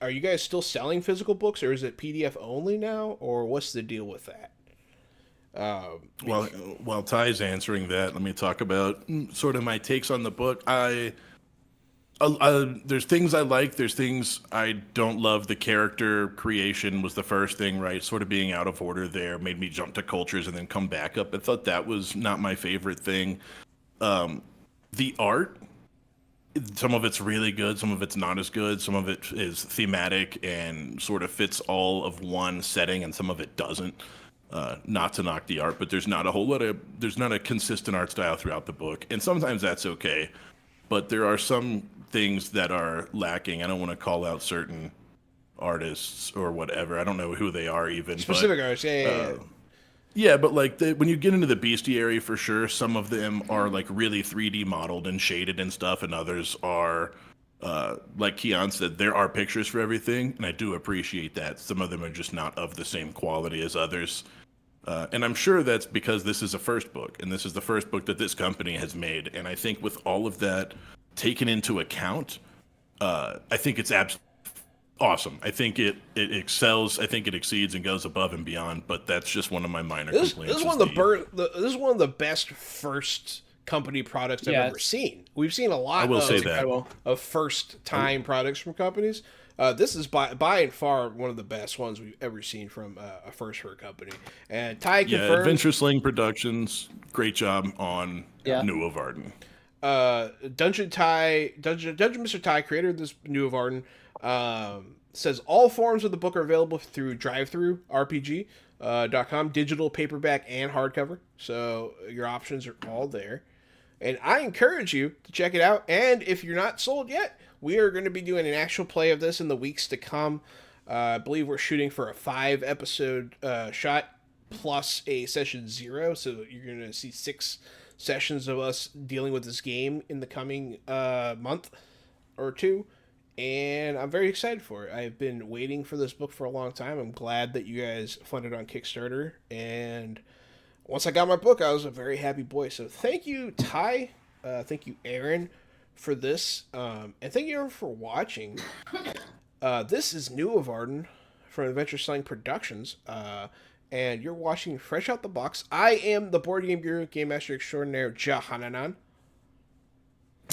Speaker 1: are you guys still selling physical books, or is it PDF only now, or what's the deal with that?
Speaker 2: Well, while Ty's answering that, let me talk about sort of my takes on the book. There's things I like. There's things I don't love. The character creation was the first thing, right? Sort of being out of order there made me jump to cultures and then come back up. I thought that was not my favorite thing. The art, some of it's really good, some of it's not as good. Some of it is thematic and sort of fits all of one setting, and some of it doesn't. Not to knock the art, but there's not a consistent art style throughout the book, and sometimes that's okay. But there are some things that are lacking. I don't want to call out certain artists or whatever. I don't know who they are even.
Speaker 1: Specific artists, yeah.
Speaker 2: Yeah, but like when you get into the bestiary, for sure, some of them are like really 3D modeled and shaded and stuff, and others are, like Keon said, there are pictures for everything, and I do appreciate that. Some of them are just not of the same quality as others. And I'm sure that's because this is a first book, and this is the first book that this company has made. And I think with all of that taken into account, I think it's absolutely awesome. I think it excels. I think it exceeds and goes above and beyond. But that's just one of my minor
Speaker 1: This
Speaker 2: complaints.
Speaker 1: is one of this is one of the best first company products I've ever seen. We've seen a lot
Speaker 2: I will say that.
Speaker 1: of first time products from companies. This is by and far one of the best ones we've ever seen from a first for a company. And Ty confirms.
Speaker 2: Yeah, Adventure Sling Productions, great job on Nuovarden.
Speaker 1: Dungeon Mr. Ty, creator of this Nuovarden, says all forms of the book are available through drive-through-rpg.com, digital, paperback, and hardcover. So your options are all there. And I encourage you to check it out. And if you're not sold yet, we are going to be doing an actual play of this in the weeks to come. I believe we're shooting for a 5-episode shot plus a session 0. So you're going to see 6 sessions of us dealing with this game in the coming month or 2. And I'm very excited for it. I've been waiting for this book for a long time. I'm glad that you guys funded on Kickstarter. And once I got my book, I was a very happy boy. So thank you, Ty. Thank you, Aaron, for this. And thank you, everyone, for watching. This is Nuovarden from Adventure Slang Productions, and you're watching Fresh Out the Box. I am the board game guru, game master extraordinaire, Jahananan.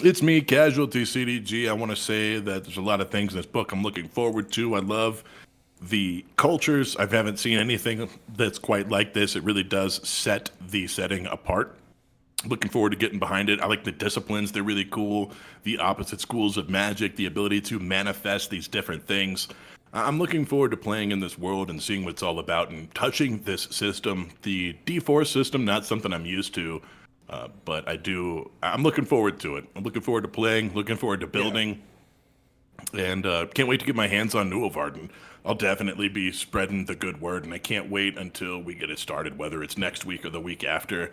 Speaker 2: It's me, Casualty CDG. I want to say that there's a lot of things in this book I'm looking forward to. I love the cultures. I haven't seen anything that's quite like this. It really does set the setting apart. Looking forward to getting behind it. I like the disciplines. They're really cool. The opposite schools of magic, the ability to manifest these different things. I'm looking forward to playing in this world and seeing what it's all about and touching this system. The D4 system, not something I'm used to, but I'm looking forward to it. I'm looking forward to playing, looking forward to building, and can't wait to get my hands on Nuovarden. I'll definitely be spreading the good word, and I can't wait until we get it started, whether it's next week or the week after.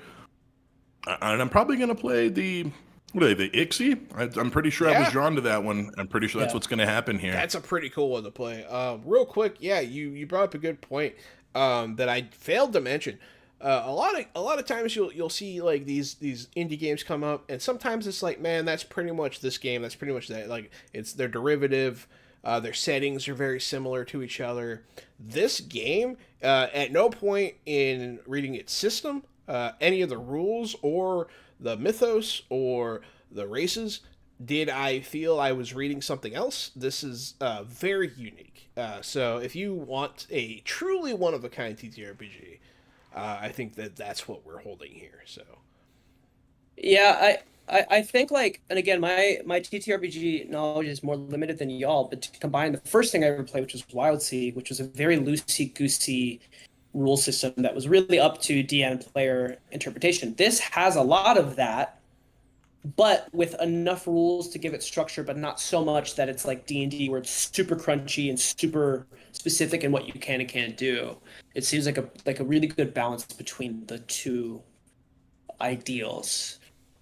Speaker 2: And I'm probably going to play the Ixie. I'm pretty sure I was drawn to that one. I'm pretty sure that's what's going to happen here.
Speaker 1: That's a pretty cool one to play. Real quick, you brought up a good point that I failed to mention. A lot of times you'll see like these indie games come up, and sometimes it's like, man, that's pretty much this game. That's pretty much that. Like it's their derivative. Their settings are very similar to each other. This game, at no point in reading its system, any of the rules or the mythos or the races, did I feel I was reading something else. This is very unique. So if you want a truly one-of-a-kind TTRPG, I think that's what we're holding here. So
Speaker 3: Yeah, I think like, and again, my TTRPG knowledge is more limited than y'all, but to combine the first thing I ever played, which was Wild Sea, which was a very loosey-goosey rule system that was really up to DM player interpretation. This has a lot of that, but with enough rules to give it structure, but not so much that it's like D&D where it's super crunchy and super specific in what you can and can't do. It seems like a really good balance between the two ideals.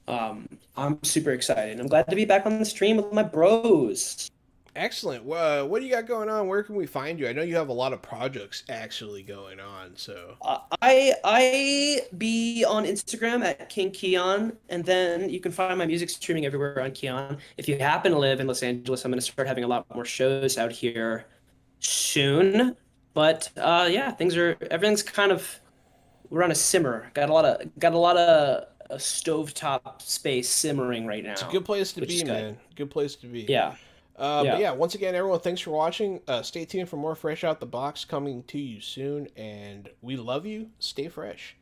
Speaker 3: I'm super excited. I'm glad to be back on the stream with my bros.
Speaker 1: excellent. What do you got going on? Where can we find you? I know you have a lot of projects actually going on. So
Speaker 3: I be on Instagram at King Keon, and then you can find my music streaming everywhere on Keon. If you happen to live in Los Angeles, I'm going to start having a lot more shows out here soon. But everything's kind of, we're on a simmer. Got a lot of stovetop space simmering right now.
Speaker 1: it's a good place to be, man. Good place to be.
Speaker 3: Yeah.
Speaker 1: But yeah, once again, everyone, thanks for watching. Stay tuned for more Fresh Out the Box coming to you soon, and we love you. Stay fresh.